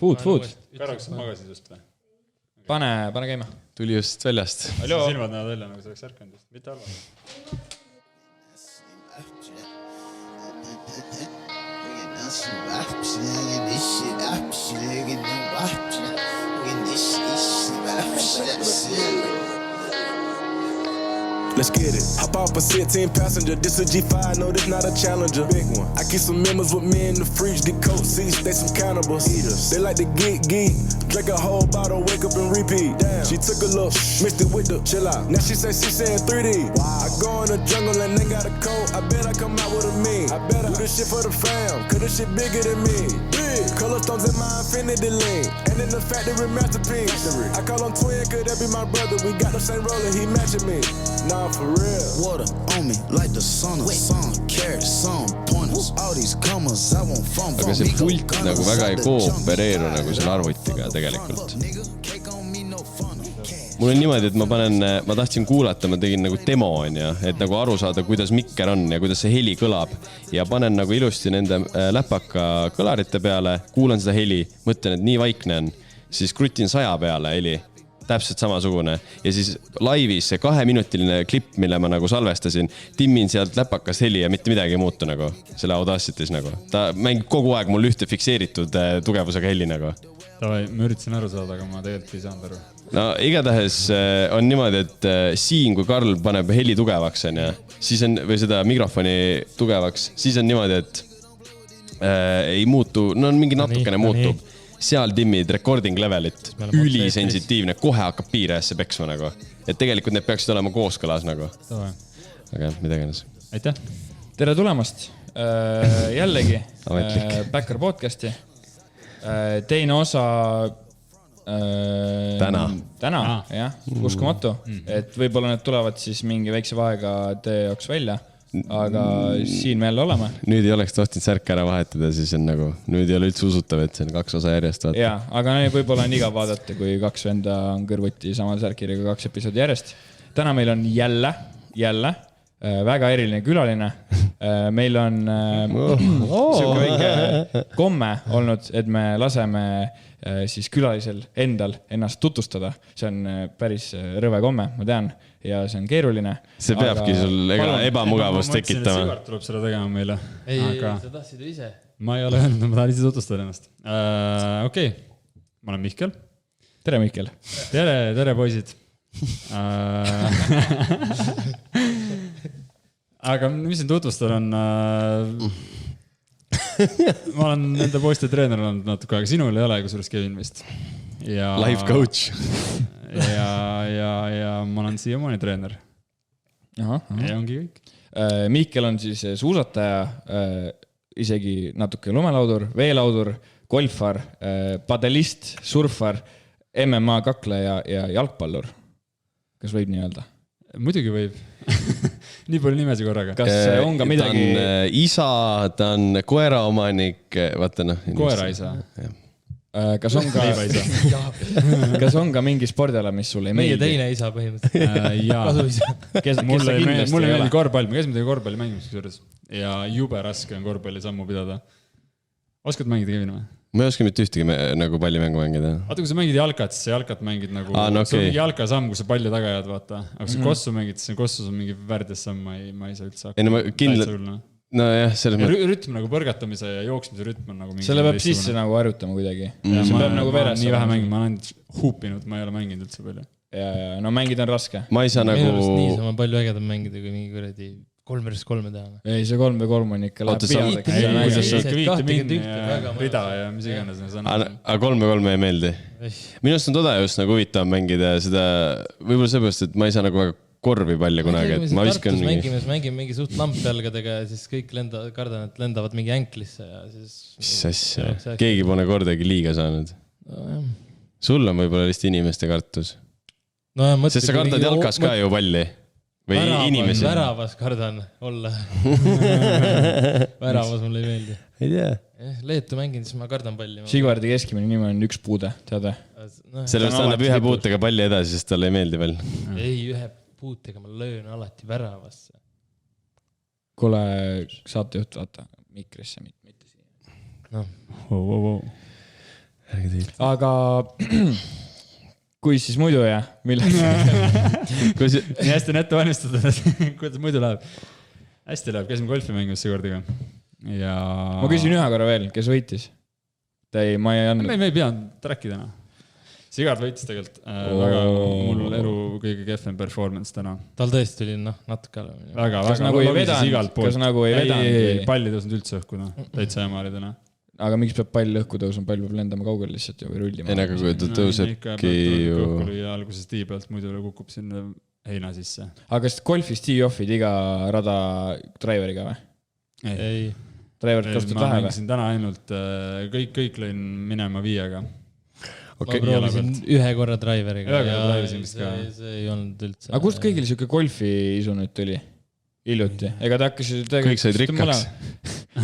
Food. Korraks magasid just või? Pane käima. Tuli just väljast. Silmad näevad välja nagu selleks ärkanud just. Mitte halva. Let's get it. Hop off a 16 passenger. This a G5, no, this not a Challenger. Big one. I keep some members with me in the fridge. The coat seats, they some cannibals. Eaters. They like to geek. Drink a whole bottle, wake up and repeat. Damn. She took a look, mixed it with the chill out. Now she say she saying 3D. Wow. I go in the jungle and they got a coat. I bet I come out with a mean. I bet I do this shit for the fam, cause this shit bigger than me. Big. Color stones in my infinity link. And in the factory masterpiece. I call him twin, could that be my brother? We got the same roller, he matching me. Nah, for real. Water on me like the sun of sun. Carrots, sun pointers. All these commas, I want fun. Aga see pult nagu väga ei koopereeru nagu selle arvutiga tegelikult. Mul on niimoodi, et ma tahtsin kuulata, ma tegin nagu demo on ja, et nagu aru saada, kuidas mikker on ja kuidas see heli kõlab. Ja panen nagu ilusti nende läpaka kõlarite peale, kuulan seda heli, mõtlen, et nii vaikne on. Siis krutin 100 peale heli. Täpselt samasugune. Ja siis laivis see 2-minutiline klipp, mille ma nagu salvestasin, timmin sealt läpakast heli ja mitte midagi ei muutu nagu. Selle Audacity's nagu. Ta mängib kogu aeg mul ühte fikseeritud tugevusega heli nagu. Tavai, ma üritasin aru saada, aga ma tegelikult ei saanud aru. No igatahes on niimoodi, et siin kui Karl paneb heli tugevaks on ja, siis on, või seda mikrofoni tugevaks, siis on niimoodi, et ei muutu, no mingi natukene muutub. Seal timmid recording levelit, ülisensitiivne, kohe hakkab piirajasse peksma nagu. Et tegelikult need peaksid olema kooskõlas nagu. Aga midagi ennast. Aitäh. Tere tulemast jällegi Backer podcasti. Teine osa täna, jah, uskumatu. Et võib-olla need tulevad siis mingi väikse vaega teie jaoks välja. Aga siin me jälle oleme. Nüüd ei oleks tohtinud särk ära vahetada, siis on nagu, nüüd ei ole üldse usutav, et see on 2 osa järjest. Vaata. Ja, aga võib-olla on igav vaadata, kui 2 venda on kõrvuti samal särkirjaga 2 episoodi järjest. Täna meil on jälle väga eriline külaline. Meil on siuke väike komme olnud, et me laseme siis külalisel endal ennast tutvustada. See on päris rõve komme, ma tean, ja see on keeruline. See peabki sul ebamugavust tekitama. Sigart tuleb seda tegema meile. Ei, sa tahtsid ju ise. Ma ei ole öelnud, ma tahan ise tutvustada ennast. Okei, ma olen Mihkel. Tere, Mihkel. Tere, poisid. Aga mis siin tutvustada on... Ma olen nende poiste treener olnud natuke, aga sinul ei ole, kui suurest Kevin vist. Life coach. Ja ma olen siiamaani treener. Ja ongi kõik. Mihkel on siis suusataja, isegi natuke lumelaudur, veelaudur, golfar, padelist, surfar, MMA kakleja ja jalgpallur. Kas võib nii öelda? Muidugi võib. Nii palju nimesi korraga. Kas on ka midagi... Ta on isa, ta on koeraomanik, vaata noh. Koera isa. Kas on ka mingi spordiala, mis sulle ei meeldi? Meie teine isa põhimõtteliselt. Mulle ei meeldi korvpall. Me käisime korvpalli mängimiseks juures. Ja jube raske on korvpalli sammu pidada. Oskad mängida, Kevin või? Ma ei oska mitte ühtegi nagu pallimängu mängida. Vaata, kui sa mängid jalkat, siis jalkat mängid nagu... See on mingi jalkasamm, kui sa palli taga jääd, vaata. Aga kui sa kossu mängid, siis kossus on mingi värdjasamm, ma ei saa üldse hakka. No jah, selles mõttes... Rütm nagu põrgatamise ja jooksmise rütm on nagu mingi... Selle peab sisse nagu harjutama kuidagi. See peab nagu veres. Nii vähe mängid, ma olen huupinud, ma ei ole mänginud üldse palju. Ja no mängid on raske. Ma ei saa nagu... Nii sama palju ägedam mängida, kui mingi kuradi 3-3 teha. Ei, see 3-3 on ikka läheb peale. Rida ja mis iganes. Aga 3-3 ei meeldi. Minu arust on toda just nagu huvitav mängida seda, võib-olla seepärast, et ma ei saa nagu väga korvi palli kunagi, et ma viskan mängime mingi suht lampjalgadega ja siis kõik kardan, et lendavad mingi änklisse ja siis... Mis asja? Keegi pole kordagi liiga saanud. Sul on võib-olla lihtsalt inimeste kartus. Sest sa kardad jalkas ka ju palli. Või inimesi. Väravas kardan olla. Väravas mulle ei meeldi. Ei tea. Leetu mängin, siis ma kardan palli. Sigvardi keskmine nimi on 1 puude, teada? Sellest annab 1 puutega palli edasi, sest talle ei meeldi veel. Ei, 1 puutega ma löön alati väravasse. Kuule, saate juht vaata mikrisse, mitte siia. No. aga kui siis muidu ja milleks? Nii hästi on ette valmistatud, et kuidas muidu läheb. Hästi läheb, käisime golfi mängimas seekordiga. Ja... Ma küsin ühe korra veel, kes võitis? Ma ei andnud. Me ei pidanud tracki täna. Sigard võitis tegelikult. Väga mul elu kõige kehvem performance täna. Tal tõesti oli natuke. Kas nagu ei vedanud? Palli tõusnud üldse õhku, täitsa jama oli täna. Aga miks peab pall õhku tõusma? Pall peab lendama kaugel lihtsalt või rullima? Ei, aga kui ta tõusebki ju... Kokku lüüa alguses tee pealt, muidu kukub sinna heina sisse. Aga kas golfis tee-offid iga rada driveriga või? Ei. Driverit kasutad vähe või? Ma mängisin täna ainult, kõik lõin minema 5-ga. Ma proovisin ühe korra driveriga. See ei olnud üldse. Aga kust kõigil siuke golfi isu nüüd tuli? Hiljuti. Ega ta hakkasid... Kõik said rikkaks.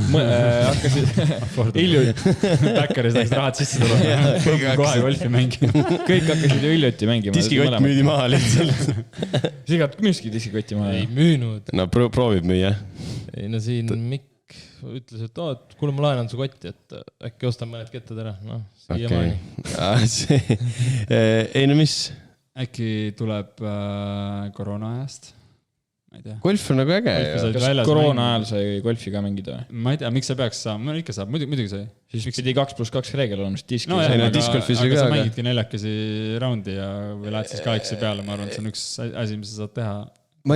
Hakkasid hiljuti. Backeris läks rahad sisse tulema. Kohe golfi mängima. Kõik hakkasid ju hiljuti mängima. Diskikott müüdi maha lihtsalt. Sigard müüski diskikotti maha. Ei müünud. No proovib müüa. Ei no siin Mikk ütles, et kuule ma laenan su kotti, et äkki ostan mõned kettad ära. No, siiamaani. Ei no mis? Äkki tuleb koroona ajast? Golf on nagu äge. Kas koroona ajal sai golfi ka mängida või? Ma ei tea, miks sa peaks saama, ikka saab, muidugi sai. Siis pidi 2+2 reegel olema, sest diski. No jah, aga sa mängidki 4 raundi või lähed siis 8 peale, ma arvan, et see on üks asi, mis sa saad teha. Ma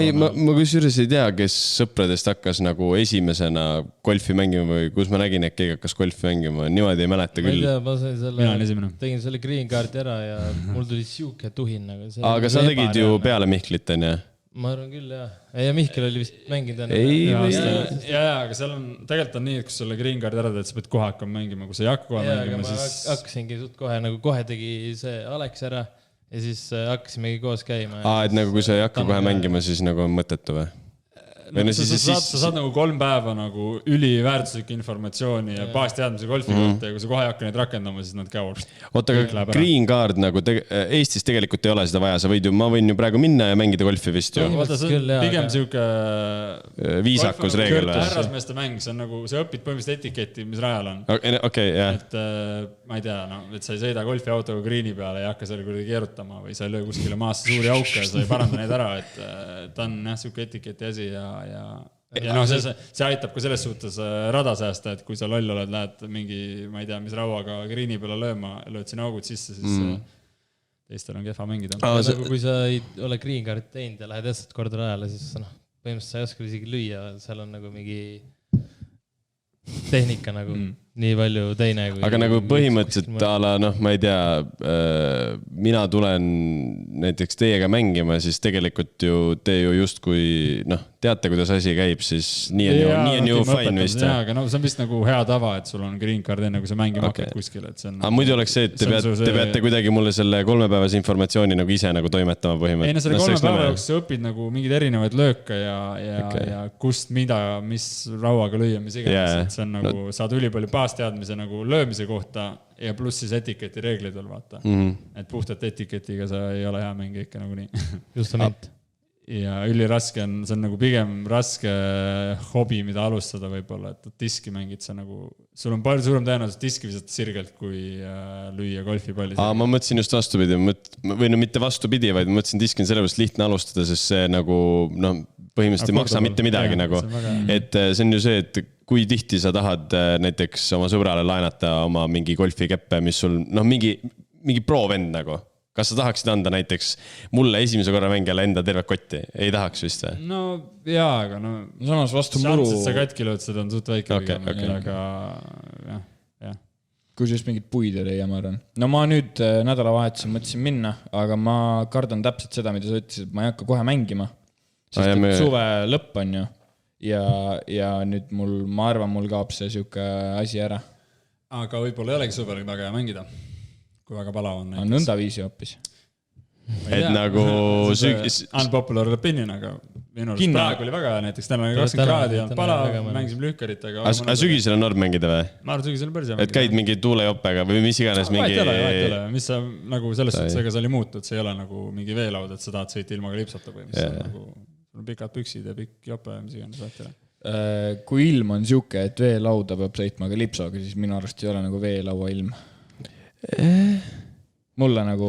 kusjuures ei tea, kes sõpradest hakkas nagu esimesena golfi mängima või kus ma nägin, et keegi hakkas golfi mängima. Niimoodi ei mäleta küll. Ma tegin selle green card'i ära ja mul tuli siuke tuhin. Aga sa tegid ju peale Mihklit, on ja? Ma arvan küll, jah. Ja Mihkel oli vist mänginud. Aga seal on, tegelikult on nii, et kui sulle green card ära teed, sa pead kohe hakkama mängima, kui sa ei hakka kohe mängima, siis... Hakkasingi kohe, nagu kohe tegi see Alex ära ja siis hakkasimegi koos käima. Et nagu kui sa ei hakka kohe mängima, siis nagu on mõttetu või? Sa saad nagu 3 päeva nagu üliväärtuslikku informatsiooni ja baasteadmise golfi kohta ja kui sa kohe hakka neid rakendama, siis nad käivad. Oota, aga green card nagu Eestis tegelikult ei ole seda vaja, ma võin ju praegu minna ja mängida golfi vist ju. Pigem siuke viisakus reegel või? Härrasmeeste mäng, see on nagu, sa õpid põhimõtteliselt etiketti, mis rajal on. Okei, jah. Et ma ei tea, et sa ei sõida golfiautoga greeni peale ja hakka selle kuidagi keerutama või sa ei löö kuskile maasse suuri auke ja sa ei paranda neid ära, et ta on jah, siuke etiketi asi ja noh, see aitab ka selles suhtes rada säästa, et kui sa loll oled, lähed mingi, ma ei tea, mis rauaga greeni peale lööma, lööd sinna augud sisse, siis teistel on kehva mängida. Nagu kui sa ei ole green card teinud ja lähed jästad korda rajale, siis põhimõtteliselt sa ei oska isegi lüüa, seal on nagu mingi tehnika nagu nii palju teine. Aga nagu põhimõtteliselt ala, ma ei tea, mina tulen näiteks teiega mängima, siis tegelikult ju te ju justkui, teate, kuidas asi käib, siis nii on ju fine vist. Jaa, aga see on vist nagu hea tava, et sul on green card enne, kui sa mängima hakkad kuskil. Aga muidu oleks see, et te peate kuidagi mulle selle 3-päevase informatsiooni nagu ise nagu toimetama põhimõtteliselt. Ei, no selle 3 päeva jooksul sa õpid nagu mingid erinevaid lööke ja kust mida, mis rauaga lüüa, mis iganes. See on nagu, saad ülipalju baasteadmise nagu löömise kohta ja pluss siis etiketi reeglid veel vaata. Et puhtalt etiketiga sa ei ole hea mängi ikka nagu nii. Just on et. Ja üliraske on, see on nagu pigem raske hobi, mida alustada võib-olla, et diski mängid, see nagu, sul on palju suurem tõenäoliselt diski visata sirgelt, kui lüüa golfipalli. Ma mõtlesin just vastupidi, või mitte vastupidi, vaid mõtlesin diski on sellepärast lihtne alustada, sest see nagu, põhimõtteliselt ei maksa mitte midagi nagu. Et see on ju see, et kui tihti sa tahad näiteks oma sõbrale laenata oma mingi golfikeppe, mis sul, mingi pro-vend nagu. Kas sa tahaksid anda näiteks mulle esimese korra mängijale enda terve kotti? Ei tahaks vist või? No jaa, aga samas vastu muru... Šansid sa katki lööd, seda on suht väike aga jah. Kui just mingid puid oli ja ma arvan. No ma nüüd nädalavahetusel mõtlesin minna, aga ma kardan täpselt seda, mida sa ütlesid, ma ei hakka kohe mängima. Sest suve lõpp on ju. Ja nüüd ma arvan, mul kaob see siuke asi ära. Aga võib-olla ei olegi suvel väga hea mängida. Kui väga palav on. Nõnda viisi hoopis. Et nagu... Unpopular opinion, aga minu arust praegu oli väga näiteks täna 20 kraadi ja palav, mängisime lühkerit. Aga sügisel on norm mängida või? Ma arvan, sügisel on päris hea mängida. Et käid mingi tuulejoppega või mis iganes mingi... Mis sa nagu selles suhtes, ega sa oli muutud, see ei ole nagu mingi veelaud, et sa tahad sõita ilma ka lipsata või mis on nagu... Sul on pikad püksid ja pikk jope ja mis iganes vaatele. Kui ilm on siuke, et veelauda peab sõitma ka lipsoga, siis minu arust ei ole nagu veelaua ilm. mulle nagu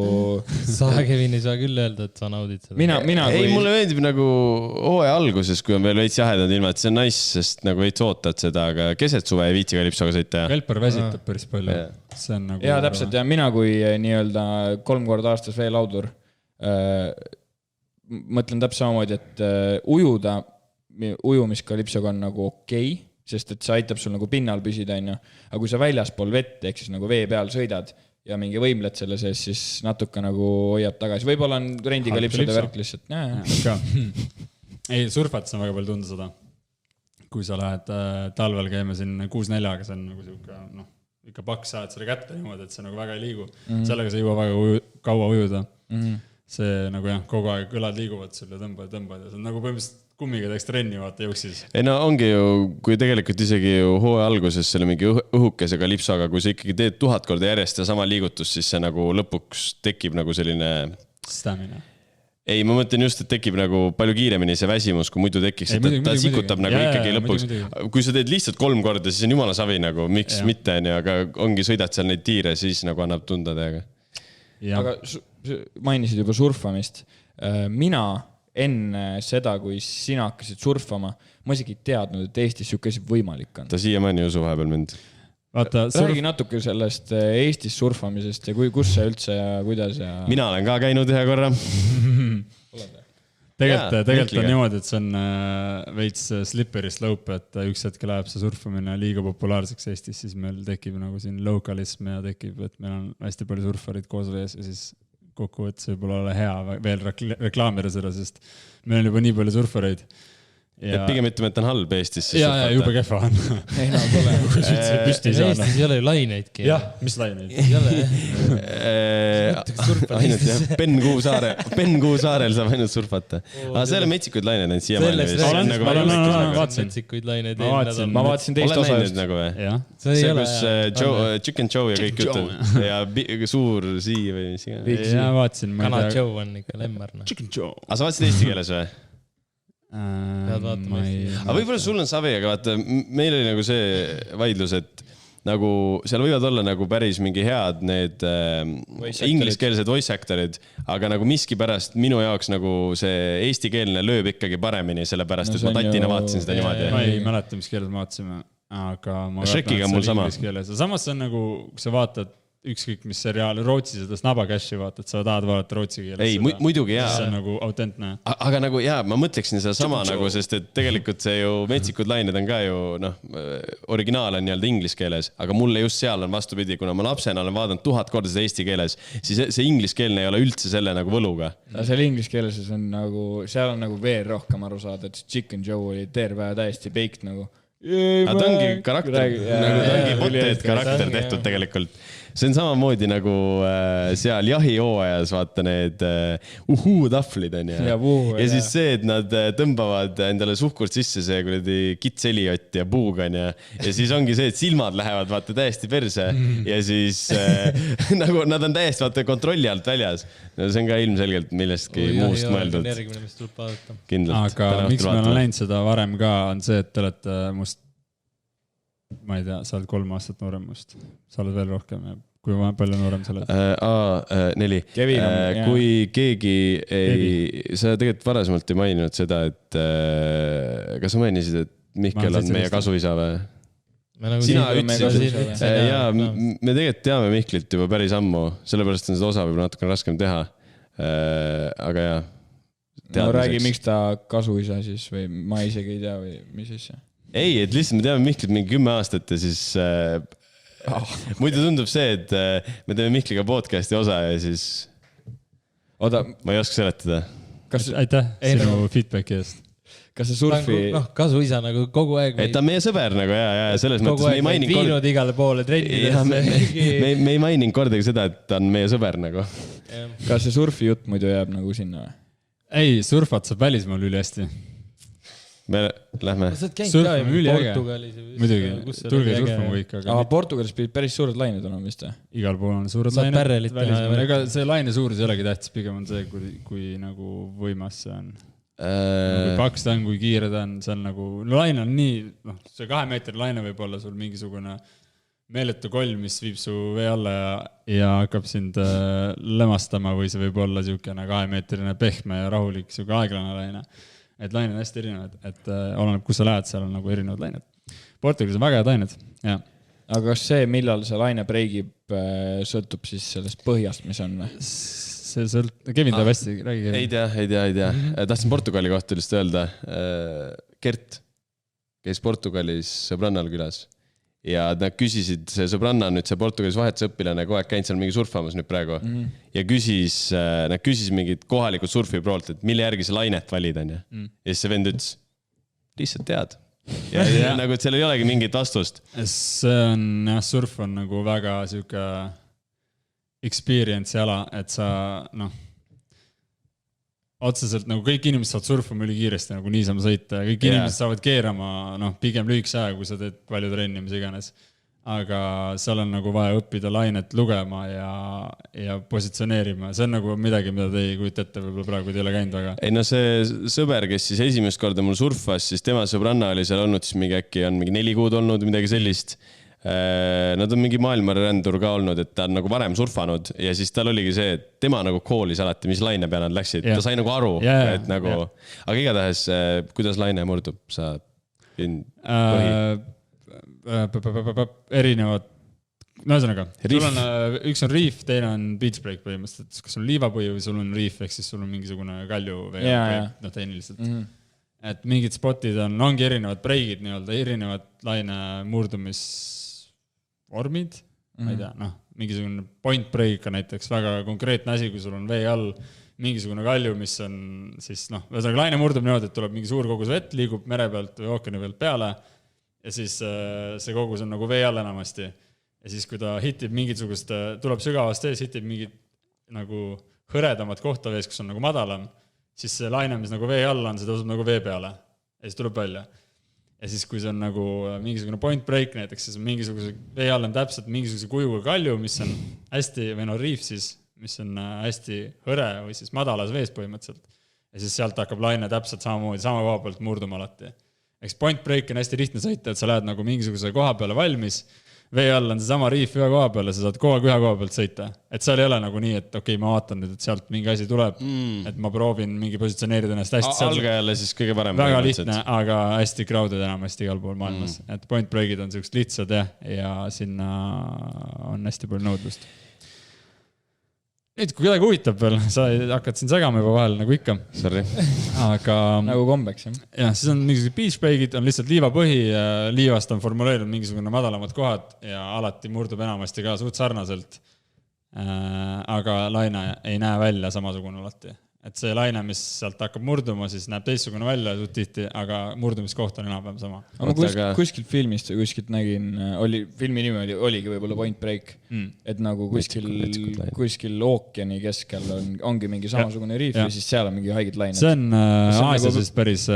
sa, Kevin, ei saa küll öelda, et sa naudid seda. mina ei, mulle meeldib nagu hooaja alguses, kui on veel veits jahedad ilmad, see on nice, sest nagu veits ootad seda, aga keset suve ei viitsi kalipsoga sõita. Kelper väsitab päris palju. See on nagu... Jaa, täpselt. Ja mina kui nii-öelda 3 korda aastas veelaudur mõtlen täpselt samamoodi, et ujumiskalipsoga on nagu okei, sest et see aitab sul nagu pinnal püsida, aga kui sa väljaspool vett, ehk siis nagu vee peal sõidad ja mingi võimled selle sees, siis natuke nagu hoiab tagasi. Võib-olla on rendikalipsode värk lihtsalt. Ei, surfates on väga palju tunda seda. Kui sa lähed talvel käima siin 6-4-ga, see on nagu siuke, ikka paks saad selle kätte niimoodi, et see nagu väga ei liigu. Sellega sa ei jõua väga kaua ujuda. See nagu kogu aeg kõlad liiguvad sul ja tõmbad ja see on nagu põhimõtteliselt kummiga teeks trenni, vaata jooksis. Ei no ongi ju, kui tegelikult isegi ju hooaja alguses selle mingi õhukese kalipsoga, kui sa ikkagi teed 1000 korda järjest ja sama liigutus, siis see nagu lõpuks tekib nagu selline... Stamina. Ei, ma mõtlen just, et tekib nagu palju kiiremini see väsimus, kui muidu tekiks, et ta sikutab nagu ikkagi lõpuks. Kui sa teed lihtsalt 3 korda, siis on jumala savi nagu, miks mitte, aga ongi sõidad seal neid tiire, siis nagu annab tunda täiega. Aga mainisid juba surfamist. Mina enne seda, kui sina hakkasid surfama, ma isegi teadnud, et Eestis siukesi võimalik on. Ta siiamaani usu vahepeal mind. Räägi natuke sellest Eestis surfamisest ja kus see üldse ja kuidas ja... Mina olen ka käinud ühe korra. Tegelikult on niimoodi, et see on veits slippery slope, et üks hetke läheb see surfamine liiga populaarseks Eestis, siis meil tekib nagu siin localism ja tekib, et meil on hästi palju surfarid koos vees ja siis kokkuvõttes võib-olla ole hea veel reklaamida seda, sest meil on juba nii palju surfareid. Et pigem ütleme, et on halb Eestis. Ja jube kehva on. Ei, no pole. Eestis ei ole ju laineidki. Jah, mis laineid? Ei ole. Ben Kuusaarel saab ainult surfata. Aga see ei ole metsikuid laineid, ainult siiamaani. Metsikuid laineid. Ma vaatasin teist osa just. See, kus Chicken Joe ja kõik jutud. Ja suur sii või mis iganes. Ja vaatasin. Kana Joe on ikka lemmar. Chicken Joe. Aga sa vaatasid eesti keeles või? Aga võib-olla sul on savi, aga vaata, meil oli nagu see vaidlus, et nagu seal võivad olla nagu päris mingi head need ingliskeelsed voice actorid, aga nagu miski pärast minu jaoks nagu see eestikeelne lööb ikkagi paremini, sellepärast, et ma tatina vaatasin seda niimoodi. Ma ei mäleta, mis keeles ma vaatasime, aga ma Shrekiga on mul sama. Samas see on nagu, kui sa vaatad ükskõik mis seriaal, Rootsi seda Snabacashi vaatad, sa tahad vaadata rootsi keeles. Ei, muidugi jaa. See on nagu autentne. Aga nagu jaa, ma mõtleksin seda sama nagu, sest et tegelikult see ju metsikud lained on ka ju, originaal on nii-öelda ingliskeeles, aga mulle just seal on vastupidi, kuna ma lapsena olen vaadanud 1000 korda seda eesti keeles, siis see ingliskeelne ei ole üldse selle nagu võluga. Seal ingliskeeles on nagu, seal on nagu veel rohkem aru saada, et Chicken Joe oli terve täiesti baked nagu. Aga ta ongi karakter, nagu ta ongi poteed karakter tehtud tegelikult. See on samamoodi nagu seal jahihooajas vaata need tahvlid on ja siis see, et nad tõmbavad endale suhkurt sisse see kuradi kitselijott ja puugan ja siis ongi see, et silmad lähevad vaata täiesti perse ja siis nagu nad on täiesti vaata kontrolli alt väljas. No, see on ka ilmselgelt millestki muust mõeldud. Kindlalt. Aga miks me olen näinud seda varem ka, on see, et te olete must ma ei tea, sa oled 3 aastat nooremust. Sa oled veel rohkem ja kui palju noorem sa oled? 4. Kui keegi ei... Sa tegelikult varasemalt ei maininud seda, et kas sa mainisid, et Mihkel on meie kasuisa või? Sina ütlesid. Jaa, me tegelikult teame Mihklit juba päris ammu, sellepärast on seda osa võib natuke raskem teha. Aga jah. No räägi, miks ta kasuisa siis või ma isegi ei tea või mis siis? Ei, et lihtsalt me teame Mihklit mingi 10 aastat ja siis muidu tundub see, et me teeme Mihkliga podcasti osa ja siis ma ei oska seletada. Aitäh sinu feedbacki eest. Kas see surfi... Kasuisa nagu kogu aeg... Et ta on meie sõber nagu ja selles mõttes me ei mainin... Viinud igale poole trennidesse. Me ei mainin kordagi seda, et ta on meie sõber nagu. Kas see surfi jutt muidu jääb nagu sinna või? Ei, surfat saab välismaal üli hästi. Me lähme. Surfame üli äge. Muidugi, tulge surfama kõik. Aga Portugalis pidid päris suured lained olema vist? Igal pool on suured lained. Ega see laine suurus ei olegi tähtis, pigem on see, kui nagu võimas see on. Kui paks ta on, kui kiire ta on, see on nagu... Laine on nii... See 2 meetri laine võib olla sul mingisugune meeletu koll, mis viib su vee alla ja hakkab sind lämastama või see võib olla siukene 2-meetrine pehme ja rahulik siuke aeglane laine. Et laine on hästi erinevad, et oleneb, kus sa lähed, seal on nagu erinevad lained. Portugalis on väga head lained, jah. Aga kas see, millal see laine breigib, sõltub siis sellest põhjast, mis on? See Kevin teab hästi, räägi Kevin. Ei tea. Tahtsin Portugali kohta lihtsalt öelda. Gert käis Portugalis sõbrannal külas ja nad küsisid, see sõbranna on nüüd see Portugalis vahetusõpilane, kogu aeg käinud seal mingi surfamas nüüd praegu ja nad küsis mingid kohalikud surfiproualt, et mille järgi see lainet valid on ja siis see vend ütles, lihtsalt tead. Ja nagu, et seal ei olegi mingit vastust. See on, surf on nagu väga siuke experience ala, et sa, otseselt nagu kõik inimesed saavad surfama üli kiiresti nagu niisama sõita ja kõik inimesed saavad keerama pigem lühikese aja, kui sa teed palju trenni, mis iganes. Aga seal on nagu vaja õppida lainet lugema ja positsioneerima. See on nagu midagi, mida te ei kujuta ette võib-olla praegu, te ei ole käinud väga. Ei see sõber, kes siis esimest korda mul surfas, siis tema sõbranna oli seal olnud, siis äkki on mingi 4 kuud olnud midagi sellist. Nad on mingi maailmarändur ka olnud, et ta on nagu varem surfanud ja siis tal oligi see, et tema nagu koolis alati, mis laine peale nad läksid. Ta sai nagu aru, et nagu, aga igatahes, kuidas laine murdub, sa erinevad, ühesõnaga, üks on reef, teine on beach break põhimõtteliselt, kas sul on liivapõi või sul on reef, ehk siis sul on mingisugune kalju või tehniliselt. Et mingid spotid ongi erinevad breigid, erinevad laine murdumisvormid, ma ei tea, mingisugune point break näiteks, väga konkreetne asi, kui sul on vee all mingisugune kalju, mis on siis, ühesõnaga laine murdub niimoodi, et tuleb mingi suur kogus vett, liigub mere pealt või ookeani pealt peale ja siis see kogus on nagu vee all enamasti. Ja siis, kui ta hitib mingisugust, tuleb sügavast ees, hitib mingit nagu hõredamat kohta vees, kus on nagu madalam, siis see laine, mis nagu vee all on, see tõuseb nagu vee peale ja siis tuleb välja. Ja siis, kui see on nagu mingisugune point break näiteks, siis mingisuguse vee all on täpselt mingisuguse kujuga kalju, mis on hästi, või reef siis, mis on hästi hõre või siis madalas vees põhimõtteliselt. Ja siis sealt hakkab laine täpselt samamoodi, sama koha pealt murduma alati. Eks point break on hästi lihtne sõita, et sa lähed nagu mingisuguse koha peale valmis, vee all on see sama riif ühe koha peale, sa saad kogu aeg ühe koha pealt sõita. Et seal ei ole nagu nii, et okei, ma vaatan nüüd, et sealt mingi asi tuleb, et ma proovin mingi positsioneerida ennast hästi. Algajale siis kõige parem. Väga lihtne, aga hästi crowded enamasti igal pool maailmas. Et point breakid on sellised lihtsad ja sinna on hästi palju nõudlust. Nüüd, kui kedagi huvitab veel, sa hakkad siin segama juba vahel, nagu ikka. Sorry. Aga nagu kombeks, jah. Ja, siis on mingisugused beach breakid, on lihtsalt liivapõhi ja liivast on formuleerinud mingisugune madalamad kohad ja alati murdub enamasti ka suht sarnaselt. Aga laine ei näe välja samasugune alati. Et see laine, mis sealt hakkab murduma, siis näeb teistsugune välja suht tihti, aga murdumiskoht on enam-vähem sama. Aga kuskilt filmist või kuskilt nägin, filmi nimi oligi võib-olla Point Break, et nagu kuskil ookeani keskel ongi mingi samasugune riif ja siis seal on mingi haiged lained. See on Aasias päris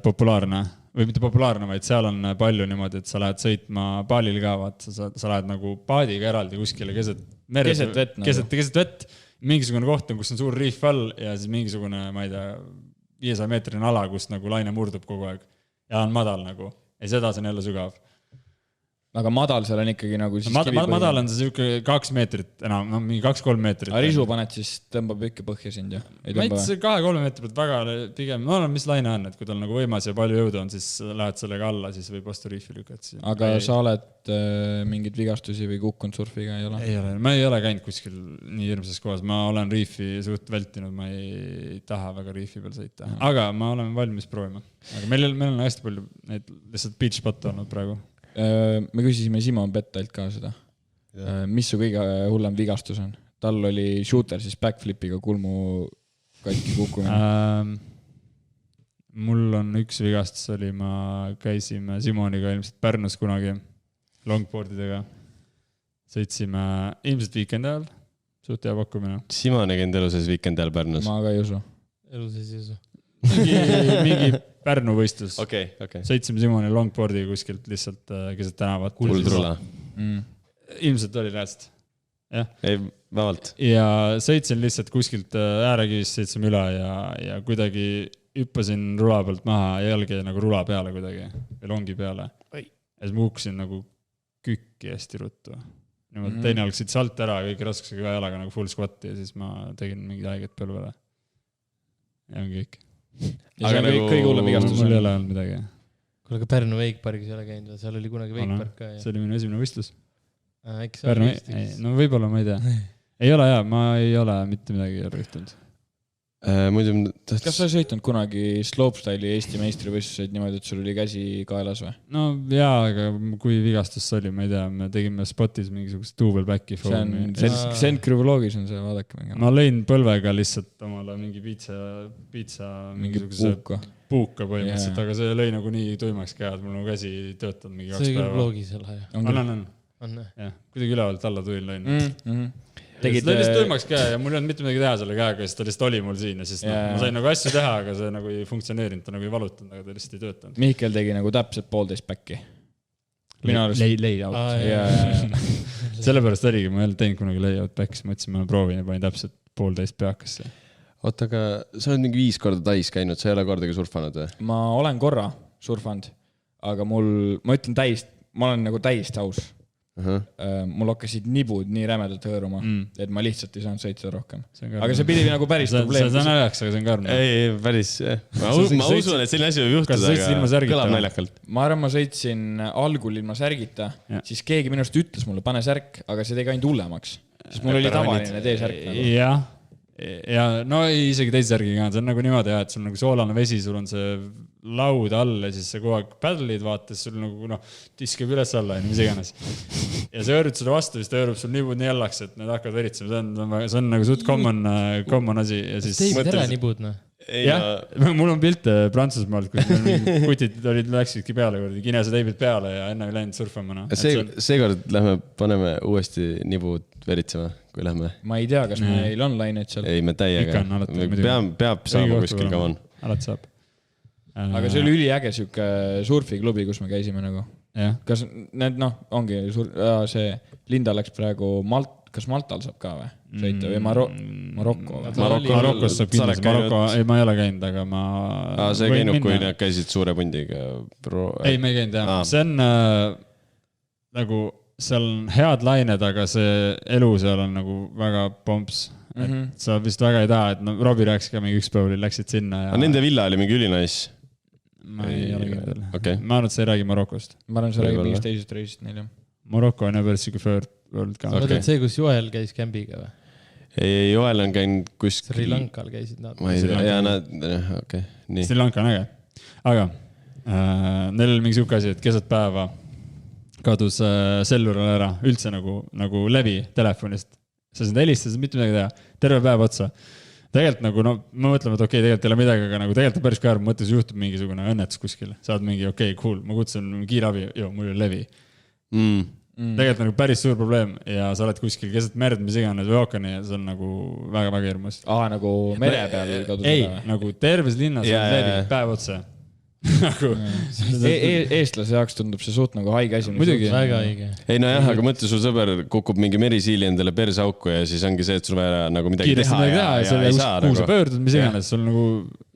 populaarne, või mitte populaarne, vaid seal on palju niimoodi, et sa lähed sõitma paalil ka, sa lähed nagu paadiga eraldi kuskile keset vett. Keset vett. Mingisugune koht on, kus on suur riif all ja siis mingisugune, ma ei tea, 500 meetrine ala, kus nagu laine murdub kogu aeg ja on madal nagu. Ja seda see on jälle sügav. Aga madal seal on ikkagi nagu siis madal on see 2 meetrit enam, mingi 2-3 meetrit. Aga risu paned siis tõmbab ikka põhja sind, jah? Ma ei tea, 2-3 meetrit väga pigem, mis laine on, et kui tal nagu võimas ja palju jõudu on, siis lähed sellega alla, siis võib vastu riifi lükata. Aga sa oled mingid vigastusi või kukkunud surfiga ei ole? Ei ole, ma ei ole käinud kuskil nii hirmsas kohas, ma olen riifi suht vältinud, ma ei taha väga riifi peal sõita. Aga ma olen valmis proovima. Aga meil on hästi palju neid lihtsalt beach spot olnud praegu. Me küsisime Simon Bettalt ka seda. Mis su kõige hullem vigastus on? Tal oli shooter siis backflipiga kulmu katki kukkumine. Mul on üks vigastus oli, ma käisime Simoniga ilmselt Pärnus kunagi longboardidega. Sõitsime ilmselt weekendi ajal, suht hea pakkumine. Simon ei käinud eluses weekendi ajal Pärnus? Ma ka ei usu. Eluses ei usu. Mingi Pärnu võistlus. Okay. Sõitsime Simoni longboardiga kuskilt lihtsalt keset tänavat. Kuldrula. Ilmselt oli rääst. Ei, vähemalt. Ja sõitsin lihtsalt kuskilt äärekivist, sõitsime üle ja kuidagi hüppasin rula pealt maha, jalg jäi nagu rula peale kuidagi, või longi peale. Ja siis ma kukkusin nagu kükki hästi ruttu. Teine algsid salt ära ja kõik raskusega ühe jalaga nagu full squati ja siis ma tegin mingid haiget põlvele. Ja on kõik. Ja see on kõige hullem vigastus. Mul ei ole olnud midagi. Kuule, aga Pärnu Veikpargis ei ole käinud, seal oli kunagi Veikpark ka. See oli minu esimene võistlus. Pärnu, no võib-olla ma ei tea. Ei ole ma ei ole mitte midagi juhtunud. Kas sa sõitnud kunagi slopestyle'i Eesti meistrivõistluseid niimoodi, et sul oli käsi kaelas või? No jaa, aga kui vigastus see oli, ma ei tea, me tegime spotis mingisugust double back'i. Sendkrüvoloogis on see, vaadake mingi. Ma lõin põlvega lihtsalt omale mingi piitsa mingisuguse puuka põhimõtteliselt, aga see lõi nagu nii tuimaks käed, mul nagu käsi ei töötanud mingi 2 päeva. See oli vlogis jälle. On. Kuidagi ülevalt alla tulin lõin. See oli lihtsalt tuimaks käe ja mul ei olnud mitte midagi teha selle käega, siis ta lihtsalt oli mul siin ja siis ma sain nagu asju teha, aga see nagu ei funktsioneerinud, ta nagu ei valutanud, aga ta lihtsalt ei töötanud. Mihkel tegi nagu täpselt 1,5 päkki. Layout. Sellepärast oligi, ma ei olnud teinud kunagi layout back, siis mõtlesin, ma proovin ja panin täpselt 1,5 peakasse. Oota, aga sa oled mingi 5 korda Tais käinud, sa ei ole kordagi surfanud või? Ma olen korra surfanud, aga ma ütlen ma olen nagu täiesti aus. Mul hakkasid nibud nii rämedalt hõõruma, et ma lihtsalt ei saanud sõita rohkem. Aga see pidi nagu päris probleem. See on naljaks, aga see on karm. Ei, päris. Ma usun, et selline asi võib juhtuda, aga kõlab naljakalt. Ma arvan, ma sõitsin algul ilma särgita, siis keegi minust ütles mulle, pane särk, aga see tegi ainult hullemaks. Siis mul oli tavaline T-särk nagu. Jah. Ja no isegi teise särgi ka, see on nagu niimoodi, et sul on nagu soolane vesi, sul on see laud all ja siis sa kogu aeg pädlid vaates, sul nagu tiskab üles alla ja mis iganes. Ja sa hõõrud seda vastu, siis ta hõõrub sul nibud nii jällaks, et need hakkavad veritsema. See on nagu suht common asi. Teimid ära nibud, jah, mul on pilte Prantsusmaalt, kus kutid läksidki peale, kinese teibid peale ja enne ei läinud surfama. Seekord lähme paneme uuesti nibud veritsema, kui lähme. Ma ei tea, kas meil on lained seal. Ei, me täiega. Peab saama kuskil kavan. Alati saab. Aga see oli üliäge siuke surfiklubi, kus me käisime nagu. Kas need, ongi see Linda läks praegu kas Maltal saab ka või? Sõita või Marokko? Marokos saab kindlasti. Ei, ma ei ole käinud, aga ma... See käinud, kui nad käisid suure pundiga. Ei, me ei käinud, jah. See on nagu... Seal on head lained, aga see elu seal on nagu väga pomps. Sa vist väga ei taha, et Robbie rääkis ka mingi üks päev, läksid sinna. Aga nende villa oli mingi ülinais? Ma ei ole kindel. Ma arvan, et sa ei räägi Marokost. Ma arvan, sa räägid mingist teisest reisist neil. Maroko on päris siuke third world ka. Mõtled see, kus Joel käis kämbiga või? Ei, Joel on käinud kuskil... Sri Lankal käisid nad. Ma ei tea, ja nad... Okei, nii. Sri Lanka on äge. Aga neil oli mingi siuke asi, et keset päeva kadus sellural ära, üldse nagu läbi telefonist. Sa sind helistas, mitte midagi teha. Terve päev otsa. Tegelikult nagu, ma mõtlen, et okei, tegelikult ei ole midagi, aga nagu tegelikult päris karm mõttes juhtub mingisugune õnnetus kuskil. Saad mingi, okei, cool, ma kutsun kiirabi, mul oli levi. Tegelikult nagu päris suur probleem ja sa oled kuskil keset merd, mis iganes või ookani ja see on nagu väga hirmus. Nagu mere peal kadus ära? Ei, nagu terves linnas on levi, päev otsa. Eestlase jaoks tundub see suht nagu haige asi. Muidugi. Väga haige. Ei no jah, aga mõtle, sul sõber kukub mingi merisiili endale persauku ja siis ongi see, et sul vaja nagu midagi teha ja ei saa. Kuhu sa pöördud, mis iganes, sul nagu...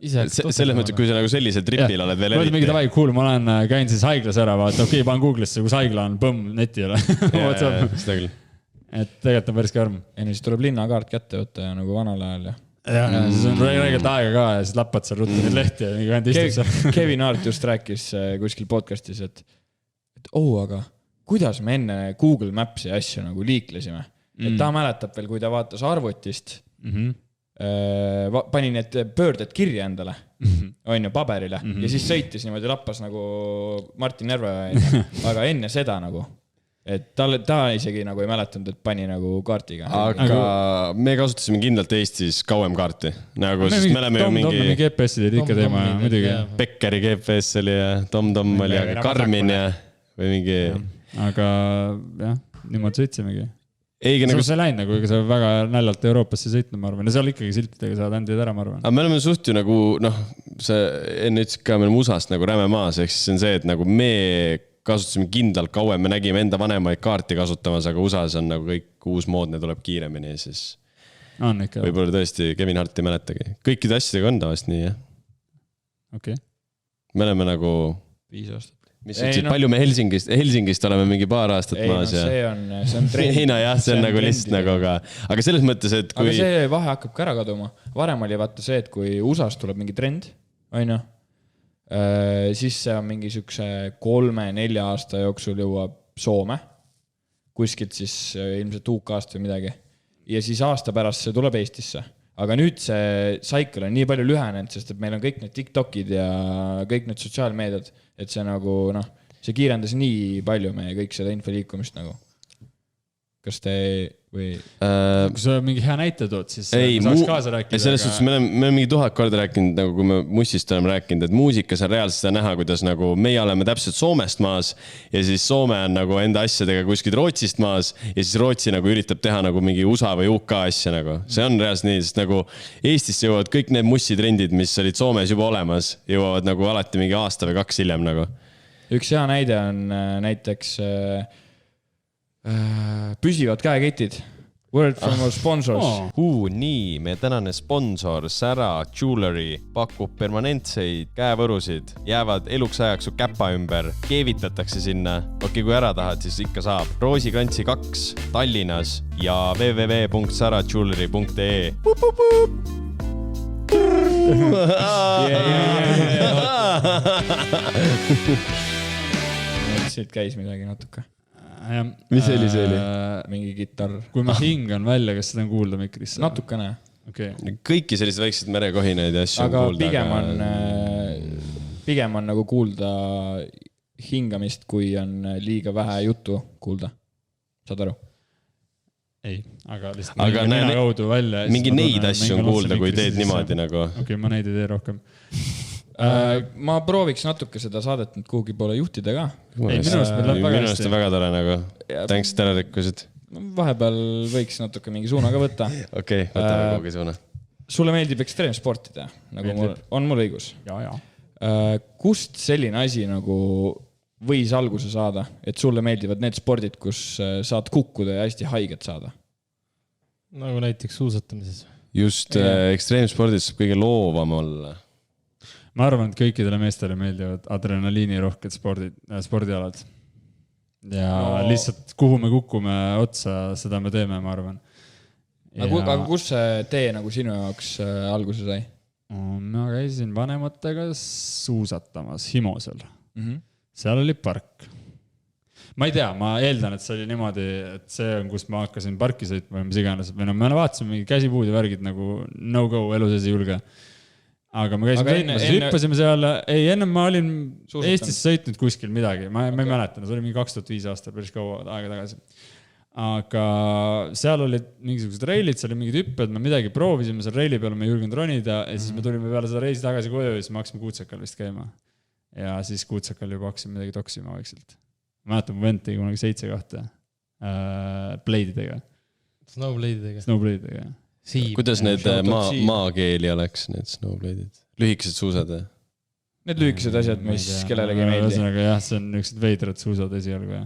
Selles mõttes, kui sa nagu sellisel tripil oled veel eriti. Mingi davai, cool, ma olen käin siis haiglas ära, vaata, okei, panen Google'isse, kus haigla on, põmm, neti ole. Seda küll. Et tegelikult on päris karm. Ja siis tuleb linnakaart kätte võtta ja nagu vanal ajal ja... Ja siis on räägelt aega ka ja siis lappad seal ruttu neid lehti ja mingi vend istub seal. Kevin Hart just rääkis kuskil podcastis, et aga kuidas me enne Google Maps'i asju nagu liiklesime. Et ta mäletab veel, kui ta vaatas arvutist, pani need pöörded kirja endale, on ju, paberile, ja siis sõitis niimoodi lappas nagu Martin Järve, aga enne seda nagu. Et ta isegi nagu ei mäletanud, et pani nagu kaartiga. Aga me kasutasime kindlalt Eestis kauem kaarti. Nagu, sest me oleme ju mingi... GPS-il olid ikka teema ja muidugi. Beckeri GPS oli ja Tom oli, aga Karmin ja või mingi... Aga jah, niimoodi sõitsimegi. Eiga nagu... See läinud nagu, ega sa väga näljalt Euroopasse sõitnud, ma arvan. Ja seal ikkagi siltidega saad ändid ära, ma arvan. Aga me oleme suht ju nagu, see enne ütles ka, me oleme USA-st nagu räme maas, ehk siis see on see, et nagu me kasutasime kindlalt kauem, me nägime enda vanemaid kaarti kasutamas, aga USA-s on nagu kõik uus moodne tuleb kiiremini ja siis on ikka. Võib-olla tõesti Kevin Hart ei mäletagi. Kõikide asjadega on tavalist nii, jah. Okei. Me oleme nagu 5 aastat. mis ütlesid, palju me Helsingist oleme mingi paar aastat maas ja... see on trend. Ei no jah, see on nagu list nagu, aga selles mõttes, et kui... Aga see vahe hakkab ka ära kaduma. Varem oli vaata see, et kui USAs tuleb mingi trend, aina, siis see on mingi sükse 3-4 aasta jooksul jõuab Soome, kuskilt siis ilmselt UK-ast või midagi. Ja siis aasta pärast see tuleb Eestisse. Aga nüüd see cycle on nii palju lühenenud, sest et meil on kõik need TikTokid ja kõik need sotsiaalmeediad, et see nagu, see kiirendas nii palju meie kõik seda info liikumist nagu. Kas te või... Kui sa mingi hea näite tood, siis saaks kaasa rääkida. Selles suhtes me oleme mingi 1000 korda rääkinud, nagu kui me Mussist oleme rääkinud, et muusikas on reaalselt seda näha, kuidas nagu meie oleme täpselt Soomest maas ja siis Soome on nagu enda asjadega kuskil Rootsist maas ja siis Rootsi nagu üritab teha nagu mingi USA või UK asja nagu. See on reaalselt nii, sest nagu Eestisse jõuavad kõik need mussitrendid, mis olid Soomes juba olemas, jõuavad nagu alati mingi aasta või 2 hiljem nagu. Üks hea näide on näiteks püsivad käeketid. Word from our sponsors. Nii, meie tänane sponsor Sära Jewelry pakub permanentseid käevõrusid, jäävad eluks ajaks su käpa ümber, keevitatakse sinna. Okei, kui ära tahad, siis ikka saab. Roosikrantsi 2 Tallinnas ja www.sarajewelry.ee. Siit käis midagi natuke. Mis see oli? Mingi kitarr. Kui ma hingan välja, kas seda on kuulda mikrisse? Natukene. Okay. Kõiki sellised väiksed merekohinaid ja asju aga on kuulda. Pigem on nagu kuulda hingamist, kui on liiga vähe juttu kuulda. Saad aru? Ei, aga lihtsalt mina kaudu välja. Mingi neid asju on kuulda, kui teed niimoodi nagu. Okei, ma neid ei tee rohkem. Ma prooviks natuke seda saadet nüüd kuhugi poole juhtida ka. Minu arust on väga tore nagu. Thanks, tere rikkusid. Vahepeal võiks natuke mingi suuna ka võtta. Okei, võtame kuhugi suuna. Sulle meeldib ekstreemsportida, nagu on mul õigus. Ja. Kust selline asi nagu võis alguse saada, et sulle meeldivad need spordid, kus saad kukkuda ja hästi haiget saada? Nagu näiteks suusatamises. Just ekstreemspordis saab kõige loovam olla. Ma arvan, et kõikidele meestele meeldivad adrenaliinirohked spordialad. Ja lihtsalt kuhu me kukume otsa, seda me teeme, ma arvan. Aga kus see tee nagu sinu jaoks alguse sai? Ma käisin vanematega suusatamas Himosel. Seal oli park. Ma ei tea, ma eeldan, et see oli niimoodi, et see on, kus ma hakkasin parki sõitma või mis iganes. Või me vaatasime mingi käsipuud ja värgid nagu no go, elu sees ei julge. Aga me käisime sõitma, siis hüppasime seal. Ei, ennem ma olin Eestis sõitnud kuskil midagi. Ma ei mäletan, see oli mingi 2005 aastal, päris kaua aega tagasi. Aga seal olid mingisugused reilid, seal oli mingid hüpped, me midagi proovisime, seal reili peal me ei julgenud ronida ja siis me tulime peale seda reisi tagasi koju ja siis me hakkasime Kuutsekal vist käima. Ja siis Kuutsekal juba hakkasime midagi toksima vaikselt. Mäletan, mu vend tegi kunagi 7-2 bladeidega. Snowbladeidega. Kuidas need maakeeli oleks, need snowbladeid? Lühikesed suusad? Need lühikesed asjad, mis kellelegi ei meeldi. Jah, see on üks veidrad suusad esialgu.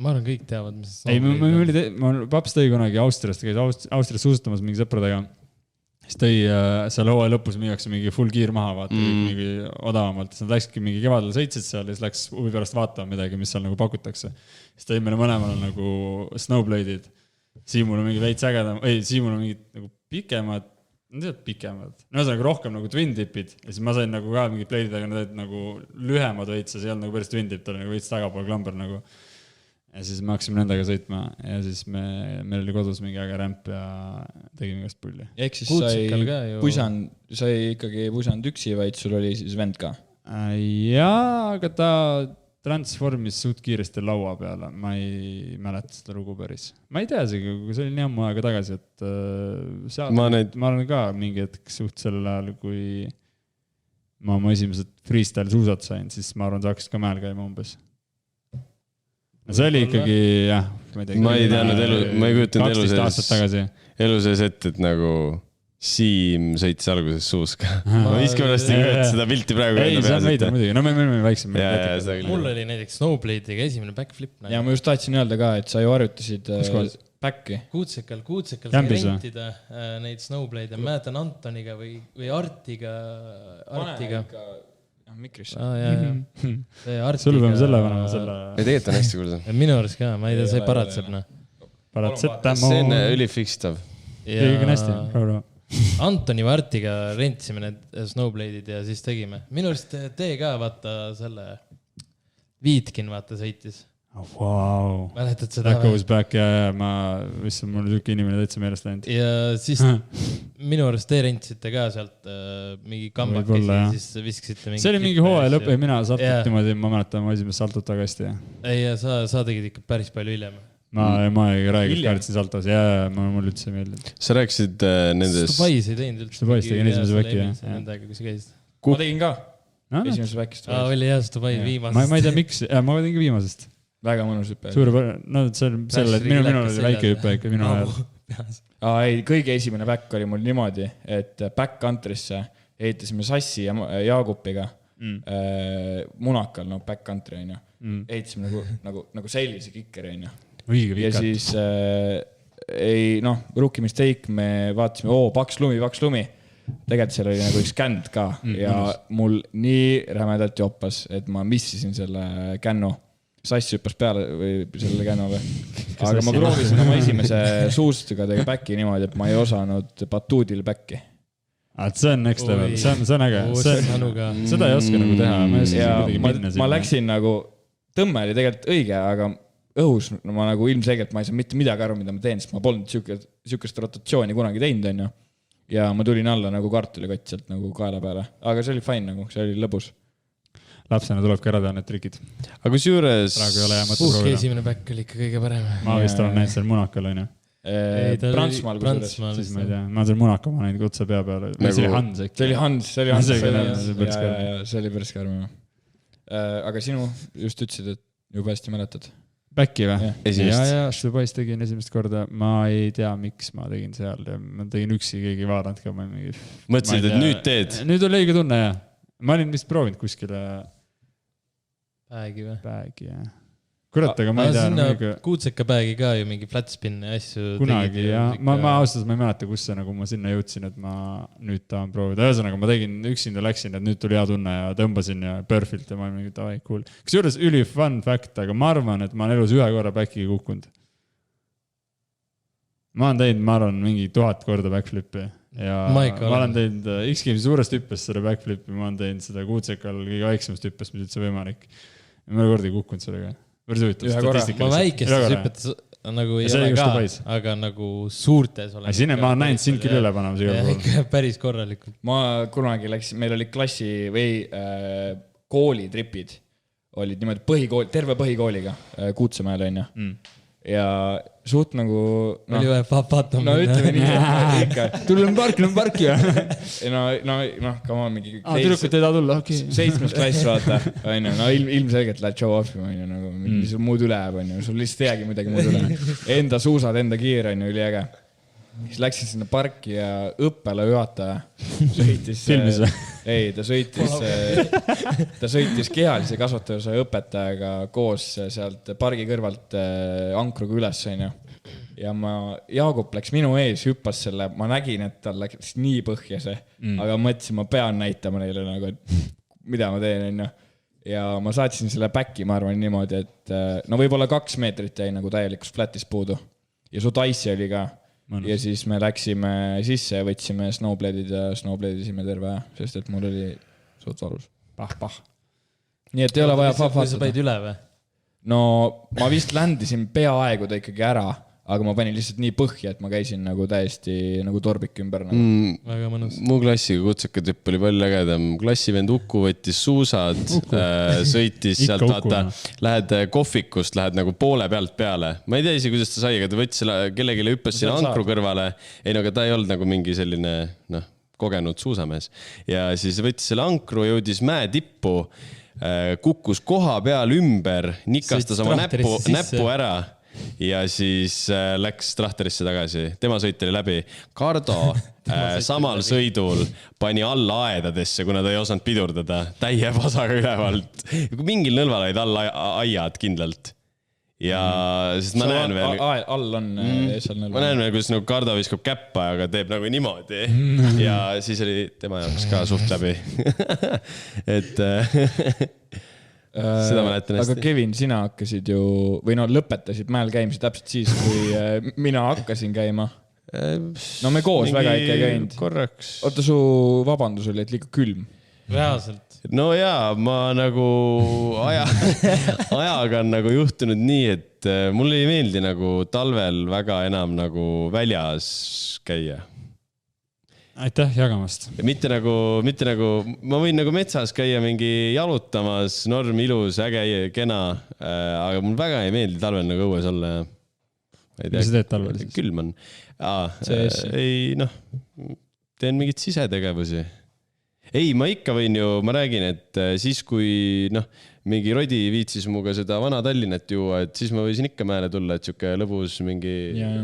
Ma arvan, kõik teavad, mis snowblade. Paps tõi kunagi Austriast, käis Austriast suusatamas mingi sõpradega. Siis tõi seal hooaja lõpus müüakse mingi full kiir maha, vaata, mingi odavamalt. Siis nad läkski mingi kevadel sõitsid seal ja siis läks huvi pärast vaatama midagi, mis seal nagu pakutakse. Siis tõi meile mõlemal nagu snowbladeid. Siimul on mingi veits ägedam, Siimul on mingid nagu pikemad, Ühesõnaga rohkem nagu twin tipid ja siis ma sain nagu ka mingid bladeid, aga need nagu lühemad veits ja see ei olnud nagu päris twin tip, ta oli nagu veits tagapool klamber nagu. Ja siis me hakkasime nendega sõitma ja siis meil oli kodus mingi äge rämp ja tegime igast pulli. Ehk siis sai ikkagi pusanud üksi, vaid sul oli siis vend ka? Jaa, aga ta transformis suht kiiresti laua peale. Ma ei mäleta seda lugu päris. Ma ei tea isegi, kui see oli nii ammu aega tagasi, et ma olen ka mingi hetk suht sellel ajal, kui ma oma esimesed freestyle suusad sain, siis ma arvan, sa hakkasid ka mäel käima umbes. See oli ikkagi, jah, ma ei teadnud ma ei kujutanud 12 aastat tagasi. Elu sees ette, et nagu Siim sõitis alguses suuska. Ma viskipärast ei kujuta seda pilti praegu. Ei, see on veida muidugi. No me väiksem. Mul oli näiteks snowblade'iga esimene backflip. Ja ma just tahtsin öelda ka, et sa ju harjutasid back'i. Kuutsekal sai rentida neid snowblade'e. Mäletan Antoniga või Artiga. Mikrisse. sul peame selle panema, selle. Ei tegelikult on hästi kuulda. Minu arust ka, ma ei tea, see paratseb. See on ülifikstav. Kõik on hästi, rahu. Antoni Vartiga rentisime need snowblade'id ja siis tegime. Minu arust tee ka, vaata selle Viitkin, vaata, sõitis. Wow. Mäletad seda? That goes back ja ma, mis on mul tükki inimene täitsa meelest läinud. Ja siis minu arust te rentisite ka sealt mingi kambakesi, siis viskasite mingi... See oli mingi hooaja lõpp ja mina saltut niimoodi, ma mäletan, ma esimest saltut väga hästi. Ei, ja sa tegid ikka päris palju hiljem. Ma ei räägi, et kaartsin saltos ja mul üldse meeldib. Sa rääkisid nendest... Stubais ei teinud üldse. Stubais tegin esimese väki, jah. Nendega, kui sa käisid. Ma tegin ka esimese väkist. Oli jah, Stubais viimasest. Ma ei tea, miks. Ma tegin ka viimasest. Väga mõnus hüppe. No selle, et minul oli väike hüppe ikka minu ajal. Ei, kõige esimene back oli mul niimoodi, et backcountry'sse ehitasime Sassi ja Jaagupiga Munakal, backcountry on ju. Ehitasime nagu sellise kikkeri on ju. Ja siis rookie mistake, me vaatasime, paks lumi. Tegelikult seal oli nagu üks känd ka ja mul nii rämedalt joppas, et ma missisin selle kännu. Sass hüppas peale või selle kännu või. Aga ma proovisin oma esimese suustega tega backi niimoodi, et ma ei osanud batuudil backi. See on next level, see on äge. Seda ei oska nagu teha. Ma läksin nagu, tõmme oli tegelikult õige, aga õhus ma nagu ilmselgelt ma ei saa mitte midagi aru, mida ma teen, sest ma polnud sihukest rotatsiooni kunagi teinud, on ju. Ja ma tulin alla nagu kartulikott sealt nagu kaela peale. Aga see oli fine nagu, see oli lõbus. Lapsena tuleb ka ära teha need trikid. Aga kus juures... Puhki esimene back oli ikka kõige parem. Ma vist olen näinud seal Munakal, on ju. Prantsusmaal. Siis ma ei tea. Ma olen seal Munakal, ma näinud kutse pea peale. See oli Hans äkki. See oli Hans. See oli päris karm. Aga sinu just ütlesid, et juba hästi mäletad. Backi või? Ja, Stubais tegin esimest korda. Ma ei tea, miks ma tegin seal. Ma tegin üksi, keegi vaadanud ka. Mõtlesid, et nüüd teed? Nüüd oli õige tunne, jah. Ma olin vist proovinud kuskile Päägi või? Päägi, jah. Kurat, aga ma ei tea. Sinna kuutseka päägi ka ju mingi flat spin asju. Kunagi, jah. Ma austas, ma ei mäleta, kus see nagu ma sinna jõudsin, et ma nüüd tahan proovida. Ühesõnaga, ma tegin üksinda läksin, et nüüd tuli hea tunne ja tõmbasin ja perfect ja ma olin mingi davai, cool. Kas juures üli fun fact, aga ma arvan, et ma olen elus ühe korra backiga kukkunud. Ma olen teinud, ma arvan, mingi 1000 korda backflipi. Ja ma olen teinud X-Games suurest hüppest selle backflipi, ma olen teinud seda kuutsekal kõige väiksemast hüppest, mis üldse võimalik. Ma ei korda ei kukkunud sellega. Päris huvitav. Ma väikestes hüppetes nagu ei ole ka, aga nagu suurtes olen. Sinne ma olen näinud sind küll üle panema. Päris korralikult. Ma kunagi läksin, meil oli klassi või koolitripid. Olid niimoodi terve põhikooliga Kuutsemäel on ju. Ja suht nagu... Oli vaja vaatama. No ütleme nii, ikka. Tullen parki või? Come on, mingi... Tüdrukut ei taha tulla, okei. 7. klass, vaata. Ilmselgelt lähed show off'i, mis sul muud üle jääb, sul lihtsalt jäägi midagi muud üle. Enda suusad, enda kiir, üli äge. Siis läksin sinna parki ja õppela juhataja sõitis... Filmis või? Ei, ta sõitis kehalise kasvatuse õpetajaga koos sealt pargi kõrvalt ankruga üles, on ju. Ja Jaagup läks minu ees, hüppas selle, ma nägin, et tal läks nii põhja see, aga mõtlesin, ma pean näitama neile nagu, et mida ma teen, on ju. Ja ma saatsin selle backi, ma arvan niimoodi, et võib-olla 2 meetrit jäi nagu täielikus flatis puudu. Ja su taissi oli ka. Ja siis me läksime sisse ja võtsime snowblade'id ja snowblade'isime terve, sest et mul oli suht valus. Pah. Nii et ei ole vaja fahvatada. Sa panid üle või? No ma vist ländisin peaaegu ta ikkagi ära, aga ma panin lihtsalt nii põhja, et ma käisin nagu täiesti nagu torbik ümber. Väga mõnus. Mu klassiga kutsekatripp oli palju ägedam. Klassivend Uku võttis suusad, sõitis sealt, vaata, lähed kohvikust, lähed nagu poole pealt peale. Ma ei tea isi, kuidas ta sai, aga ta võttis kellelegi hüppas sinna ankru kõrvale. Ei, aga ta ei olnud nagu mingi selline kogenud suusamees. Ja siis võttis selle ankru, jõudis mäe tippu, kukkus koha peal ümber, nikastas oma näppu ära. Ja siis läks trahterisse tagasi. Tema sõit oli läbi. Kardo samal sõidul pani alla aedadesse, kuna ta ei osanud pidurdada. Täie pasaga ülevalt. Mingil nõlval olid alla aiad kindlalt. ja sest ma näen veel... All on seal ma näen veel, kuidas nagu Kardo viskab käppa, aga teeb nagu niimoodi ja siis oli tema jaoks ka suht läbi. Et seda mäletan hästi. Aga Kevin, sina hakkasid ju, või no lõpetasid mäel käimise täpselt siis, kui mina hakkasin käima. No me koos väga ikka käinud. Korraks. Oota, su vabandus oli, et liiga külm. Reaalselt. No jaa, ma nagu ajaga on nagu juhtunud nii, et mulle ei meeldi nagu talvel väga enam nagu väljas käia. Aitäh jagamast. Mitte nagu, ma võin nagu metsas käia mingi jalutamas, norm, ilus, äge, kena, aga mul väga ei meeldi talvel nagu õues olla. Mis sa teed talvel siis? Külm on. Ei, noh, teen mingit sisetegevusi. Ei, ma ikka võin ju, ma räägin, et siis kui mingi rodi viitsis muga seda vana Tallinnat juua, et siis ma võisin ikka mäele tulla, et siuke lõbus mingi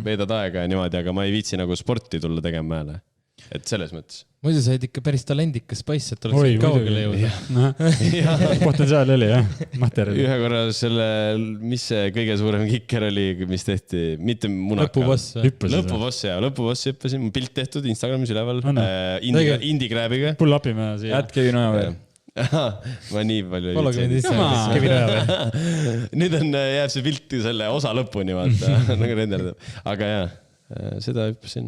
veedad aega ja niimoodi, aga ma ei viitsi nagu sporti tulla tegema mäele. Et selles mõttes. Muidu said ikka päris talendikas paiss, et oleks kaugele jõuda. Potentsiaal oli, jah? Materjali. Ühe korra selle, mis see kõige suurem kikker oli, mis tehti, mitte munaka. Lõpuboss. Lõpuboss hüppasin, mu pilt tehtud Instagramis üleval. Indie-krääbiga. Pull upime siia. Jätke Kevin Oja veel. Ma nii palju ei viitsi. Nüüd jääb see pilt selle osa lõpuni, vaata, nagu renderdab. Aga jah, seda hüppasin.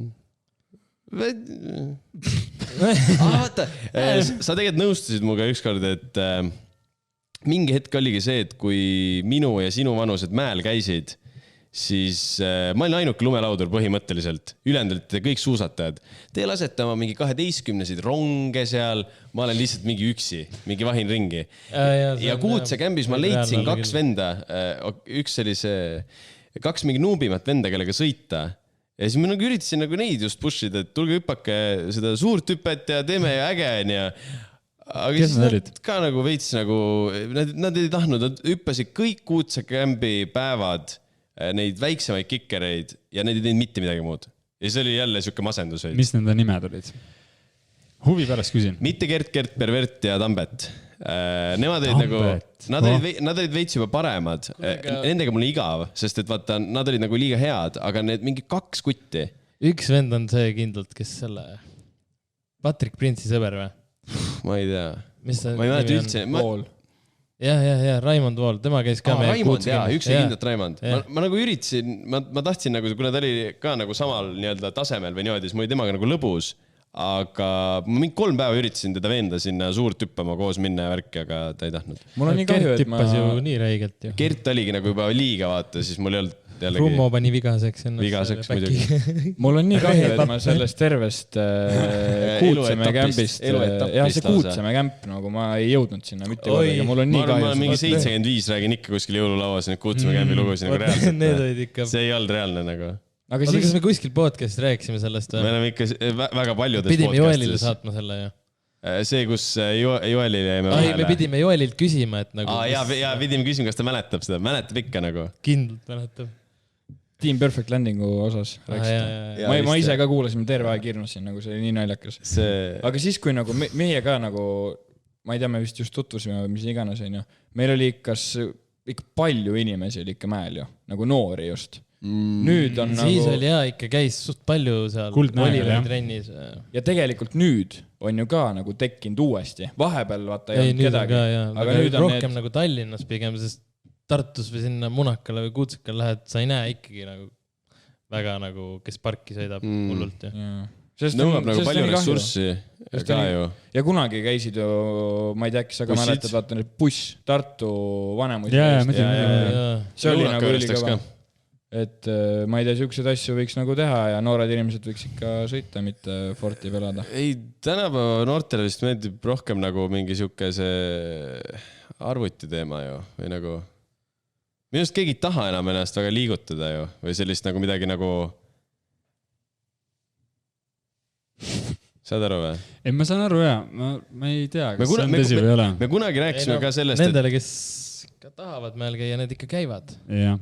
Vaata, sa tegelikult nõustusid muga ükskord, et mingi hetk oligi see, et kui minu ja sinu vanused mäel käisid, siis ma olin ainuke lumelaudur põhimõtteliselt. Ülejäänud olite kõik suusatajad. Te lasete oma mingi 12-sid ronge seal, ma olen lihtsalt mingi üksi, mingi vahin ringi. Ja Kuutse kämbis ma leidsin kaks venda, üks oli see, kaks mingi nuubimat venda, kellega sõita. Ja siis ma nagu üritasin nagu neid just pushida, et tulge hüppake seda suurt hüpet ja teeme äge. Aga kes siis nad ka nagu veits nagu, nad ei tahtnud, nad hüppasid kõik Kuutse kämbi päevad neid väiksemaid kikkereid ja need ei teinud mitte midagi muud. Ja see oli jälle siuke masendus. Mis nende nimed olid? Huvi pärast küsin. Mitte Gert, Pervert ja Tambet. Nemad olid nagu, nad olid veits juba paremad. Nendega mul igav, sest et vaata, nad olid nagu liiga head, aga need mingi kaks kutti. Üks vend on see kindlalt, kes selle Patrick Prince'i sõber või? Ma ei tea. Ma ei mäleta üldse. Ja, Raimond Vool, tema käis ka meie Raimond, jaa, üks oli kindlalt Raimond. Ma nagu üritasin, ma tahtsin nagu, kuna ta oli ka nagu samal nii-öelda tasemel või niimoodi, siis mul oli temaga nagu lõbus. Aga ma mingi 3 päeva üritasin teda veenda sinna suurt hüppama koos minna ja värki, aga ta ei tahtnud. Mul on nii kahju, et ma... ju nii räigelt ju. Gert oligi nagu juba liiga vaata, siis mul ei olnud jällegi... Rummo pani vigaseks. Vigaseks muidugi. Mul on nii kahju, et ma sellest tervest Kuutsemäe kämpist... Ja see Kuutsemäe kämp, nagu ma ei jõudnud sinna mitte kordagi. Mul on nii kahju. Ma mingi 75 räägin ikka kuskil jõululauas neid Kuutsemäe kämpi lugusid nagu reaalselt. See ei olnud reaalne nagu... Aga siis... Kas me kuskil podcastis rääkisime sellest? Me oleme ikka väga paljudest pidime Joelile saatma selle, jah. See, kus Joelile jäime vahele. Me pidime Joelilt küsima, et nagu... Ja pidime küsima, kas ta mäletab seda. Mäletab ikka nagu. Kindlalt mäletab. Team Perfect Landingu osas rääksite. Ma ise ka kuulasin, terve aeg hirmusin, nagu see oli nii naljakas. Aga siis, kui nagu meie ka nagu, ma ei tea, me vist just tutvusime või mis iganes, meil oli ikka palju inimesi oli ikka mäel ju, nagu noori just. Nüüd on siis nagu... oli ikka käis suht palju seal Oliver trennis. Ja tegelikult nüüd on ju ka nagu tekkinud uuesti. Vahepeal vaata ei olnud kedagi. Aga nüüd on rohkem nagu Tallinnas pigem, sest Tartus või sinna Munakale või Kuutsekale lähed, sa ei näe ikkagi nagu väga nagu, kes parki sõidab hullult. Nõuab nagu palju ressurssi ka ju. Ja kunagi käisid ju, ma ei tea, kes aga mäletad, vaata need buss Tartu Vanemusi. See oli nagu ülikõva. Et ma ei tea, siukseid asju võiks nagu teha ja noored inimesed võiks ikka sõita, mitte Forti pelada. Ei, tänapäeva noortele vist meeldib rohkem nagu mingi siuke see arvuti teema ju. Või nagu, minust keegi ei taha enam ennast väga liigutada ju. Või sellist nagu midagi nagu... Saad aru või? Ei, ma saan aru, jah. Ma ei tea, kas see on tõsi või ole. Me kunagi rääkisime ka sellest, nendele, kes ka tahavad mäel käia, need ikka käivad. Jah.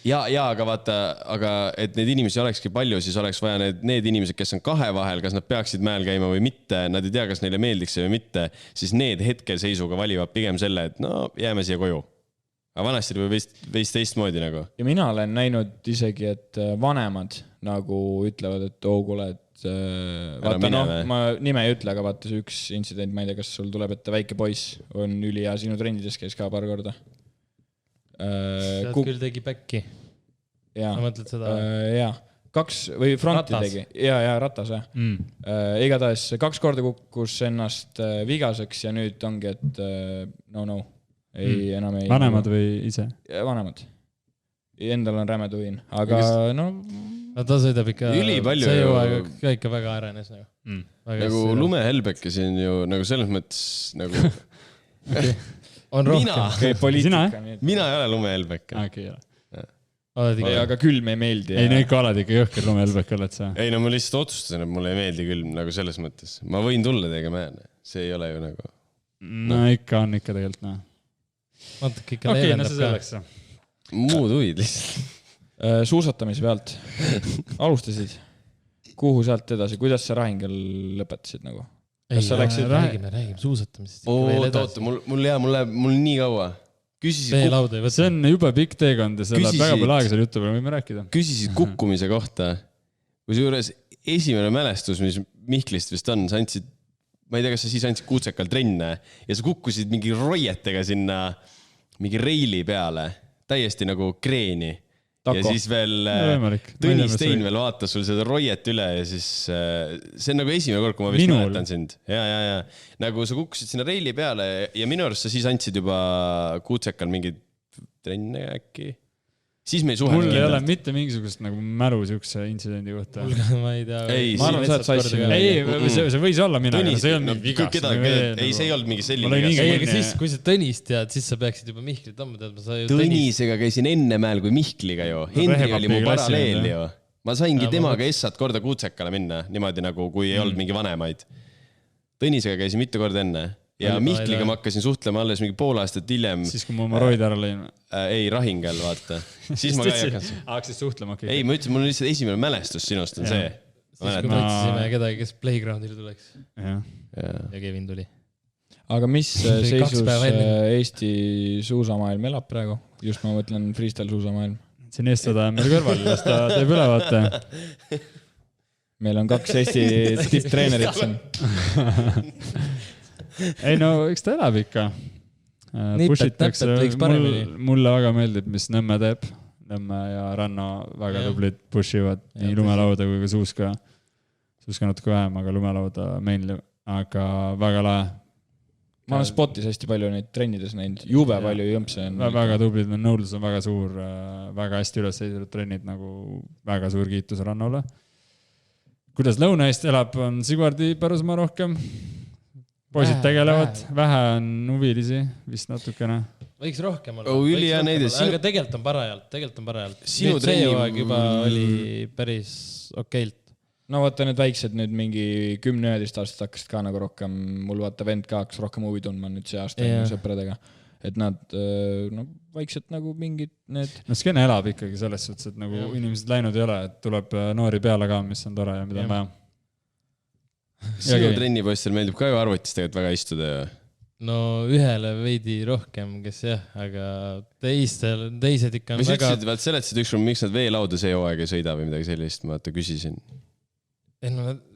Ja, aga vaata, aga et need inimesi olekski palju, siis oleks vaja need inimesed, kes on kahe vahel, kas nad peaksid mäel käima või mitte, nad ei tea, kas neile meeldiks või mitte, siis need hetkel seisuga valivad pigem selle, et no jääme siia koju. aga vanasti oli veits teistmoodi nagu. Ja mina olen näinud isegi, et vanemad nagu ütlevad, et kuule, et vaata ma nime ei ütle, aga vaata see üks intsident, ma ei tea, kas sul tuleb ette väike poiss on ülihea sinu trennides käis ka paar korda. Sealt küll tegi back'i. Ma mõtled seda? Jaa. 2 või fronti tegi. Ja ratas, jah. Igatahes 2 korda kukkus ennast vigaseks ja nüüd ongi, et no. Enam ei... Vanemad või ise? Vanemad. Endal on rämeduin, aga no... Ta sõidab ikka... Ülipalju... See ju ikka väga arenes nagu. Nagu lumehelbeki siin ju nagu selles mõttes nagu... On rohkem. Poliitika. Mina ei ole lumehelbek. Okei, jah. Aga külm ei meeldi. Ei, no ikka oled ikka jõhker lumehelbek oled sa. Ei, no ma lihtsalt otsustasin, et mulle ei meeldi külm nagu selles mõttes. Ma võin tulla teiega määrne. See ei ole ju nagu... No ikka on ikka tegelikult, noh. Natuke ikka leevendab ka. Muud huvid lihtsalt. Suusatamise pealt. Alustasid. Kuhu sealt edasi? Kuidas sa Rahingel lõpetasid nagu? Räägime suusatamisest. Mul nii kaua. See on juba pikk teekond ja see läheb väga palju aega seal jutu peale, võime rääkida. Küsisid kukkumise kohta. Kusjuures esimene mälestus, mis Mihklist vist on, sa andsid, ma ei tea, kas sa siis andsid Kuutsekal trenne ja sa kukkusid mingi roietega sinna mingi reili peale, täiesti nagu kreeni. Ja siis veel Tõnis Stein veel vaatas sul seda roiet üle ja siis see on nagu esimene kord, kui ma vist mäletan sind. Ja. Nagu sa kukkusid sinna reili peale ja minu arust sa siis andsid juba Kuutsekal mingid trenne äkki. Siis me ei suhelnud. Mul ei ole mitte mingisugust nagu mälu siukse incidendi kohta. Ma ei tea. Ma arvan, sa oled sassi. Ei, see võis olla mina. See ei olnud mingi vigas. Ei, see ei olnud mingi selline. Aga siis, kui sa Tõnist tead, siis sa peaksid juba Mihklit ammu teadma. Tõnisega käisin enne mäel kui Mihkliga ju. Henri oli mu paralleel ju. Ma saingi temaga essat korda Kuutsekale minna, niimoodi nagu, kui ei olnud mingi vanemaid. Tõnisega käisin mitu korda enne. Ja Mihkliga ma hakkasin suhtlema alles mingi pool aastat hiljem. Siis, kui ma oma roid ära lõin. Ei, Rahingel, vaata. Siis ma ka ei hakanud. Hakkasid suhtlema? Ei, ma ütlesin, mul on lihtsalt esimene mälestus sinust on see. Siis, kui me otsisime kedagi, kes playgroundile tuleks. Ja Kevin tuli. Aga mis seisus Eesti suusamaailm elab praegu? Just ma mõtlen freestyle suusamaailm. See on eestada meil kõrval, las ta teeb üle, vaata. Meil on 2 Eesti tipptreenerit siin. Ei no, eks ta elab ikka. Nipet võiks paremini. Mulle väga meeldib, mis Nõmme teeb. Nõmme ja Ranno väga tublid pushivad nii lumelauda kui ka suuska. Suuska natuke vähem, aga lumelauda mainly. Aga väga lahe. Ma olen spotis hästi palju neid trennides näinud. Jube palju jõmpse on. Väga tublid, nõudlus on väga suur. Väga hästi üles eesinud trennid, nagu väga suur kiitus Rannole. Kuidas Lõuna-Eesti elab, on Sigvardi pärusmaa rohkem. Poisid tegelevad, vähe on huvilisi, vist natukene. Võiks rohkem olla. Aga tegelikult on parajalt. Nüüd see joag juba oli päris okeilt. No vaata need väiksed nüüd mingi 10-11 aastat hakkasid ka nagu rohkem, mul vaata vend ka hakkas rohkem huvi tundma nüüd see aasta sõpradega. Et nad vaikselt nagu mingid need... No skeene elab ikkagi selles suhtes, et nagu inimesed läinud ei ole, et tuleb noori peale ka, mis on tore ja mida on vaja. Sinu trennipoistel meeldib ka ju arvutis tegelikult väga istuda ja... No ühele veidi rohkem, kes jah, aga teised ikka on väga... Mis seletasid ükskord, miks nad veelauda see hooaeg ei sõida või midagi sellist, ma küsisin.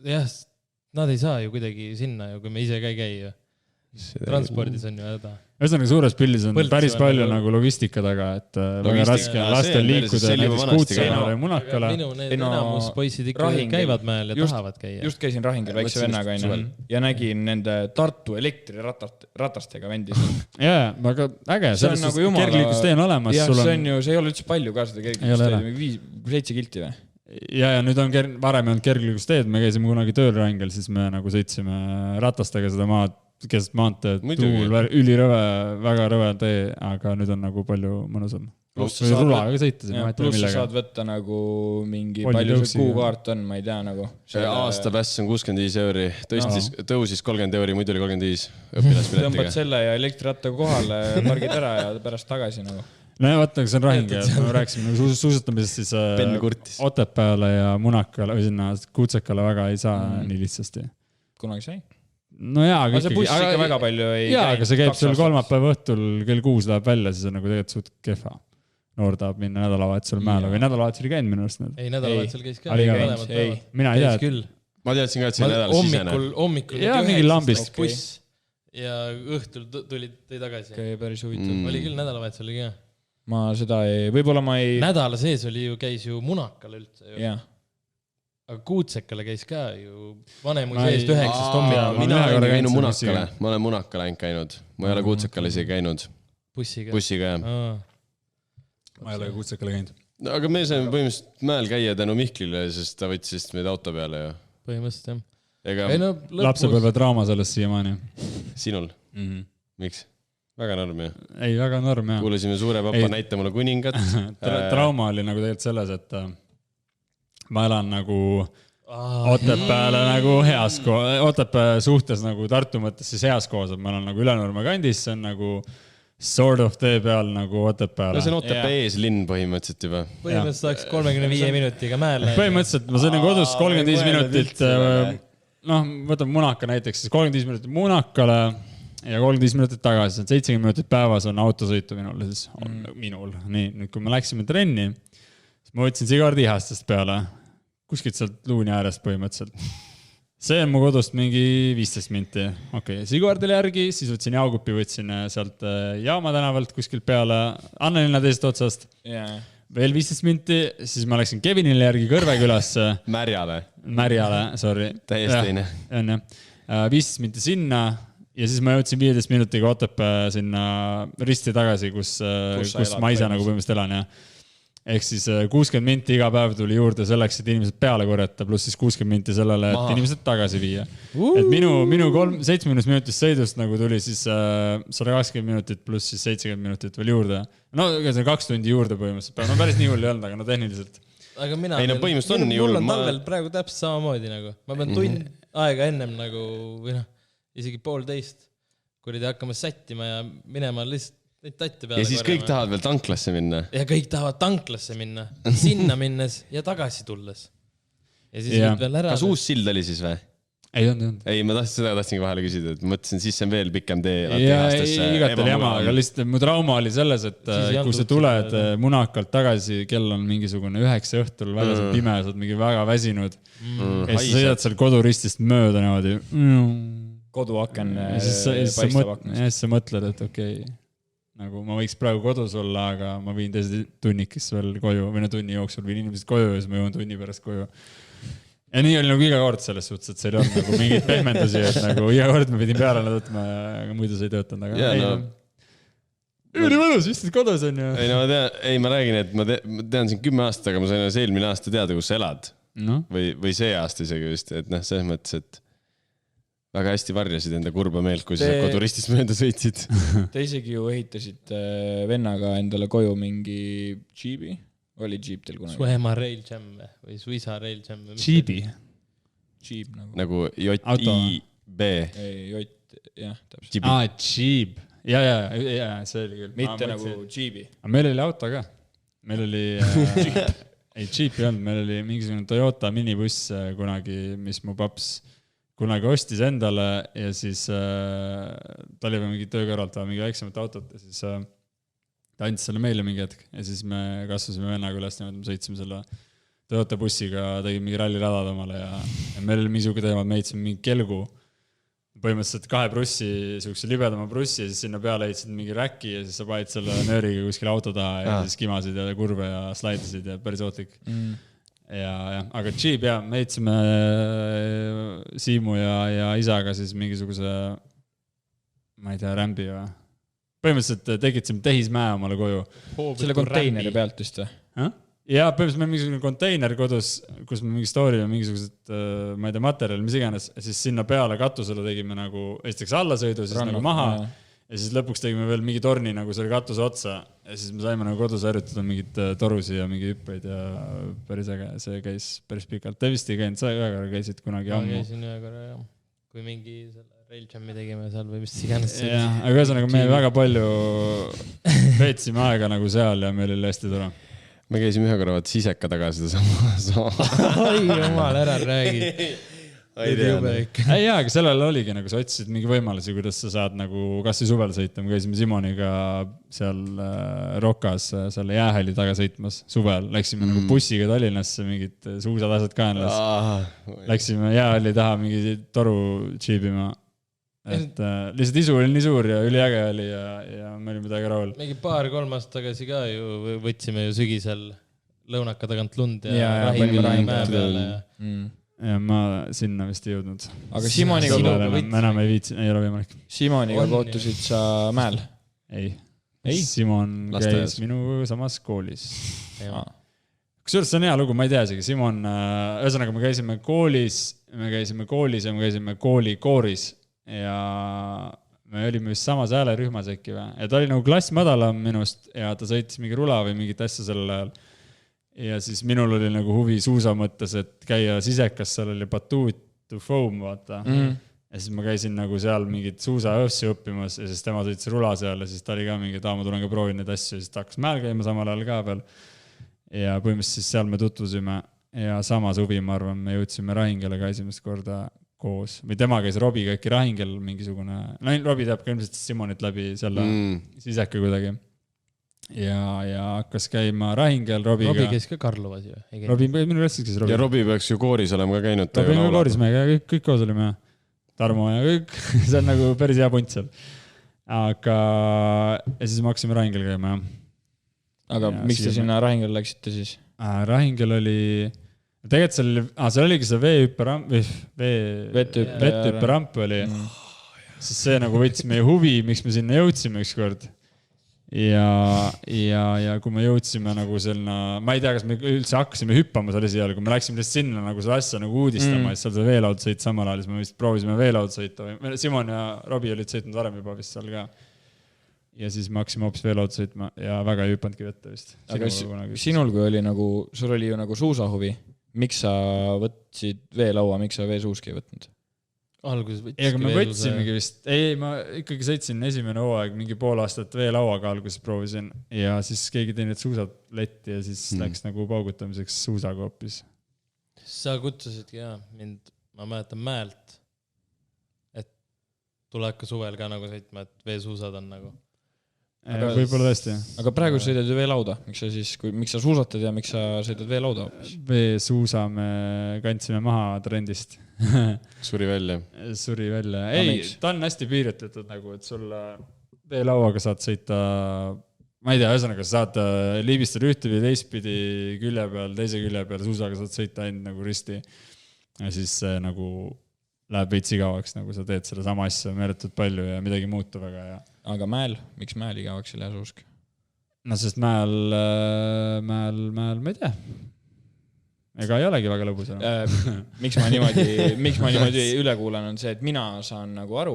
Jah, nad ei saa ju kuidagi sinna ju, kui me ise ka ei käi ju. Transpordis on ju häda. Ühesõnaga suures pildis on päris palju nagu logistika taga, et väga raske on lastel liikuda näiteks Kuutsekale ja Munakale. Minu need enamus poisid ikka käivad mäel ja tahavad käia. Just käisin Rahingel väikse vennaga ja nägin nende Tartu elektriratastega vendis. Jaa, aga äge, sellest kergliiklustee on olemas. Jah, see ei ole üldse palju ka seda kergliiklustee, 7 kilti või? Ja nüüd on varem on kergliiklusteed, me käisime kunagi tööl Rahingel, siis me nagu sõitsime ratastega seda maad keset maanteed, tuul, ülirõve, väga rõve tee, aga nüüd on nagu palju mõnusam. Rulaga sõitasime. Pluss sa saad võtta nagu mingi palju see kuukaart on, ma ei tea nagu. Aasta päss on 65 euri, tõusis 30 euri, muidu oli 35 õpilaspiletiga. Tõmbad selle ja elektrirattaga kohale, pargid ära ja pärast tagasi nagu. No ja vaata, see on Rahingel, me rääksime suusatamisest siis Otepääle ja Munakale või sinna Kuutsekale väga ei saa nii lihtsasti. Kunagi sai? no jaa, aga see buss ikka väga palju ei jaa, aga see käib sul kolmapäeva õhtul kell 6 läheb välja, siis on nagu tegelikult suht kehva. Noor tahab minna nädalavahetusel mäele või nädalavahetusel käinud minu arust. Ei, nädalavahetusel käis ka. Mina ei tea. Küll. Ma teadsin ka, et see nädal sisene. Hommikul jaa, mingi lambist. Buss ja õhtul tõi tagasi. Okay, päris huvitav. Oli küll nädalavahetusel oli ka. Ma seda ei, võib-olla ma ei... Nädala sees käis ju Munakal üldse. Jaa. Aga Kuutsekale käis ka ju vanemu seest 9 hommikul. Mina olen käinud Munakale. Ma olen Munakale ainult käinud. Ma ei ole Kuutsekale isegi käinud. Bussiga, jah. Ma ei ole Kuutsekale käinud. Aga me saime põhimõtteliselt mäel käia tänu Mihklile, sest ta võttis meid auto peale. Ja. Põhimõtteliselt, jah. Lapsepõlve draama sellest siiamaani. Sinul? Miks? Väga norm, jah? Ei, väga norm, jah. Kuulasime suure papa näite mulle kuningat. Trauma oli nagu tegelikult selles, et ma elan nagu Otepääle nagu heas koos, Otepää suhtes nagu Tartu mõttes siis heas koos, et ma olen nagu Ülenurme kandis, see on nagu sort of tee peal nagu Otepääle. See on Otepää eeslinn põhimõtteliselt juba. Põhimõtteliselt saaks 35 minutiga mäele. Põhimõtteliselt ma sain kodus 35 minutit, võtab Munaka näiteks, siis 35 minutit Munakale ja 35 minutit tagasi, 70 minutit päevas on autosõitu minul, siis minul. Nii, nüüd kui me läksime trenni, siis ma võtsin sigaretihastest peale, kuskilt sealt luuni äärest põhimõtteliselt. See on mu kodust mingi 15 minti. Okei, Sigvardile järgi, siis võtsin Jaugupi, võtsin sealt Jaama tänavalt kuskilt peale Annelinna teisest otsast. Veel 15 minti, siis ma läksin Kevinile järgi Kõrvekülasse. Märjale, sorry. Täiesteine. 15 minti sinna ja siis ma jõudsin 15 minutiga Otepää sinna risti tagasi, kus ma ise nagu põhimõtteliselt elan. Ehk siis 60 minti iga päev tuli juurde selleks, et inimesed peale korjata, pluss siis 60 minti sellele, et inimesed tagasi viia. Et minu 70 minutist sõidust nagu tuli siis 120 minutit pluss siis 70 minutit veel juurde. No see 2 tundi juurde põhimõtteliselt. No päris nii hull ei olnud, aga no tehniliselt. Aga mina põhimõtteliselt on nii hull. Mul on talvel praegu täpselt samamoodi nagu. Ma pean tund aega ennem nagu, või isegi 1,5, kui olid hakkama sättima ja minema lihtsalt ja siis kõik tahavad veel tanklasse minna. Ja kõik tahavad tanklasse minna, sinna minnes ja tagasi tulles. Ja siis võid veel ära... Kas uus sild oli siis või? Ei olnud. Ei, ma tahtsin vahele küsida, et mõtlesin, siis see on veel pikem tee. Ja igatele jama, aga lihtsalt mu trauma oli selles, et kui sa tuled Munakalt tagasi, kell on mingisugune 9 õhtul, väga see pime, sa oled mingi väga väsinud. Ja siis sõidad seal koduristist mööda niimoodi. Koduaken paistab aknast. Ja siis sa mõtled, et okei. Nagu ma võiks praegu kodus olla, aga ma viin teise tunnikisse veel koju või tunni jooksul viin inimesed koju ja siis ma jõuan tunni pärast koju. Ja nii oli nagu iga kord selles suhtes, et see ei olnud nagu mingid pehmendusi, et nagu iga kord me pidin peale võtma, aga muidu see ei töötanud. Üli mõnus, vist kodus on ju. Ei, ma räägin, et ma tean siin 10 aastat, aga ma sain eelmine aasta teada, kus sa elad. Või see aasta isegi vist, et selles mõttes, et väga hästi varjasid enda kurba meelt, kui sa koduristist mööda sõitsid. Te isegi ju ehitasid vennaga endale koju mingi džiibi. Oli džiib teil kunagi? Su ema Rail Jam või su isa Rail Jam? Džiibi? Džiib nagu. Nagu J-I-B. Jott, jah, täpselt. Džiib. Ja, see oli küll. Mitte nagu džiibi. Meil oli auto ka. Meil oli... Ei, džiip ei olnud. Meil oli mingisugune Toyota minibuss kunagi, mis mu paps kunagi ostis endale ja siis ta oli mingi töö kõrvalt või mingi väiksemat autot ja siis ta andis selle meile mingi hetk ja siis me kasvasime vennaga üles niimoodi, me sõitsime selle Toyota bussiga, tegime mingi ralliradad omale ja meil oli mingisugune teema, et me ehitsime mingi kelgu põhimõtteliselt 2 brussi, siukse libedama brussi ja siis sinna peale ehitasid mingi räki ja siis sa panid selle nööriga kuskil auto taha ja siis kimasid ja kurve ja slaidisid ja päris ootlik. Ja, aga džiib, me ehitsime Siimu ja isaga siis mingisuguse, ma ei tea, rämbi või. Põhimõtteliselt tekitasime tehismäe omale koju. Selle konteineri pealt vist või? Ja põhimõtteliselt meil mingisugune konteiner kodus, kus me mingi story ja mingisugused, ma ei tea, materjal, mis iganes, siis sinna peale katusele tegime nagu esiteks allasõidu, siis nagu maha ja siis lõpuks tegime veel mingi torni nagu selle katuse otsa ja siis me saime nagu kodus harjutada mingid torusi ja mingi hüppeid ja päris äge, see käis päris pikalt. Te vist ei käinud, sa ühe korra käisid kunagi ammu. Käisin ühe korra, jah. Kui mingi Rail Jam'i tegime seal või vist iganes. Aga ühesõnaga me väga palju veetsime aega nagu seal ja meil oli hästi tore. Me käisime ühe korra Siseka taga seda sama. Oi, jumal, ära räägi. ei tea . ei jaa, aga sellel oligi nagu sa otsisid mingi võimalusi, kuidas sa saad nagu kas või suvel sõita. Me käisime Simoniga seal Rokas selle jäähalli taga sõitmas suvel. Läksime nagu bussiga Tallinnasse, mingid suusad asjad kaenlas. Läksime jäähalli taha mingi toru džiibima. Et lihtsalt isu oli nii suur ja üliäge oli ja me olime midagi rahul. Mingi 2-3 aastat tagasi ka ju võtsime ju sügisel lõunaka tagant lund ja Rahingile mäe peale ja ja ma sinna vist ei jõudnud. Aga Simoniga enam ei viitsi, ei ole võimalik. Simoniga kohtusid sa mäel? Ei. Simon käis minu samas koolis. Kusjuures see on hea lugu, ma ei tea isegi. Simon, ühesõnaga me käisime koolis ja me käisime kooli kooris ja me olime vist samas häälerühmas äkki või. Ja ta oli nagu klass madalam minust ja ta sõitis mingi rula või mingit asja sellel ajal. Ja siis minul oli nagu huvi suusa mõttes, et käia sisekas, seal oli batuut to foam, vaata. Ja siis ma käisin nagu seal mingit suusaõvsi õppimas ja siis tema sõitis rula seal ja siis ta oli ka mingi, ma tulen ka proovin neid asju ja siis ta hakkas mäel käima samal ajal ka veel. Ja põhimõtteliselt siis seal me tutvusime ja sama suvi, ma arvan, me jõudsime Rahingele ka esimest korda koos. Või tema käis Robiga äkki Rahingel mingisugune, no Robi teab ka ilmselt Simonit läbi selle siseka kuidagi. Ja hakkas käima Rahingel Robiga. Robi käis ka Karlovas ju. Robi, minu klassis käis Robi. Ja Robi peaks ju kooris olema ka käinud. Robi on kooris meiega, kõik koos olime. Tarmo ja kõik. See on nagu päris hea punt seal. Aga ja siis me hakkasime Rahingel käima. Aga ja miks te sinna Rahingel läksite siis? Rahingel oli... Tegelikult seal oligi see veetüüperamp oli. Siis see nagu võttis meie huvi, miks me sinna jõudsime ükskord. Ja kui me jõudsime nagu selline, ma ei tea, kas me üldse hakkasime hüppama selle siia, kui me läksime lihtsalt sinna nagu seda asja nagu uudistama ja seal see veelaud sõit samal ajal, siis me vist proovisime veelaud sõita. Simon ja Robi olid sõitnud varem juba vist seal ka. Ja siis me hakkasime hoopis veelaud sõitma ja väga ei hüppanudki vette vist. Aga sinul kui oli nagu, sul oli ju nagu suusahuvi, miks sa võtsid veelaua, miks sa veesuuski ei võtnud? Alguses võtsidki me võtsimegi vist, ma ikkagi sõitsin esimene hooaeg mingi pool aastat veelauaga alguses proovisin ja siis keegi teinud suusad letti ja siis läks nagu paugutamiseks suusaga hoopis. Sa kutsusidki mind, ma mäletan mäelt, et tule hakka suvel ka nagu sõitma, et veesuusad on nagu. Võib-olla tõesti. Aga praegu sõidad ju veelauda, miks sa suusatad ja miks sa sõidad veelauda hoopis? Veesuusa me kandsime maha trendist. Suri välja. Ei, ta on hästi piiritletud nagu, et sul veelauaga saad sõita, ma ei tea, ühesõnaga saad liibistada ühtepidi, teistpidi külje peal, teise külje peal, suusaga saad sõita ainult nagu risti. Ja siis nagu läheb veits igavaks, nagu sa teed selle sama asja meeletult palju ja midagi muutu väga. Aga mäel, miks mäel igavaks ei lähe suusk? No sest mäel, ma ei tea. Ega ei olegi väga lõbus. Miks ma niimoodi üle kuulan on see, et mina saan nagu aru.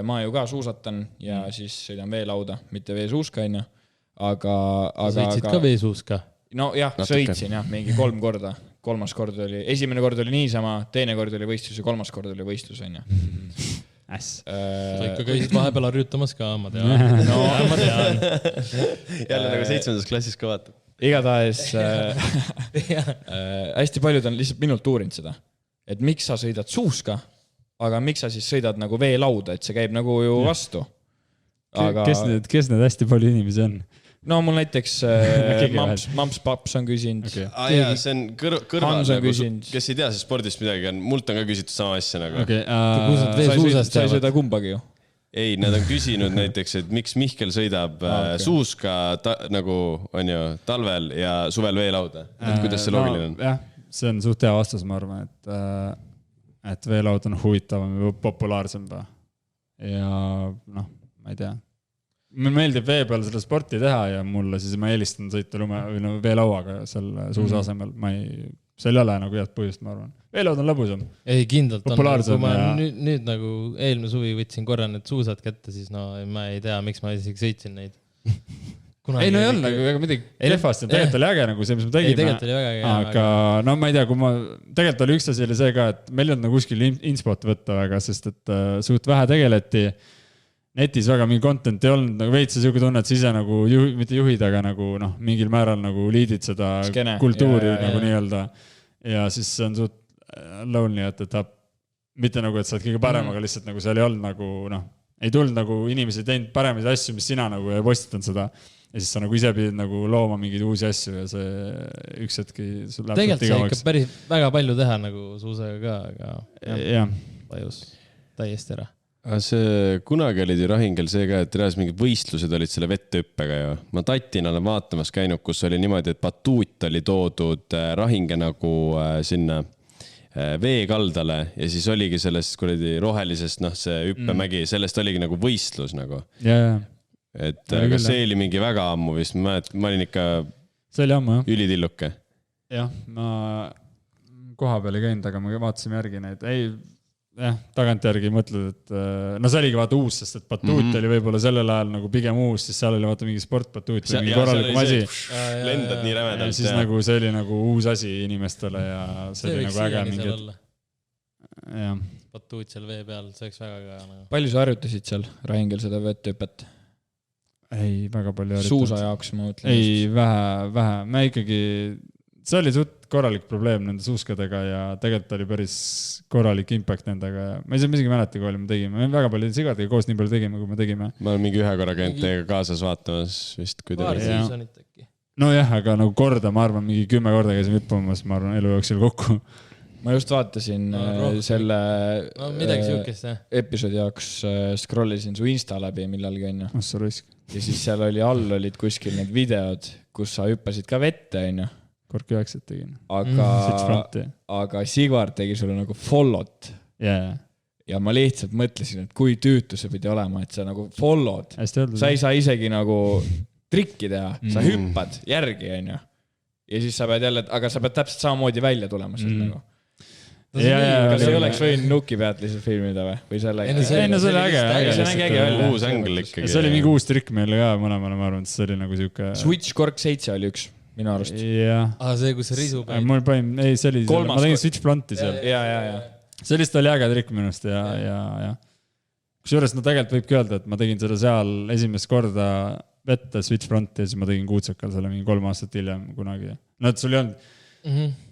Ma ju ka suusatan ja siis sõidan veelauda, mitte veesuuska. Aga sõitsid ka veesuuska? No jah, sõitsin mingi 3 korda. Esimene kord oli niisama, teine kord oli võistlus ja 3. kord oli võistlus. Sa ikka käisid vahepeal harjutamas ka, ma tean. Ma tean. Jälle nagu 7. klassis ka vaatab. Igatahes hästi paljud on lihtsalt minult uurinud seda, et miks sa sõidad suuska, aga miks sa siis sõidad nagu veelauda, et see käib nagu ju vastu. Aga... Kes need hästi palju inimesi on? No mul näiteks Mamps Paps on küsinud. Okay. See on kõrval, nagu, kes ei tea siis spordist midagi on, mult on ka küsitud sama asja nagu. Okay, sa ei sõida kumbagi ju? Ei, nad on küsinud näiteks, et miks Mihkel sõidab suuska nagu on ju talvel ja suvel veelauda. Et kuidas see loogiline on? Jah, see on suht hea vastus, ma arvan, et veelaud on huvitavam ja populaarsem. Ja noh, ma ei tea. Meil meeldib vee peal seda sporti teha ja mulle siis ma eelistan sõita veelauaga selle suusa asemel. See ei ole nagu head põhjust, ma arvan. Veelaud on lõbusam. Ei, kindlalt on. Kui ma nüüd nagu eelmine suvi võtsin korra need suusad kätte, siis no ma ei tea, miks ma isegi sõitsin neid. Ei, no ei olnud nagu väga midagi kehvasti. Tegelikult oli äge nagu see, mis me tegime. Ei, tegelikult oli väga äge. Aga no ma ei tea, tegelikult oli üks asi oli see ka, et meil ei olnud nagu kuskil inspot võtta väga, sest et suht vähe tegeleti. Netis väga mingi content ei olnud, nagu veits siuke tunne, et ise nagu mitte juhid, aga nagu mingil määral nagu liidid seda kultuuri nagu nii-öelda. Ja siis see on suht lonely at the top. Mitte nagu, et sa oled kõige parem, aga lihtsalt nagu seal ei olnud nagu, ei tulnud nagu inimesi teinud paremaid asju, mis sina nagu ei postitanud seda. Ja siis sa nagu ise pidid nagu looma mingeid uusi asju ja see üks hetki sul läheb tegelikult sai ikka päris väga palju teha nagu suusega ka, aga vajus täiesti ära. See kunagi olid ju Rahingel see ka, et reas mingid võistlused olid selle vettöppega ja ma Tatina olen vaatamas käinud, kus oli niimoodi, et batuut oli toodud Rahinge nagu sinna veekaldale ja siis oligi sellest kuradi rohelisest, see hüppemägi, sellest oligi nagu võistlus nagu. Et aga see oli mingi väga ammu vist, ma olin ikka see oli ammu, ülitilluke. Jah, ma koha peal ei käinud, aga me vaatasime järgi neid. Tagantjärgi mõtled, et see oligi vaata uus, sest et batuut oli võib-olla sellel ajal nagu pigem uus, siis seal oli vaata mingi sportbatuut või mingi korralikum asi. Lendad nii rävedalt. Siis nagu see oli nagu uus asi inimestele ja see oli nagu äge mingi. Batuut seal vee peal, see oleks väga ka. Palju sa harjutasid seal Rahingel seda vettööpet? Ei, väga palju harjutanud. Suusa jaoks ma mõtlen. Ei, vähe. Me ikkagi, see oli suht korralik probleem nende suuskadega ja tegelikult oli päris korralik impact nendega. Ma isegi mäleta, kui me tegime. Me väga palju sigadega koos nii palju tegime, kui me tegime. Ma olen mingi ühe korra käinud teiega kaasas vaatamas vist, kui paar seasonit äkki. No jah, aga nagu korda, ma arvan, mingi 10 korda käisin hüppamas, ma arvan, elu jooksul kokku. Ma just vaatasin selle episoodi jaoks scrollisin su Insta läbi millalgi onju. Ja siis seal all olid kuskil need videod, kus sa hüppasid ka vette onju. Kord 9 tegin. Aga Sigvard tegi sulle nagu followt. Ja ma lihtsalt mõtlesin, et kui tüütu see pidi olema, et sa nagu followd. Sa ei saa isegi nagu trikki teha. Sa hüppad järgi onju. Ja siis sa pead jälle, aga sa pead täpselt samamoodi välja tulema sealt nagu. Kas ei oleks võinud nuki pealt lihtsalt filmida või selle? See oli äge. Uus ängel ikkagi. See oli mingi uus trikk meile ka mõlemale, ma arvan, et see oli nagu siuke... Switch Cork 7 oli üks, minu arust. See, kus risu päid. Ma tegin Switch Fronti seal. See lihtsalt oli äge trikk minust ja kusjuures tegelikult võibki öelda, et ma tegin seda seal esimest korda vette Switch Fronti ja siis ma tegin Kuutsekal selle mingi 3 aastat hiljem kunagi. No, et sul ei olnud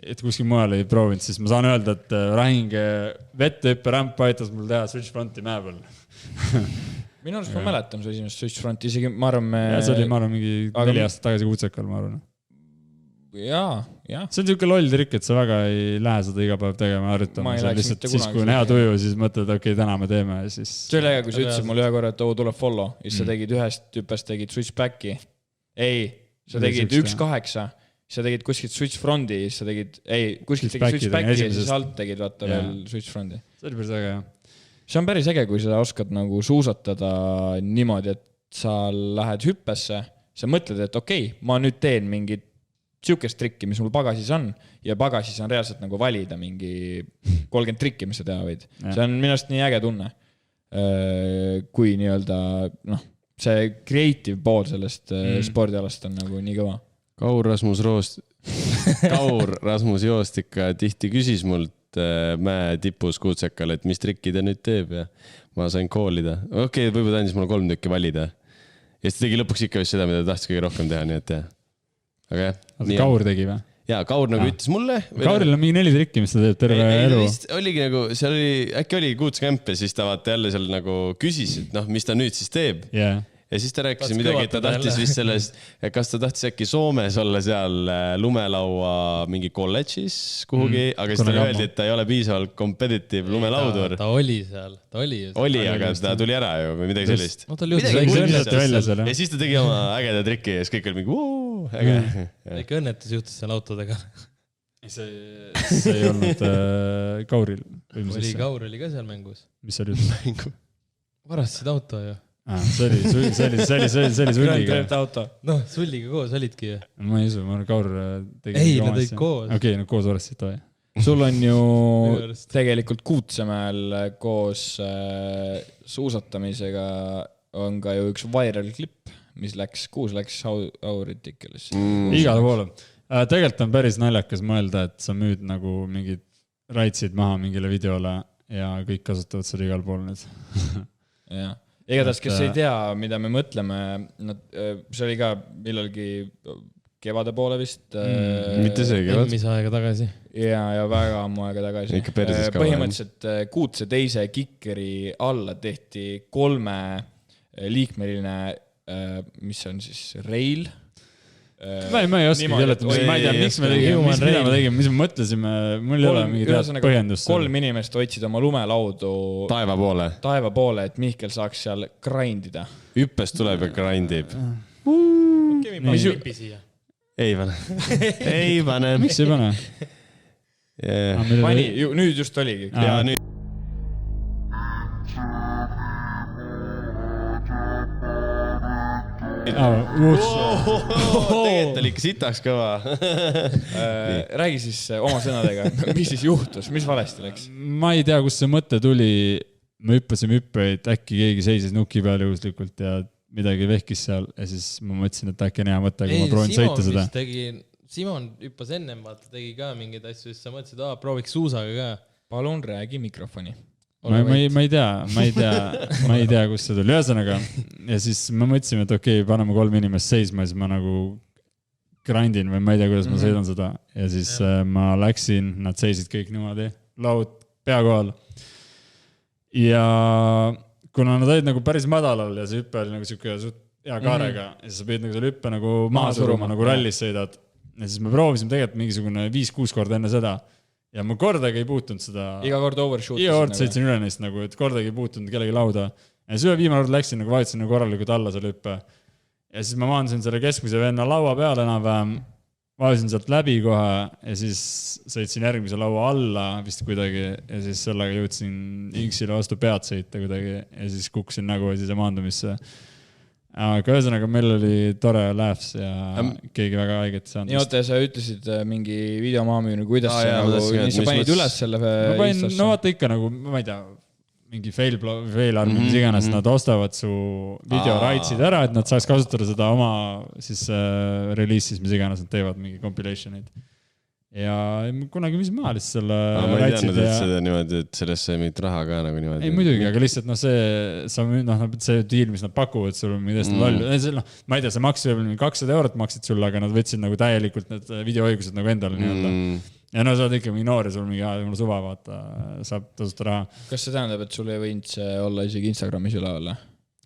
et kuskil mujal ei proovinud, siis ma saan öelda, et Rahinge vettehüppe ramp aitas mul teha Switch Fronti mäe peal. Minu arust ma mäletan su esimest Switch Fronti, isegi ma arvan see oli mingi 4 aastat tagasi Kuutsekal, ma arvan. Jaa. See on siuke loll trikk, et sa väga ei lähe seda iga päev tegema harjutama. Lihtsalt siis, kui on hea tuju, siis mõtled, okei, täna me teeme. See oli äge, kui sa ütlesid mulle ühe korra, et tuleb follow. Siis sa tegid ühest hüppest, tegid Switch backi. Ei, sa tegid 1-8. Sa tegid kuskilt Switch Fronti, sa tegid, kuskilt tegid Switch backi ja siis alt tegid vaata veel Switch Fronti. See oli päris äge, jah. See on päris äge, kui sa oskad nagu suusatada niimoodi, et sa lähed hüppesse, sa mõtled, et okei, ma nüüd teen mingit siukest trikki, mis mul pagasis on ja pagasis on reaalselt nagu valida mingi 30 trikki, mis sa teha võid. See on minust nii äge tunne, kui nii-öelda see creative pool sellest spordialast on nagu nii kõva. Kaur Rasmus Joost ikka tihti küsis mult mäe tipus Kuutsekal, et mis trikki ta nüüd teeb ja ma sain koolida. Okei, võib-olla andis mulle 3 tükki valida. Ja siis tegi lõpuks ikka just seda, mida tahtis kõige rohkem teha, nii et jah. Aga jah. Kaur tegi või? Jaa, Kaur nagu ütles mulle. Kauril on mingi 4 trikki, mis ta teeb terve elu. Oligi nagu, äkki oli Kuutsekämp ja siis ta vaata jälle seal nagu küsis, et mis ta nüüd siis teeb. Ja siis ta rääkis midagi, et ta tahtis vist sellest, kas ta tahtis äkki Soomes olla seal lumelaua mingi kolledžis kuhugi, aga siis ta öeldi, et ta ei ole piisavalt competitive lumelaudur. Ta oli seal, Oli, aga ta tuli ära ju või midagi sellist. Ja siis ta tegi oma ägeda trikki ja siis kõik oli mingi äge. Ikka õnnetus juhtus seal autodega. See ei olnud Kauril. Kaur oli ka seal mängus. Mis oli mängu? Varastasid auto ju. See oli Sulliga. Noh, Sulliga koos olidki ju. Ma ei usu, ma arvan, Kaur tegi... Ei, nad olid koos. Okei, nad koos varastasid toi. Sul on ju tegelikult Kuutsemäel koos suusatamisega on ka ju üks viral klipp, mis läks Auritikkelis. Igale poole. Tegelikult on päris naljakas mõelda, et sa müüd nagu mingid raitsid maha mingile videole ja kõik kasutavad seda igal pool nüüd. Jah. Igatahes, kes ei tea, mida me mõtleme, see oli ka millalgi kevade poole vist . mitte see kevad . eelmise aega tagasi . ja väga ammu aega tagasi . Ikka perses kaua, põhimõtteliselt kuutse teise kikeri alla tehti 3-liikmeline , mis on siis reil . ma ei oska kelletada , ma ei tea , miks me tegime , mida me tegime , mis me mõtlesime , mul ei ole mingit põhjendust . 3 inimest hoidsid oma lumelaudu taeva poole , et Mihkel saaks seal grindida . hüppes tuleb ja grindib . lipi siia . ei pane . ei pane . miks ei pane ? pani , nüüd just oligi . ja nüüd . tegelikult oli ikka sitaks kõva . räägi siis oma sõnadega , mis siis juhtus , mis valesti läks ? ma ei tea , kust see mõte tuli . me hüppasime hüppeid , äkki keegi seisis nuki peal juhuslikult ja midagi vehkis seal ja siis ma mõtlesin , et äkki on hea mõte , aga ma proovin sõita seda . Simon hüppas ennem , vaata , tegi ka mingeid asju , siis sa mõtlesid , prooviks suusaga ka . palun räägi mikrofoni . ma ei tea , kust see tuli , ühesõnaga ja siis me mõtlesime , et okei , paneme 3 inimest seisma ja siis ma nagu grindin või ma ei tea , kuidas ma sõidan seda ja siis ma läksin , nad seisid kõik niimoodi , laud pea kohal ja kuna nad olid nagu päris madalal ja see hüppe oli nagu siuke hea kaarega ja siis sa pidid nagu selle hüppe nagu maha suruma nagu rallis sõidad ja siis me proovisime tegelikult mingisugune 5-6 korda enne seda ja ma kordagi ei puutunud seda iga kord overshoot . iga kord sõitsin üle neist nagu , et kordagi ei puutunud kellegi lauda ja siis ühe viimane kord läksin nagu vajutasin nagu korralikult alla selle hüppe ja siis ma maandusin selle keskmise venna laua peale enam-vähem vaatasin sealt läbi kohe ja siis sõitsin järgmise laua alla vist kuidagi ja siis sellega jõudsin Inksile vastu pead sõita kuidagi ja siis kukkusin nagu siis maandumisse . Aga ühesõnaga meil oli tore laughs ja keegi väga haiget saanud . nii oota , sa ütlesid mingi video maamüüni , kuidas sa panid üles selle Instasse ? no vaata ikka nagu , ma ei tea , mingi fail arm , mis iganes , nad ostavad su video rights'id ära , et nad saaks kasutada seda oma siis release'is , mis iganes nad teevad , mingi compilation'id . ja kunagi mis ma lihtsalt selle ma ei teadnud , et seda niimoodi , et sellest sai mingit raha ka nagu niimoodi . ei muidugi , aga lihtsalt see deal , mis nad pakuvad sul on mingi tõesti loll . ma ei tea , see maksis võib-olla 200 € maksid sulle , aga nad võtsid nagu täielikult need videoõigused nagu endale nii-öelda . ja no sa oled ikka mingi noor ja sul mingi mul suva , vaata , saab tasuta raha . kas see tähendab , et sul ei võinud see olla isegi Instagramis üleval ?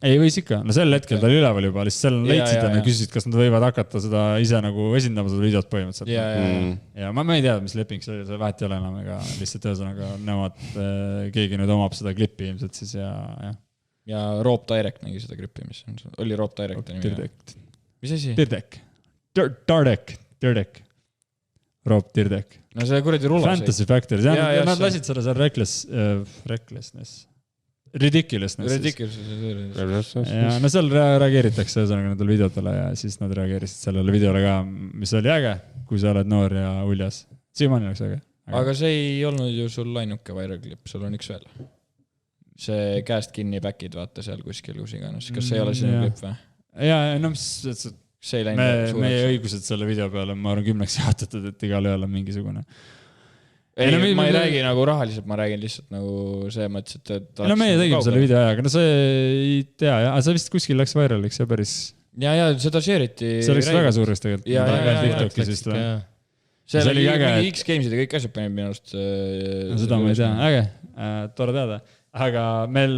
ei võis ikka , no sel hetkel ta oli üleval juba , lihtsalt seal leidsid ja küsisid , kas nad võivad hakata seda ise nagu esindama seda videot põhimõtteliselt . ja ma ei tea , mis leping see oli , see vahet ei ole enam , ega lihtsalt ühesõnaga nemad , keegi nüüd omab seda klippi ilmselt siis ja . ja Roop Direct nägi seda klippi , mis on , oli Roop Direct . mis asi ? Dirdek . Roop Dirdek . no see kuradi rulas . Fantasy Factory , nad lasid seda seal Recklessness . Ridiculousness . ja no seal reageeritakse ühesõnaga nendele videotele ja siis nad reageerisid sellele videole ka , mis oli äge , kui sa oled noor ja uljas . siiamaani oleks äge . aga see ei olnud ju sul ainuke viral klipp , sul on üks veel . see käest kinni back'id vaata seal kuskil , kus iganes , kas see ei ole sinu klipp või ? ja no mis , meie õigused selle video peale , ma arvan 10 jaotatud , et igal ühel on mingisugune . ei , ma ei räägi nagu rahaliselt , ma räägin lihtsalt nagu see mõttes , et no meie tegime selle video ajaga , no see ei tea jah , see vist kuskil läks viraliks ja päris ja seda share'iti see läks väga suureks tegelikult TikTokis vist see oli mingi X-Games'id ja kõik asjad panid minu arust seda ma ei tea , äge , tore teada aga meil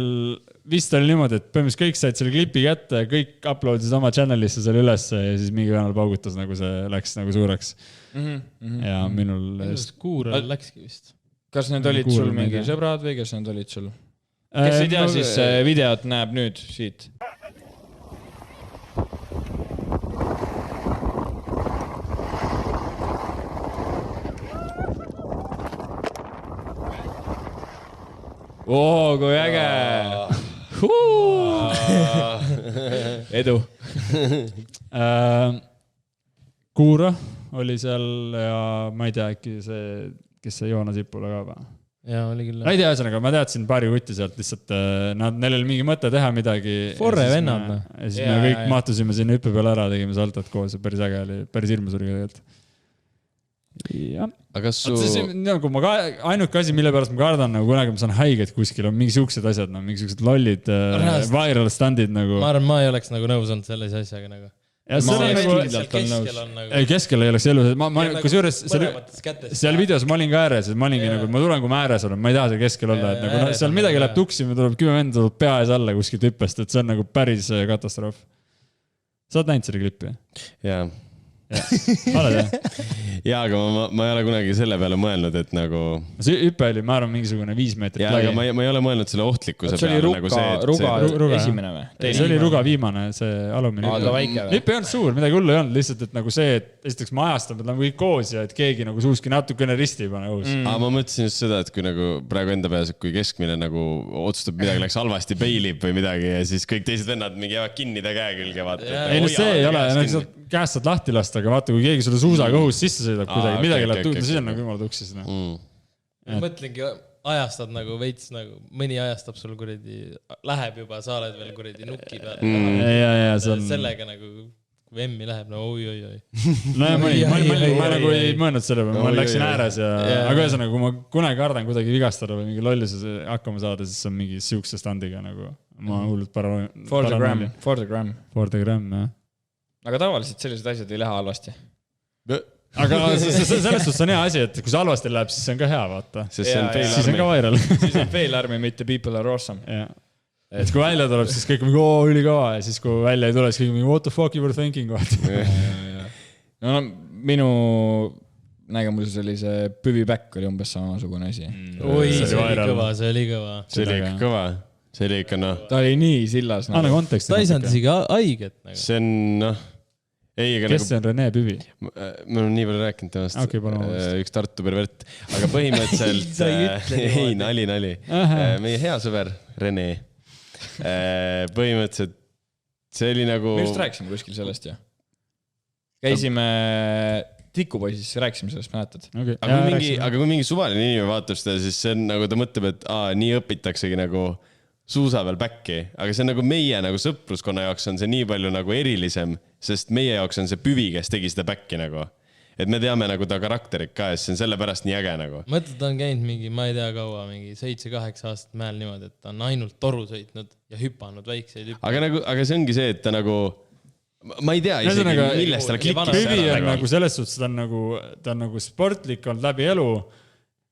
vist oli niimoodi , et põhimõtteliselt kõik said selle klipi kätte , kõik uploadisid oma channel'isse selle ülesse ja siis mingi venal paugutas nagu see läks nagu suureks ja minul Kuural läkski vist . kas need olid sul mingi sõbrad või kes need olid sul ? kes ei tea , siis videot näeb nüüd siit . oo , kui äge . edu . Kuura oli seal ja ma ei tea , äkki see , kes see Joonas Ipula ka või ? jaa , oli küll . ma ei tea , ühesõnaga ma teadsin paari kutti sealt lihtsalt , neil oli mingi mõte teha midagi . Forre vennad . ja siis me kõik mahtusime sinna hüppe peale ära , tegime saltot koos ja päris äge oli , päris hirmus oli tegelikult . jah . aga kas su . nagu ainuke asi , mille pärast ma kardan , nagu kunagi ma saan haiget kuskil , on mingisugused asjad , mingisugused lollid viral stand'id nagu . ma arvan , ma ei oleks nagu nõus olnud sellise asjaga nagu . ja see oli nagu, ei keskel ei oleks elu, ma kusjuures seal videos ma olin ka ääres, et ma olingi nagu, ma tulen, kui ma ääres olen, ma ei taha seal keskel olla, et nagu seal midagi läheb tuksi, me tuleb 10 venda, tuleb pea ees alla kuskilt hüppest, et see on nagu päris katastroof. Sa oled näinud selle klippi? Jaa. Oled jah? Jaa, aga ma ei ole kunagi selle peale mõelnud, et nagu... See hüppe oli, ma arvan, mingisugune 5 meetrit lagi. Jaa, aga ma ei ole mõelnud selle ohtlikkuse peale. See oli ruga esimene või? See oli ruga viimane, see alumine hüppe. Hüppe ei olnud suur, midagi hullu ei olnud, lihtsalt, et nagu see, et esiteks ma ajastan, et nagu kõik koos ja et keegi nagu suuski natukene risti ei pane õus. Aga ma mõtlesin just seda, et kui nagu praegu enda peas, kui keskmine nagu otsustab midagi läks halvasti, peilib või midagi ja siis kõik teised vennad mingi jäävad kinnida käe külge, vaata. Ei, see ei ole, käest saad lahti lasta, aga vaata, kui keegi sulle suusaga õhus sisse sõidab kuidagi, midagi läheb tuud, siis on nagu jumala tuksis. Mõtlengi, ajastad nagu veits nagu, mõni ajastab sul kuradi, läheb juba, sa oled veel kuradi nuki peal. Sellega nagu, kui emmi läheb, no oi. No ma nagu ei mõelnud selle peale, ma läksin ääres ja, aga ühesõnaga, kui ma kunagi kardan kuidagi vigastada või mingi lolluses hakkama saada, siis on mingi siukse standiga nagu, ma hullult For the gram, jah. Aga tavaliselt sellised asjad ei lähe halvasti. Aga selles suhtes on hea asi, et kui see halvasti läheb, siis see on ka hea, vaata. Siis on ka viral. Siis on fail army, mitte people are awesome. Et kui välja tuleb, siis kõik on mingi, ülikava ja siis kui välja ei tule, siis kõik on mingi, what the fuck you were thinking, vaata. No minu nägemuses oli see püvipäkk oli umbes samasugune asi. Oi, see oli kõva. See oli ikka kõva. See oli ikka, noh. Ta oli nii sillas. Anna konteksti. Ta ei saanud isegi haiget. See on, noh. Kes see on Rene Püvi? Ma olen nii palju rääkinud temast. Okay, üks Tartu pervert. Aga põhimõtteliselt... ei, nali. Meie hea sõber Rene. Põhimõtteliselt see oli nagu... Me just rääkisime kuskil sellest, jah. Käisime tikupoisis, rääkisime sellest, mäletad. Okay. Aga kui mingi suvaline inimene vaatab seda, siis see on nagu ta mõtleb, et nii õpitaksegi nagu suusa peal back'i, aga see on nagu meie nagu sõpruskonna jaoks on see nii palju nagu erilisem, sest meie jaoks on see Püvi, kes tegi seda back'i nagu. Et me teame nagu ta karakterit ka ja see on selle pärast nii äge nagu. Mõtled, ta on käinud mingi, ma ei tea kaua, mingi 7-8 aastat mäel niimoodi, et ta on ainult toru sõitnud ja hüpanud väikseid hüppe. Aga see ongi see, et ta nagu... Ma ei tea isegi, millest ta klikkis. Püvi on nagu selles suhtes, ta on nagu sportlik olnud läbi elu,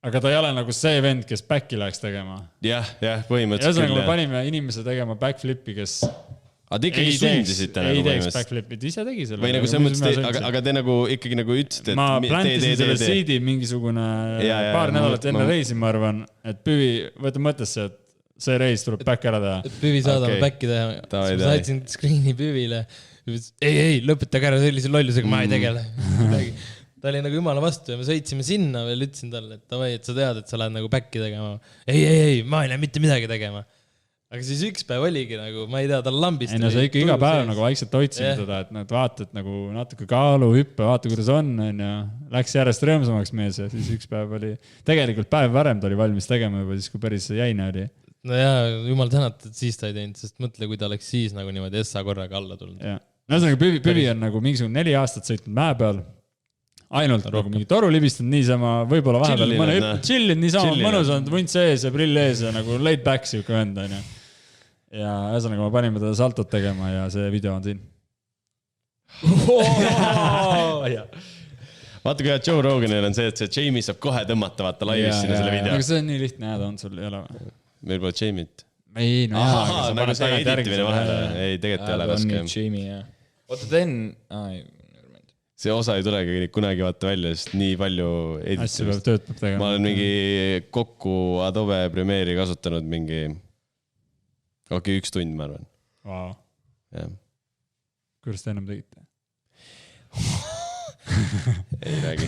aga ta ei ole nagu see vend, kes back'i läheks tegema. Jah, põhimõtteliselt küll. Ja me panime inimese tegema backflipi, kes aga te ikkagi sundisite nagu põhimõtteliselt. Ei teeks backflipid, ise tegi selle. Või nagu see mõttes, aga te nagu ikkagi nagu ütlesite, et ma plantisin selle seedi mingisugune paar nädalat enne reisi, ma arvan, et Püvi, võtta mõttesse, et see reis tuleb back ära teha. Püvi saadame back'i teha. Ma saatsin screeni Püvile. Ei, lõpetage ära sellise lollusega, ma ei tegele. Ta oli nagu jumala vastu ja me sõitsime sinna veel, ütlesin talle, et sa tead, et sa lähed nagu back'i tegema. Ei, ma ei lähe mitte midagi tegema. Aga siis üks päev oligi nagu, ma ei tea, tal lambist. Ei no sa ikka iga päev nagu vaikselt hoidsime teda, et vaatad nagu natuke kaalu, hüppe, vaata, kuidas on ja läks järjest rõõmsamaks mees ja siis üks päev oli, tegelikult päev varem ta oli valmis tegema juba siis, kui päris jäine oli. No jaa, jumal tänat, et siis ta ei teinud, sest mõtle, kui ta oleks siis nagu niimoodi essa korraga alla tulnud. Ühesõnaga, Püvi on nagu mingisugune 4 aastat sõitnud mäe peal. Ainult nagu mingi toru libistanud niisama, võib-olla vahepeal mõne chillin niisama, mõnus on vunt sees ja prill ees ja nagu laid back siuke vend on. Ja ühesõnaga ma panime teda saltot tegema ja see video on siin. Vaata, kui Joe Roganil on see, et see Jamie saab kohe tõmmata vaata laivis sinna selle video. Aga see on nii lihtne jääda, on sul ei ole või? Meil pole Jamie't. Ei, no jaa. Nagu see editimine vahele. Ei, tegelikult ei ole raske. Jamie, jah. Oota, teen... See osa ei tulegi kunagi vaata välja, sest nii palju editimist. Ma olen mingi kokku Adobe Premiere'i kasutanud mingi 1 tund, ma arvan. Vau. Kuidas te enam tegite? Ei räägi.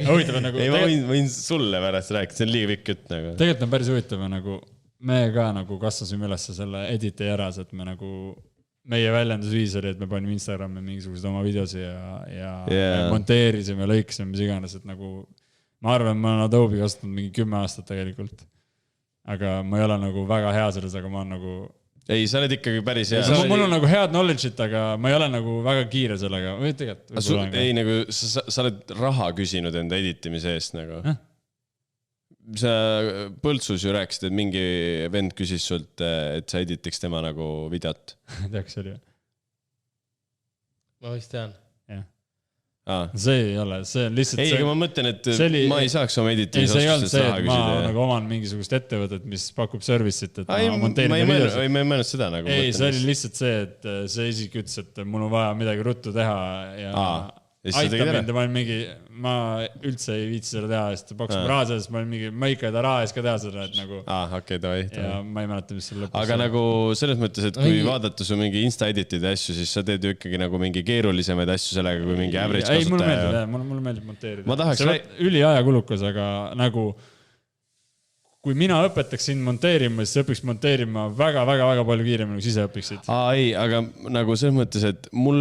Huvitav on nagu... Ei, ma võin sulle pärast rääkida, see on liiga pikk jutt nagu. Tegelikult on päris huvitav, nagu me ka nagu kasvasime üles selle editi äras, et me nagu... Meie väljendusviis oli, et me panime Instagrami mingisugused oma videosi ja monteerisime, lõikasime, mis iganes, et nagu ma arvan, ma olen Adobe kasutanud mingi 10 aastat tegelikult. Aga ma ei ole nagu väga hea selles, aga ma olen nagu... Ei, sa oled ikkagi päris hea. Mul on nagu head knowledge'it, aga ma ei ole nagu väga kiire sellega. Või tegelikult... Ei, nagu sa oled raha küsinud enda editimise eest nagu. Sa Põltsus ju rääkisid, et mingi vend küsis sult, et sa editiks tema nagu videot. Teaks oli. Ma vist tean. See ei ole, see on lihtsalt ei, aga ma mõtlen, et ma ei saaks oma editimisoskustest raha küsida. Ma nagu oman mingisugust ettevõtet, mis pakub service'it, et ma monteerin videosid. Ma ei mõelnud seda nagu. Ei, see oli lihtsalt see, et see isik ütles, et mul on vaja midagi ruttu teha ja aitab mind ja ma üldse ei viitsi seda teha, sest ta pakkus raha sellest, ma olin mingi, ma ikka ei taha raha ees ka teha seda, et nagu okei, davai. Ja ma ei mäleta, mis selle lõpus. Aga nagu selles mõttes, et kui vaadata su mingi Insta-editid asju, siis sa teed ju ikkagi nagu mingi keerulisemaid asju sellega, kui mingi average kasutaja. Ei, mulle meeldib monteerida. See on üli ajakulukas, aga nagu kui mina õpetaks sind monteerima, siis õpiks monteerima väga palju kiiremini, kui ise õpiksid. Ei, aga nagu selles mõttes, et mul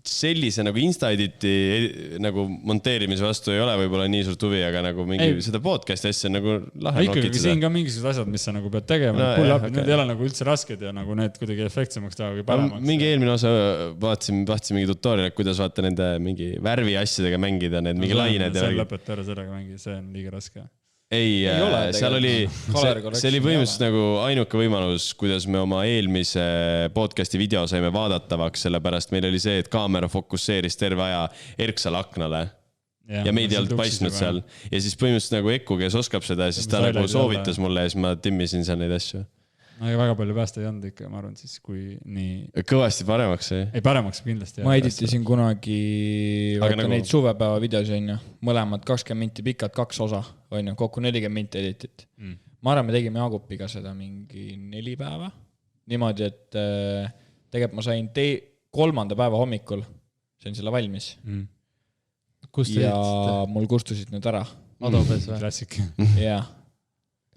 sellise nagu Insta-editi nagu monteerimise vastu ei ole võib-olla nii suurt huvi, aga nagu mingi seda podcasti asja nagu lahe ikkagi siin ka mingisugused asjad, mis sa nagu pead tegema. Need ei ole nagu üldse rasked ja nagu need kuidagi efektsemaks teha või paremaks. Mingi eelmine osa vaatasin mingi tutorial, kuidas vaata nende mingi värvi asjadega mängida, need mingi lained. See lõpeta ära sellega mängida, see on liiga raske. Ei, seal oli, see oli põhimõtteliselt nagu ainuke võimalus, kuidas me oma eelmise podcasti video saime vaadatavaks, sellepärast meil oli see, et kaamera fokusseeris terve aja Erksal aknale ja meid ei olnud paistnud seal. Ja siis põhimõtteliselt nagu Eku, kes oskab seda, siis ta nagu soovitas mulle ja siis ma timmisin seal neid asju. Aga väga palju päästa ei olnud ikka, ma arvan siis, kui nii... Kõvasti paremaks, ei? Ei, paremaks kindlasti. Ma editisin kunagi nagu... neid suvepäeva videosi, on ju. Mõlemad 20 minti pikad, 2 osa, on ju, kokku 40 minti editit. Ma arvan, me tegime Jaagupiga seda mingi 4 päeva. Niimoodi, et tegelikult ma sain 3. päeva hommikul, sain selle valmis. Kust ja mul kustusid nüüd ära. Adobes või? Klassik. Jah.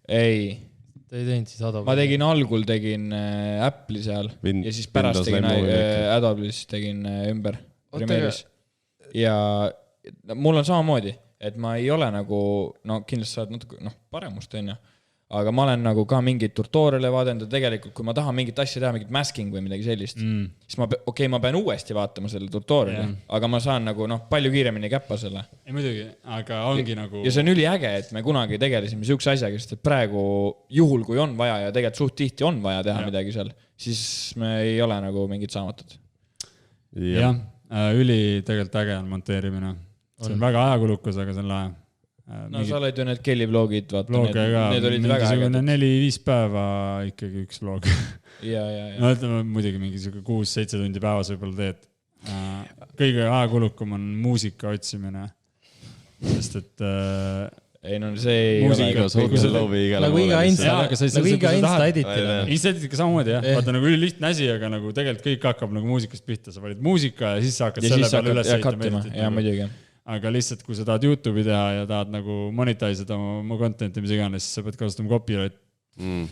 Ei... Ta ei teinud siis Adobe. Ma tegin algul Apple'i seal ja siis pärast tegin Adobe'is tegin ümber Premiere'is. Ja mul on samamoodi, et ma ei ole nagu, no kindlasti saad natuke paremust, on ju. Aga ma olen nagu ka mingid tutoriale vaadanud, tegelikult kui ma tahan mingit asja teha, mingit masking või midagi sellist, siis ma pean uuesti vaatama selle tutoriali, aga ma saan nagu palju kiiremini käppa selle. Ei muidugi, aga ongi nagu... Ja see on üliäge, et me kunagi tegelesime sihukese asjaga, sest et praegu juhul, kui on vaja ja tegelikult suht tihti on vaja teha midagi seal, siis me ei ole nagu mingid saamatud. Jah, üli tegelikult äge on monteerimine. See on väga ajakulukas, aga see on lahe. No sa oled ju need Kelly vlogid, vaata, need olid väga ägedad. 4-5 päeva ikkagi üks vlog. Ja. No ütleme muidugi mingi 6-7 tundi päevas võib-olla teed. Kõige ajakulukam on muusika otsimine. Sest et... Ei, no see ei ole... Nagu iga Insta editile. Insta editiga samamoodi, jah. Vaata nagu lihtne asi, aga nagu tegelikult kõik hakkab nagu muusikast pihta. Sa valid muusika ja siis sa hakkad selle peale üles ehitama. Ja muidugi. Aga lihtsalt, kui sa tahad YouTube'i teha ja tahad nagu monetiseida oma content'i, mis iganes, siis sa pead kasutama copyright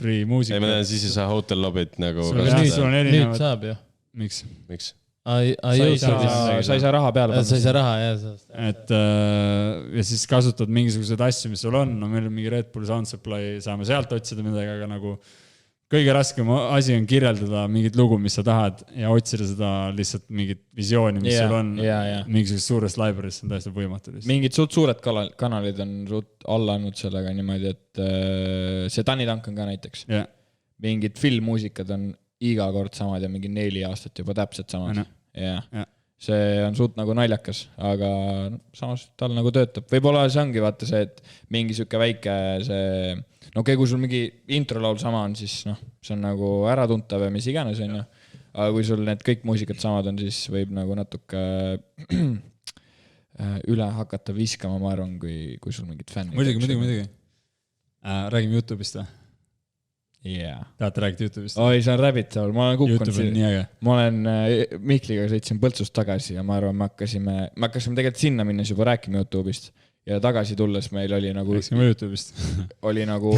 free muusika. Ei, ma tean, siis ei saa hotel lobit nagu... Nüüd saab ju. Miks? Sa ei saa raha peale. Sa ei saa raha, jah. Et ja siis kasutad mingisuguseid asju, mis sul on. No meil on mingi Red Bull Sound Supply, saame sealt otsida midagi, aga nagu kõige raskem asi on kirjeldada mingit lugu, mis sa tahad ja otsida seda lihtsalt mingit visiooni, mis sul on mingisugust suurest library'st, on täiesti võimatu. Mingid suured kanalid on alla andnud sellega niimoodi, et see Tanni Tank on ka näiteks. Mingid filmmuusikad on iga kord samad ja mingi 4 aastat juba täpselt samad. See on suht nagu naljakas, aga samas tal nagu töötab. Võib-olla see ongi vaata see, et mingi süke väike see... No okei, kui sul mingi introlaul sama on, siis see on nagu äratuntav ja mis iganes on ju. Aga kui sul need kõik muusikad samad on, siis võib nagu natuke üle hakata viskama, ma arvan, kui sul mingid fännid. Muidugi. Räägime YouTube'ist või? Tahate räägida YouTube'ist? Oi, see on rabbit hole. Ma olen kukkunud YouTube on nii äge. Ma olen Mihkliga sõitsin Põltsust tagasi ja ma arvan, me hakkasime tegelikult sinna minnes juba rääkima YouTube'ist. Ja tagasi tulles meil oli nagu... oli nagu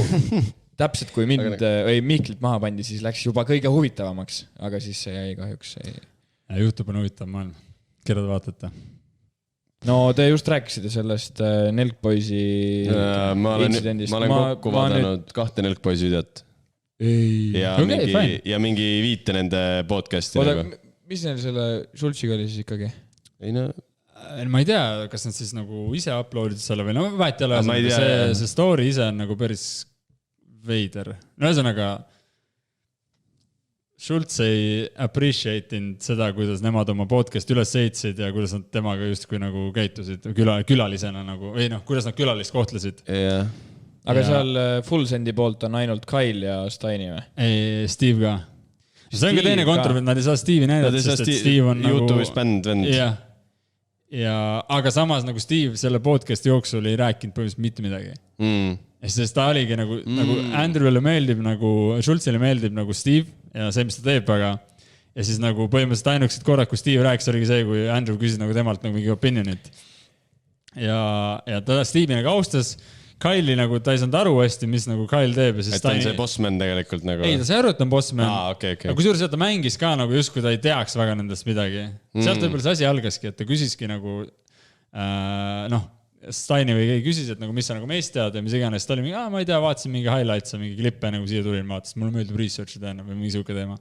täpselt, kui Mihklit maha pandi, siis läks juba kõige huvitavamaks. Aga siis see jäi kahjuks. YouTube on huvitav maailm. Keda te vaatate? No te just rääkisite sellest Nelkpoisi intsidendist. Ma olen kokku vaadanud 2 Nelkpoisi videot. Ja mingi viite nende podcasti. Mis neil selle Schultziga oli siis ikkagi? Ei no... Ma ei tea, kas nad siis nagu ise uploadid selle või vahet ei ole. See story ise on nagu päris veider. No ühesõnaga, Schultz ei appreciate inud seda, kuidas nemad oma podcast üles ehitasid ja kuidas nad temaga justkui nagu käitusid külalisena nagu, või noh, kuidas nad külalist kohtlesid. Aga seal Full Sendi poolt on ainult Kyle ja Steini või? Ei, Steve ka. See on ka teine kontrol, nad ei saa Steve'i näidata, sest et Steve on nagu... YouTube'is bänd vend. Aga samas nagu Steve selle podcast jooksul ei rääkinud põhimõtteliselt mitte midagi. Sest ta oligi nagu Andrew'le meeldib nagu, Schultzile meeldib nagu Steve ja see, mis ta teeb, aga ja siis nagu põhimõtteliselt ainukesed korrad, kui Steve rääkis, oligi see, kui Andrew küsis nagu temalt nagu mingi opinionit. Ja ta Steve'i nagu austas, Kyle'i nagu ta ei saanud aru hästi, mis nagu Kyle teeb. Et ta on see bossman tegelikult nagu... Ei, ta sai aru, et ta on bossman. Okay. Aga kusjuures ta mängis ka nagu just, kui ta ei teaks väga nendest midagi. Sealt võib-olla see asi algaski, et ta küsiski nagu Steini või keegi küsis, et nagu, mis sa nagu meist tead ja mis iganes. Ta oli mingi, ma ei tea, vaatasin mingi highlights ja mingi klippe nagu siia tulin, vaatasin, mulle meeldib research teha või mingi siuke teema.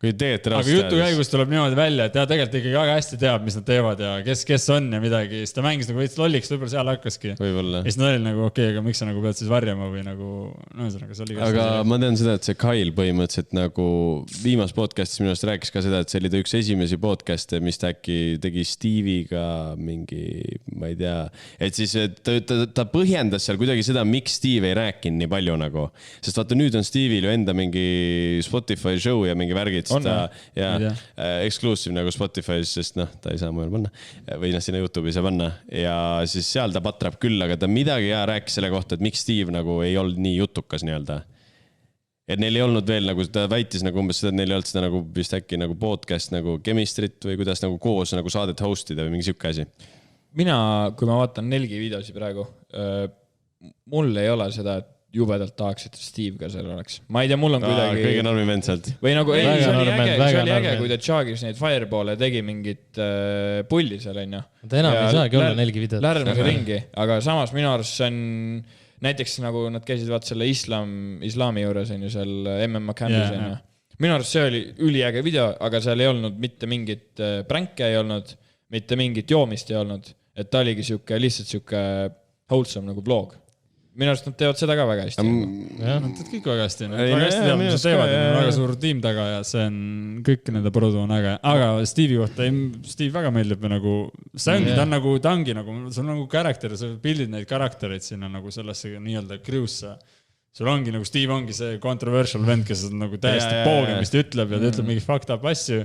Aga jutu käigus tuleb niimoodi välja, et tegelikult ikkagi väga hästi teab, mis nad teevad ja kes on ja midagi. Siis ta mängis nagu veits lolliks, võib-olla seal hakkaski. Võib-olla. Ja siis nad oli nagu, okei, aga miks sa nagu pead siis varjama või nagu... Aga ma tean seda, et see Kyle põhimõtteliselt nagu viimas podcastis minu arust rääkis ka seda, et see oli ta üks esimesi podcaste, mis ta äkki tegi Steve'iga mingi, ma ei tea. Et siis ta põhjendas seal kuidagi seda, miks Steve ei rääkinud nii palju nagu. Sest vaata, nüüd on Steve'il ju enda mingi Spotify show ja mingi värgid exclusive nagu Spotify's, sest ta ei saa mujal panna või sinna YouTube'i ei saa panna ja siis seal ta patrab küll, aga ta midagi rääkis selle kohta, et miks Steve nagu ei olnud nii jutukas nii-öelda. Et neil ei olnud veel nagu, ta väitis nagu umbes seda, et neil ei olnud seda nagu vist äkki nagu podcast nagu chemistry't või kuidas nagu koos nagu saadet hostida või mingi siuke asi. Mina, kui ma vaatan Nelgi videosi praegu, mul ei ole seda, et jubedalt tahaks, et Steve ka seal oleks. Ma ei tea, mul on kuidagi... Kõige normi vend sealt. Või nagu, see oli äge, kui ta Chagis neid Fireball'e tegi mingit pulli seal, on ju. Ta enam ei saagi olla Nelgi videot. Lärmas ringi, aga samas minu arust see on... Näiteks nagu nad käisid vaat selle islami juures, on ju, seal MM Campis, on ju. Minu arust see oli üliäge video, aga seal ei olnud mitte mingit pränke ei olnud, mitte mingit joomist ei olnud. Et ta oligi lihtsalt siuke wholesome nagu vlog. Minu arust nad teevad seda ka väga hästi. Nad teevad kõik väga hästi. Väga hästi teevad, mis nad teevad. Väga suur tiim taga ja see on kõik nende produu on äge. Aga Steve'i kohta, Steve väga meeldib nagu, see ongi, ta ongi nagu, sul on nagu karakter, sa pildid neid karaktereid sinna nagu sellesse nii-öelda krüüsse. Sul ongi nagu Steve ongi see controversial vend, kes on nagu täiesti poogemist ütleb ja ta ütleb mingi fucked up asju.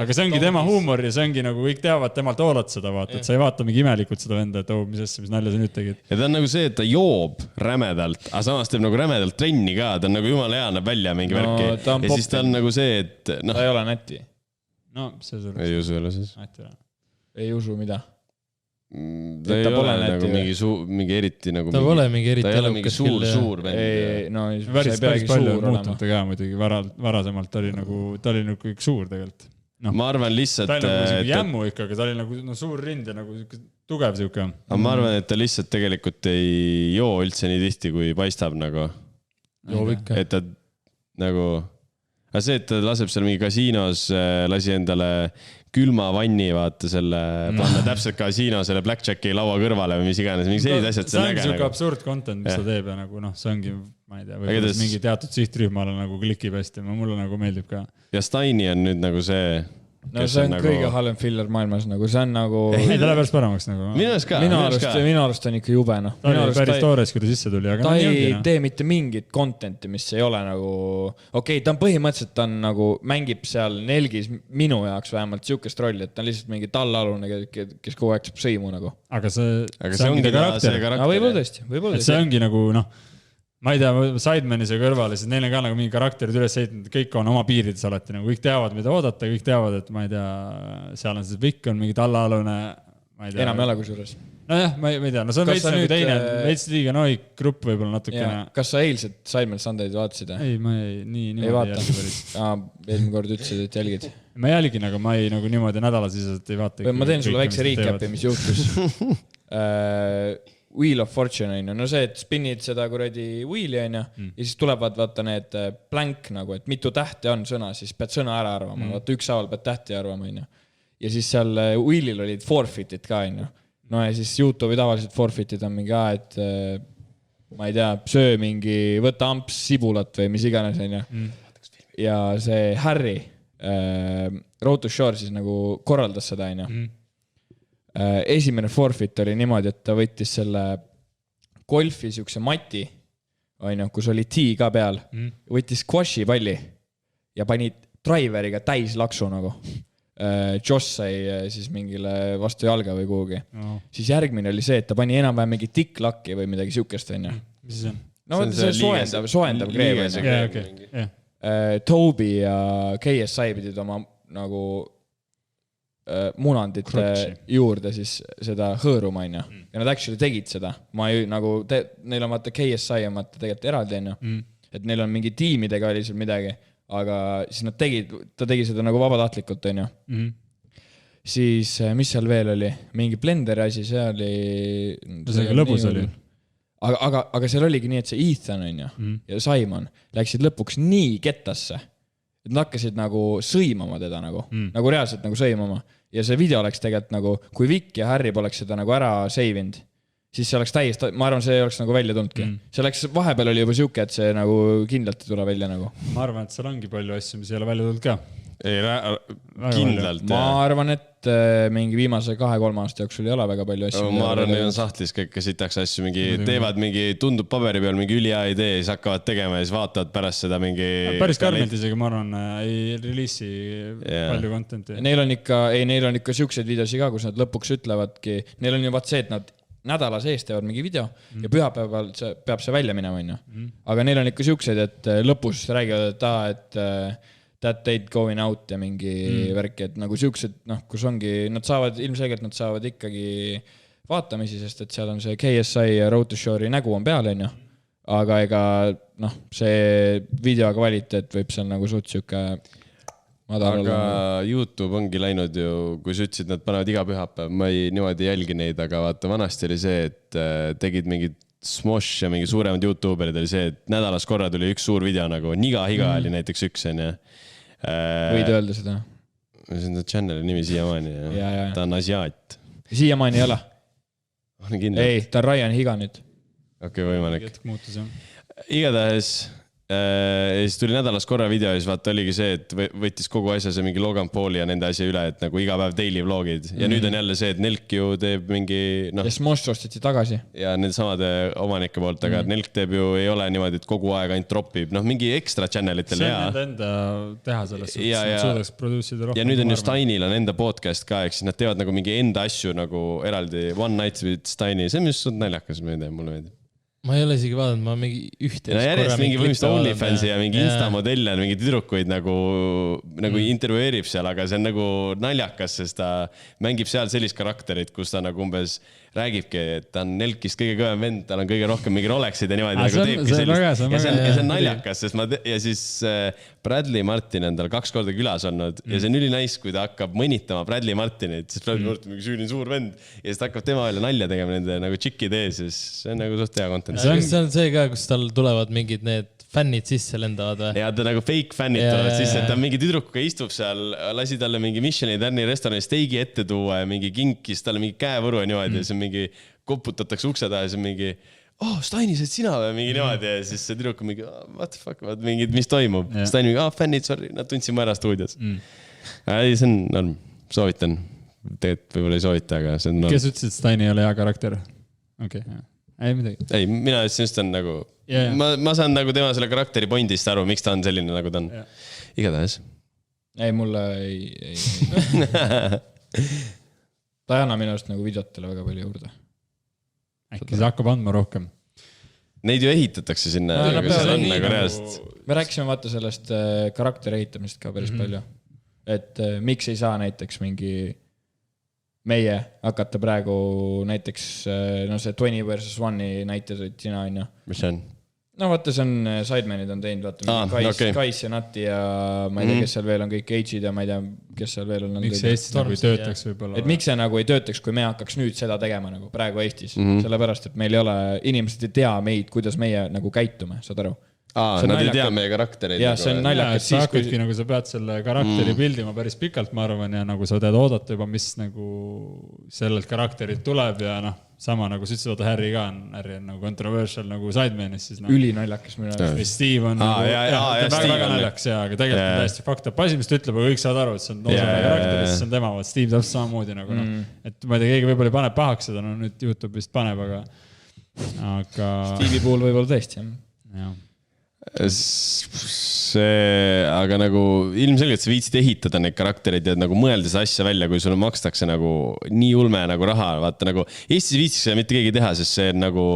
Aga see ongi tema huumor ja see ongi nagu kõik teavad temalt oolad seda vaata, et sa ei vaata mingi imelikult seda venda, et mis asja, mis nalja sa nüüd tegid. Ja ta on nagu see, et ta joob rämedalt, aga samas teeb nagu rämedalt trenni ka, ta on nagu jumala hea, näeb välja mingi värki. Ja siis ta on nagu see, et... Ta ei ole näti. No, see surus. Ei usu jälle siis. Ei usu mida. Ta ei ole nagu mingi eriti nagu... Ta pole mingi eriti elukas. Ta ei ole mingi suur vend. Ei, no päris palju muutunud ka muidugi varasemalt, ta oli nagu kõik suur tegelikult. Ma arvan lihtsalt... Ta oli nagu jämmu ikka, aga ta oli nagu suur rind ja nagu tugev siuke. Aga ma arvan, et ta lihtsalt tegelikult ei joo üldse nii tihti, kui paistab nagu. Joo ikka. Et ta nagu... Aga see, et ta laseb seal mingi kasiinos, lasi endale külma vanni, vaata selle, panna täpselt kasiino selle blackjacki laua kõrvale või mis iganes, mingi sellised asjad. See ongi siuke absurd content, mis ta teeb ja nagu see ongi, ma ei tea, võib-olla mingi teatud sihtrühmale nagu klikib hästi, mulle nagu meeldib ka. Ja Steini on nüüd nagu see... No see on kõige halvem filler maailmas, nagu see on nagu... Ei, ta läheb päris paremaks nagu. Minu arust on ikka jube, noh. Ta oli päris toores, kui ta sisse tuli, aga ta ei tee mitte mingit contenti, mis ei ole nagu... Okei, ta on põhimõtteliselt, ta on nagu, mängib seal Nelgis minu jaoks vähemalt siukest rolli, et ta on lihtsalt mingi tallalune, kes kogu aeg saab sõimu nagu. Aga see ongi ta karakter. Võib-olla tõesti. See ongi nagu, noh, ma ei tea, Sidemani see kõrval, siis neil on ka nagu mingi karakterid üles heitnud, kõik on oma piirides alati, nagu kõik teavad, mida oodata, kõik teavad, et ma ei tea, seal on see Vikk, on mingi tallaalune, ma ei tea. Enam ei ole kusjuures. Nojah, ma ei tea, no see on veits nagu teine, veits liiga noik grupp võib-olla natukene. Kas sa eilset Sidemani Sunday'd vaatasid? Ei, ma ei vaata. Eelmine kord ütlesid, et jälgid. Ma jälgin, aga ma ei nagu niimoodi nädalasiselt ei vaata. Ma teen sulle väikse recapi, mis juhtus. Wheel of Fortune on ju, no see, et spinnid seda kuradi wheel'i on ju, ja siis tulevad vaata need blank nagu, et mitu tähte on sõna, siis pead sõna ära arvama, vaata ükshaaval pead tähti arvama on ju. Ja siis seal wheel'il olid forfeited ka on ju. No ja siis YouTube'i tavaliselt forfeited on mingi et ma ei tea, söö mingi, võta amps sibulat või mis iganes on ju. ja see Harry Road to Shore siis nagu korraldas seda, onju. Esimene forfeit oli niimoodi, et ta võttis selle golfi siukse mati, onju, kus oli tee ka peal, võttis squashi palli ja pani driveriga täis laksu nagu. Josh sai siis mingile vastu jalga või kuhugi. Siis järgmine oli see, et ta pani enam-vähem mingi tikklakki või midagi siukest, onju. Mis see on? No see soendav kreem. Toby ja KSI pidid oma nagu munandite juurde siis seda hõõruma, onju. Ja nad actually tegid seda. Ma ei, nagu, neil on vaata KSI on vaata tegelikult eraldi, onju. Et neil on mingi tiimidega oli seal midagi, aga siis nad ta tegi seda nagu vabatahtlikult, onju. Siis, mis seal veel oli? Mingi blenderi asi, see oli... See lõbus oli. Aga seal oligi nii, et see Ethan onju ja Simon läksid lõpuks nii kettasse, et nad hakkasid nagu sõimama teda nagu reaalselt nagu sõimama. Ja see video oleks tegelikult nagu, kui Vic ja Harry poleks seda nagu ära seivinud, siis see oleks täiesti, ma arvan, see oleks nagu välja tulnudki. See oleks, vahepeal oli juba siuke, et see nagu kindlalt ei tule välja nagu. Ma arvan, et seal ongi palju asju, mis ei ole välja tulnud ka. Ei, kindlalt. Ma arvan, et mingi viimase 2-3 aasta jooksul ei ole väga palju asju. Ma arvan, et on sahtlis kõik, kes sitaks asju mingi teevad mingi, tundub paberi peal mingi ülihea idee, siis hakkavad tegema ja siis vaatavad pärast seda mingi... Päris karmilt isegi, ma arvan, ei release'i palju contenti. Neil on ikka siukseid videosi ka, kus nad lõpuks ütlevadki, neil on ju vaat see, et nad nädala sees teevad mingi video ja pühapäeval peab see välja minema, onju. Aga neil on ikka siukseid, et lõpus räägivad, et that date going out ja mingi värki, et nagu siuksed, kus ongi, nad saavad ikkagi vaatamisi, sest et seal on see KSI ja Road to Shore'i nägu on peal, onju. Aga ega, see video kvaliteet võib seal nagu suht siuke madal olla. Aga YouTube ongi läinud ju, kui sa ütlesid, nad panevad iga pühapäev, ma ei niimoodi jälgi neid, aga vaata, vanasti oli see, et tegid mingid Smosh ja mingi suuremad YouTuberid oli see, et nädalas korra tuli üks suur video nagu Niga-Higa oli näiteks üks, onju. Võid öelda seda? See on ta channeli nimi siiamaani. Ta on asiaat. Siiamaani ei ole? Ei, ta on Ryan Higa nüüd. Okei, võimalik. Muutus, jah. Igatahes siis tuli nädalas korra video ja siis vaata oligi see, et võttis kogu asja see mingi Logan Pauli ja nende asja üle, et nagu iga päev daily vlogid. Ja nüüd on jälle see, et Nelk ju teeb mingi... Ja Smosh osteti tagasi. Ja need samade omanike poolt, aga Nelk teeb ju, ei ole niimoodi, et kogu aeg ainult dropib. Mingi ekstra channelitel. See on nende enda teha selles suhtes, nad suudaks produusida rohkem. Ja nüüd on ju Steinil on enda podcast ka, eks nad teevad nagu mingi enda asju nagu eraldi One Night with Steini. See on just naljakas, ma ei tea, mulle meeldib. Ma ei ole isegi vaadanud, ma mingi ühte... Järjest mingi võimist OnlyFansi ja mingi Insta-modell ja mingi tüdrukuid nagu intervjueerib seal, aga see on nagu naljakas, sest ta mängib seal sellist karakterit, kus ta nagu umbes räägibki, et ta on Nelkist kõige kõvem vend, tal on kõige rohkem mingi Rolexid ja niimoodi nagu teebki sellist. Ja see on naljakas, sest ja siis Bradley Martin on tal 2 korda külas olnud ja see on ülinais, kui ta hakkab mõnitama Bradley Martinit, siis Bradley Martin mingi süüline suur vend ja siis ta hakkab tema jälle nalja tegema nende nagu tšikid ees, siis see on nagu suht hea content. See on see ka, kus tal tulevad mingid need fännid sisse lendavad või? Ja ta nagu fake fännid tulevad sisse, et ta mingi tüdrukuga istub seal, lasi talle mingi Michelin tärni restorani steigi ette tuua ja mingi kinkis talle mingi käevõru ja niimoodi ja see on mingi koputatakse ukse taha ja see on mingi Steini, see sina või mingi niimoodi ja siis see tüdruk on mingi what the fuck, mingid, mis toimub. Steini mingi, fännid, sorry, nad tundsid mu ära stuudios. Ei, see on norm, soovitan. Tegelikult võib-olla ei soovita, aga see on norm. Kes ütles, et Steini ei ole hea karakter? Okei, ei midagi. Ei, mina ütlesin, et ta on nagu... Ma saan nagu tema selle karakteri pointist aru, miks ta on selline, nagu ta on. Igatahes. Ei, mulle ei. Ta ei anna minu arust nagu videotele väga palju juurde. Äkki see hakkab andma rohkem. Neid ju ehitatakse sinna. Me rääkisime vaata sellest karakteri ehitamisest ka päris palju. Et miks ei saa näiteks mingi meie hakata praegu näiteks see 20 versus 1 näiteid sina on ju. Mis see on? No vaata, see on Sidemanid on teinud, vaata, Kais ja Nati ja ma ei tea, kes seal veel on kõik Age'id ja ma ei tea, kes seal veel on. Miks see Eestis nagu ei töötaks võib-olla? Et miks see nagu ei töötaks, kui me hakkaks nüüd seda tegema nagu praegu Eestis, sellepärast, et meil ei ole, inimesed ei tea meid, kuidas meie nagu käitume, saad aru? Nad ei tea meie karaktereid. Ja see on naljakas. Sa hakkadki nagu sa pead selle karakteri pildima päris pikalt, ma arvan, ja nagu sa tead oodata juba, mis nagu sellelt karakterit tuleb ja sama nagu sa ütlesid, vaata Harry ka on, Harry on nagu controversial nagu Sidemenis, siis ülinaljakas minu jaoks. või Steve on väga naljakas ja aga tegelikult on täiesti fucked up asi, mis ta ütleb, aga kõik saavad aru, et see on osa karakterist, see on tema, Steve täpselt samamoodi nagu et ma ei tea, keegi võib-olla ei pane pahaks seda, no nüüd YouTube vist paneb, aga Steve'i puhul võib-olla tõesti, jah. Aga nagu ilmselgelt sa viitsid ehitada neid karaktereid ja nagu mõelda seda asja välja, kui sulle makstakse nagu nii ulme nagu raha, vaata nagu Eestis viitsiks seda mitte keegi teha, sest see on nagu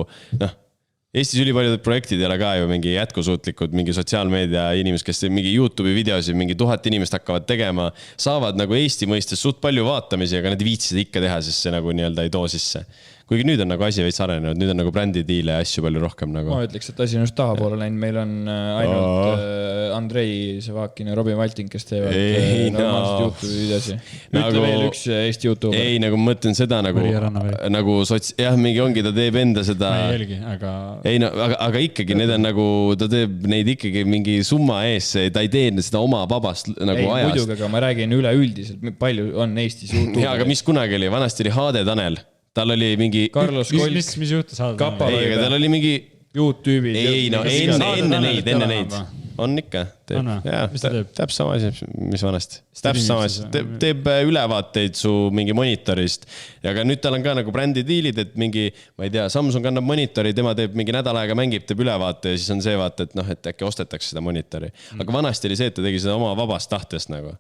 Eestis ülipaljud projektid ei ole ka ju mingi jätkusuutlikud, mingi sotsiaalmeedia inimesed, kes mingi YouTube'i videosid, mingi 1000 inimest hakkavad tegema, saavad nagu Eesti mõistes suht palju vaatamisi, aga nad viitsid ikka teha, sest see nagu nii-öelda ei too sisse. Kuigi nüüd on nagu asi veits arenenud, nüüd on nagu brändidiile ja asju palju rohkem nagu. Ma ütleks, et asi on just tahapoole läinud, meil on ainult Andrei Sevakin ja Robin Valting, kes teevad normaalselt YouTube'i videosi. Ütle veel üks Eesti YouTuber. Ei, nagu ma mõtlen seda nagu mingi ongi, ta teeb enda seda. Ma ei jälgi, aga... Ei, no, aga ikkagi need on nagu, ta teeb neid ikkagi mingi summa ees, ta ei tee seda oma vabast nagu ei, ajast. Muidugi, aga ma räägin üleüldiselt, palju on Eestis YouTube'i. Ja, aga mis kunagi oli, vanasti oli HD Tanel. Tal oli mingi... Carlos Kolk. Mis juhtus? Ei, aga tal oli mingi... YouTube'i. Ei, no enne neid. On ikka. Mis ta teeb? Täpselt sama asi, mis vanasti. Täpselt sama asi. Teeb ülevaateid su mingi monitorist. Ja aga nüüd tal on ka nagu brändidiilid, et mingi, ma ei tea, Samsung kannab monitori, tema teeb mingi nädal aega mängib, teeb ülevaate ja siis on see vaata, et noh, et äkki ostetakse seda monitori. Aga vanasti oli see, et ta tegi seda oma vabast tahtest nagu.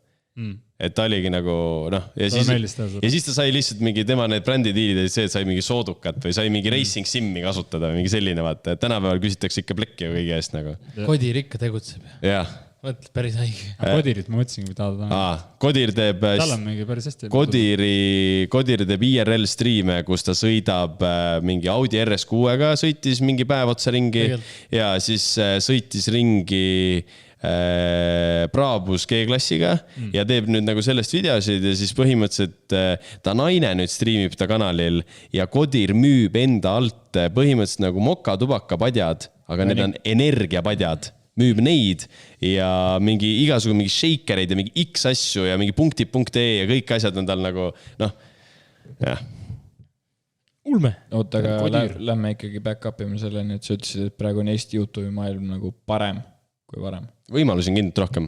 Et ta oligi nagu, noh, ja siis ta sai lihtsalt mingi tema need brändidiilid, et see, et sai mingi soodukat või sai mingi racing simmi kasutada või mingi selline, vaata, et tänapäeval küsitakse ikka plekki ja kõige eest nagu. Kodir ikka tegutseb. Jah. Mõtled päris haige. Kodirit ma mõtlesingi, või tahada. Kodir teeb... Tal on mingi päris hästi. Kodir teeb IRL streame, kus ta sõidab mingi Audi RS6-ga, sõitis mingi päev otsa ringi ja siis sõitis ringi Brabus G-klassiga ja teeb nüüd nagu sellest videosid ja siis põhimõtteliselt ta naine nüüd streamib ta kanalil ja Kodir müüb enda alt põhimõtteliselt nagu mokatubakapadjad, aga need on energiapadjad, müüb neid ja mingi igasugu mingi shakereid ja mingi X asju ja mingi punktid.ee ja kõik asjad on tal nagu, noh, jah. Ulme. Oota, aga lähme ikkagi back up ima selleni, et sa ütlesid, et praegu on Eesti YouTube'i maailm nagu parem kui varem. Võimalusi on kindlalt rohkem.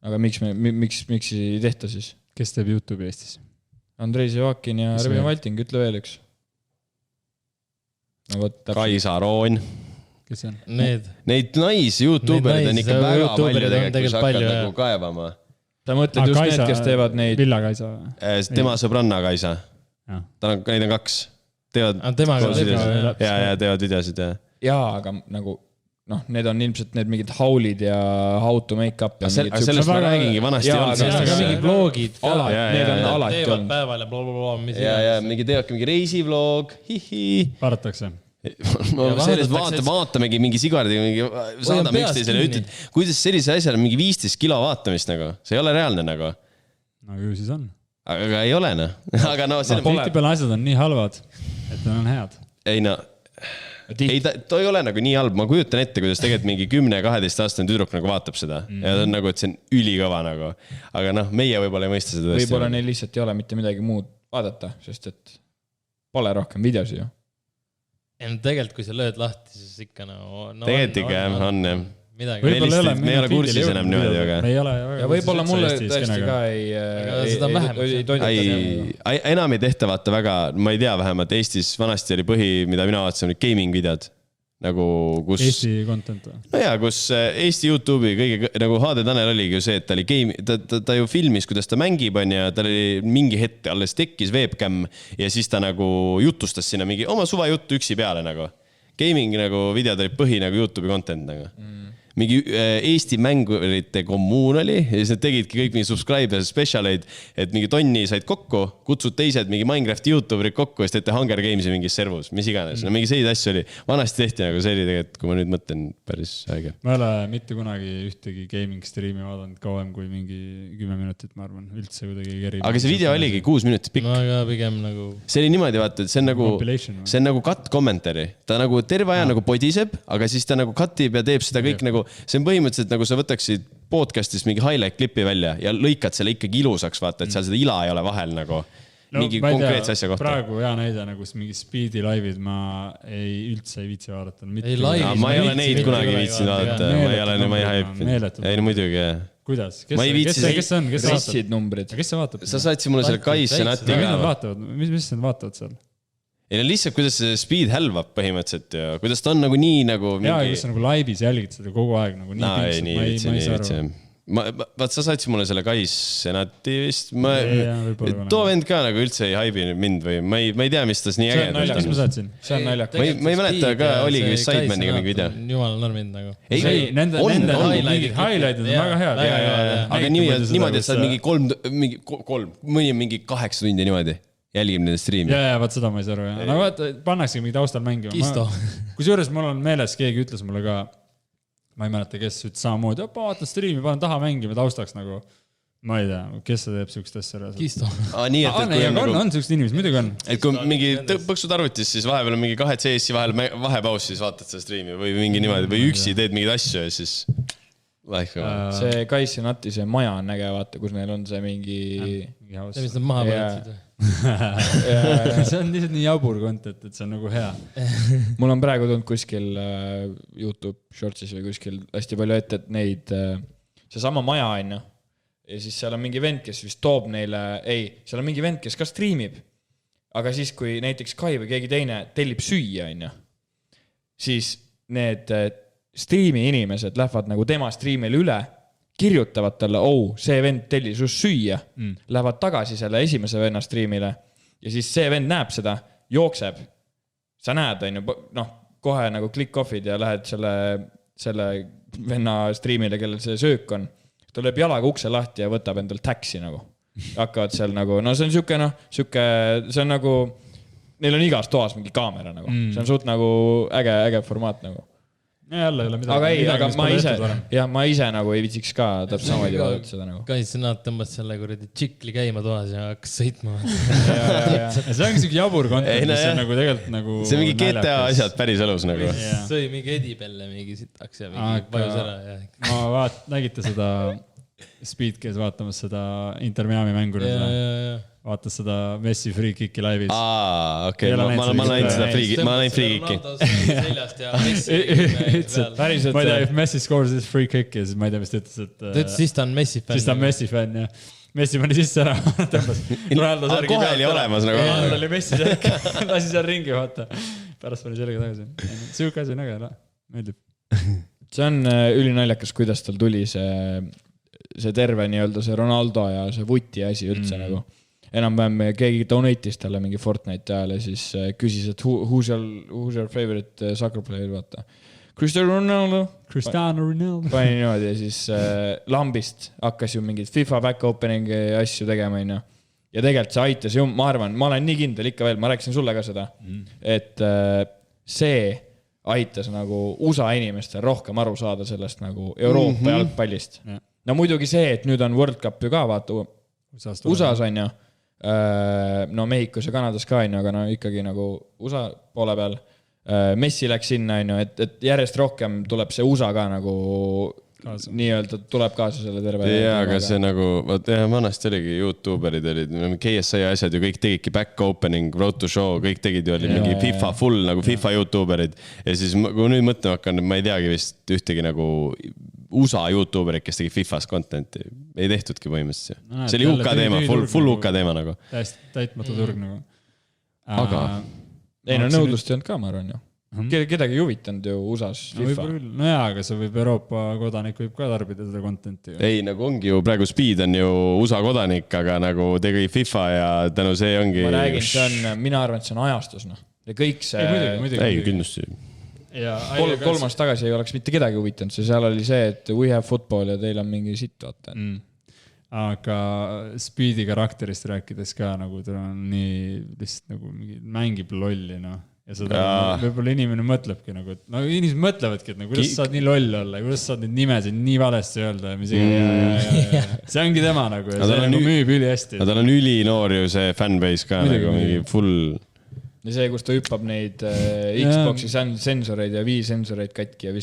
Aga miks ei tehta siis? Kes teeb YouTube'i Eestis? Andrei Sevakin ja Robin Valting, ütle veel üks. No, Kaisa Roon. Kes on? Neid nais-YouTuberid on ikka väga palju tegelikult, kui sa hakkad nagu kaevama. Ta mõtled just need, kes teevad neid... Villa Kaisa. Tema sõbranna Kaisa. Neid on 2. Ja teevad videosid. Jaa, aga nagu... Noh, need on ilmselt need mingid haulid ja how to make up. Sellest ma räägingi, vanasti on. Aga mingi vlogid. Need on alati teevad päeval ja blablabla. Ja mingi teevadki mingi reisivlog, hihi. Paratakse. Vaatamegi mingi sigardiga, saadame üksteisele ja ütled, kuidas sellise asjale mingi 15 kilo vaatamist nagu. See ei ole reaalne nagu. No ju siis on. Aga ei ole, noh. Aga no... Tihtipeale asjad on nii halvad, et need on head. Ei, no... Ei, ta ei ole nagu nii halb, ma kujutan ette, kuidas tegelikult mingi 10-12 aastane tüdruk nagu vaatab seda ja ta on nagu, et see on ülikõva nagu, aga noh, meie võib-olla ei mõista seda. Võib-olla neil lihtsalt ei ole mitte midagi muud vaadata, sest et pole rohkem videosi ju. Tegelikult, kui sa lööd lahti, siis ikka no... Tegelikult ikka on jah. Me ei ole kursis enam niimoodi, aga... Ja võib-olla mulle tõesti ka ei toideta. Enam ei tehta vaata väga, ma ei tea vähemalt, Eestis vanasti oli põhi, mida mina vaatasin, oli gaming videod. Nagu kus... Eesti content või? No jaa, kus Eesti YouTube'i kõige, nagu HD Tanel oligi ju see, et ta oli ta ju filmis, kuidas ta mängib on ja ta oli mingi hetk alles tekkis webcam ja siis ta nagu jutustas sinna mingi oma suva juttu üksi peale nagu. Gaming nagu videod oli põhi nagu YouTube'i content nagu. Mingi Eesti mängurite kommuun oli ja siis nad tegidki kõik mingi subscribe specialeid, et mingi tonni said kokku, kutsud teised mingi Minecrafti YouTuberid kokku ja siis teete Hunger Gamesi mingis servus, mis iganes. No mingi selline asju oli. Vanasti tehti nagu see oli tegelikult, kui ma nüüd mõtlen, päris äge. Ma ei ole mitte kunagi ühtegi gaming streami vaadanud kauem kui mingi 10 minutit, ma arvan. Üldse kuidagi keri. Aga see video oligi 6 minutit pikk. No aga pigem nagu... See oli niimoodi vaata, et see on nagu cut commentary. Ta nagu terve aja nagu podiseb, aga siis ta nagu cutib ja teeb seda kõik nagu see on põhimõtteliselt nagu sa võtaksid podcastist mingi highlight klipi välja ja lõikad selle ikkagi ilusaks, vaata, et seal seda ila ei ole vahel nagu. mingi konkreetse asja kohta. Praegu hea näide nagu mingi Speedi laivid ma üldse ei viitsi vaadata. Ma ei ole neid kunagi viitsin vaadata. Ma ei haipinud. Ei, muidugi, jah. Kuidas? Kes on? Pressid numbrid. Kes see vaatab? Sa saatsid mulle selle Kais Senati ka. Mis nad vaatavad seal? Ei, lihtsalt kuidas see Speed hälvab põhimõtteliselt ja kuidas ta on nagu nii nagu mingi... Jaa, kus sa nagu laivis jälgid seda kogu aeg nagu nii pingsad. Ma ei saa aru. Vaat sa saatsid mulle selle Kais Senati vist. Too vend ka nagu üldse ei haibinud mind või ma ei tea, mis tas nii äge. Mis ma saatsin? See on naljakas. Ma ei mäleta ka, oligi vist Sidemaniga mingi video. Jumal normind nagu. Ei, nende highlight'id on väga head. Aga niimoodi, et sa oled mingi 8 tundi niimoodi jälgib nende striimi. Ja, vaat seda ma ei saa aru. No vaata, pannaksegi mingi taustal mängima. Kisto. Kusjuures mul on meeles, keegi ütles mulle ka, ma ei mäleta, kes ütles samamoodi, vaata striimi, panen taha mängima taustaks nagu, ma ei tea, kes see teeb sükst asja. Kisto. Nii, et kui on sükst inimesed, muidugi on. Et kui mingi põksud arvutis, siis vahepeal on mingi 2 CS-i vahepaus, siis vaatad seda striimi või mingi niimoodi või üksi teed mingeid asju ja siis... See Kais Senati, see maja on näge, vaata, kus neil on see mingi... See, mis nad maha võtsid või? See on lihtsalt nii jabur content, et see on nagu hea. Mul on praegu tulnud kuskil YouTube Shortsis või kuskil hästi palju ette, et neid, see sama maja on, ja siis seal on mingi vend, kes vist toob neile, seal on mingi vend, kes ka striimib, aga siis, kui näiteks Kai või keegi teine tellib süüa, siis need striimi inimesed lähevad nagu tema striimile üle, kirjutavad talle, see vend telli sust süüa, lähevad tagasi selle esimese venna striimile ja siis see vend näeb seda, jookseb, sa näed, kohe nagu click-off'id ja lähed selle venna striimile, kellel see söök on, ta lööb jalaga ukse lahti ja võtab endal taxi nagu, hakkavad seal nagu, see on see on nagu, neil on igas toas mingi kaamera nagu, see on suht nagu äge formaat nagu. Jälle ei ole midagi. Aga ma ise nagu ei viitsiks ka täpselt samamoodi vaadata seda nagu. Kais Senat tõmbas selle kuradi tšikli käima toas ja hakkas sõitma. See ongi siuke jabur content, mis on nagu tegelikult nagu... See mingi GTA asjad päris elus nagu. Sõi mingi edipelle mingi sitaks ja mingi vajus ära. Ma nägite seda Speed, kes vaatamas seda Inter Miami mängule. Vaatas seda Messi free kicki laivis. Okei, ma näin seda free kicki. Ma näin free kicki. Seljast ja Messi. Ma ei tea, if Messi scores this free kick ja siis ma ei tea, mis ta ütles, et... Ta ütles, siis ta on Messi fänn. Siis ta on Messi fänn, jah. Messi pani sisse ära, tõmbas Ronaldo särgi kohe oli olemas nagu. Ronaldo oli Messi särgi, lasi seal ringi, vaata. Pärast pani sellega tagasi. Siuke asi on äge, meeldib. See on ülinaljakas, kuidas tal tuli see terve nii-öelda see Ronaldo ja see vuti asi üldse nagu. Enam-vähem keegi donate'is talle mingi Fortnite ajal ja siis küsis, et who's your favorite soccer player, vaata. Cristiano Ronaldo. Pani niimoodi ja siis lambist hakkas ju mingid FIFA back opening asju tegema. Ja tegelikult see aitas ju, ma arvan, ma olen nii kindel ikka veel, ma rääkisin sulle ka seda, et see aitas nagu USA inimestel rohkem aru saada sellest nagu Euroopa jalgpallist. No muidugi see, et nüüd on World Cup ju ka, vaata, USA-s on ju. No Mehhikos ja Kanadas ka, aga ikkagi nagu USA poole peal. Messi läks sinna, et järjest rohkem tuleb see USA ka nagu nii-öelda tuleb kaasa selle terve. Jaa, aga see nagu, vanasti oligi YouTuberid olid, KSI asjad ju kõik tegidki back opening, road to show, kõik tegid ju oli mingi FIFA full nagu FIFA YouTuberid ja siis kui nüüd mõtlema hakkan, ma ei teagi vist ühtegi nagu USA YouTuberid, kes tegi FIFAs contenti, ei tehtudki põhimõtteliselt. See oli UK teema, full UK teema nagu. Täitmatu turg nagu. Aga? Ei, no nõudlust ei olnud ka, ma arvan ju. Kedagi juvitanud ju USA-s FIFA. No jaa, aga see võib Euroopa kodanik võib ka tarbida seda contenti. Ei, nagu ongi ju, praegu Speed on ju USA kodanik, aga nagu tegi FIFA ja tänu see ongi... Ma räägin, mina arvan, et see on ajastus. Ja kõik see... Ei, kindlasti. Kolmas tagasi ei oleks mitte kedagi huvitanud, seal oli see, et we have football ja teil on mingi sitt, vaata. Aga Speedi karakterist rääkides ka, nagu ta on nii lihtsalt nagu mängib lolli, no. Ja seda võib-olla inimene mõtlebki nagu, et no inimesed mõtlevadki, et kuidas saad nii loll olla, kuidas saad neid nimesid nii valesti öelda ja mis see ongi tema nagu ja see nagu müüb üli hästi. Tal on ülinoor ju see fanbase ka nagu mingi full... ja see, kus ta hüppab neid Xbox'i sensoreid ja sensoreid katki ja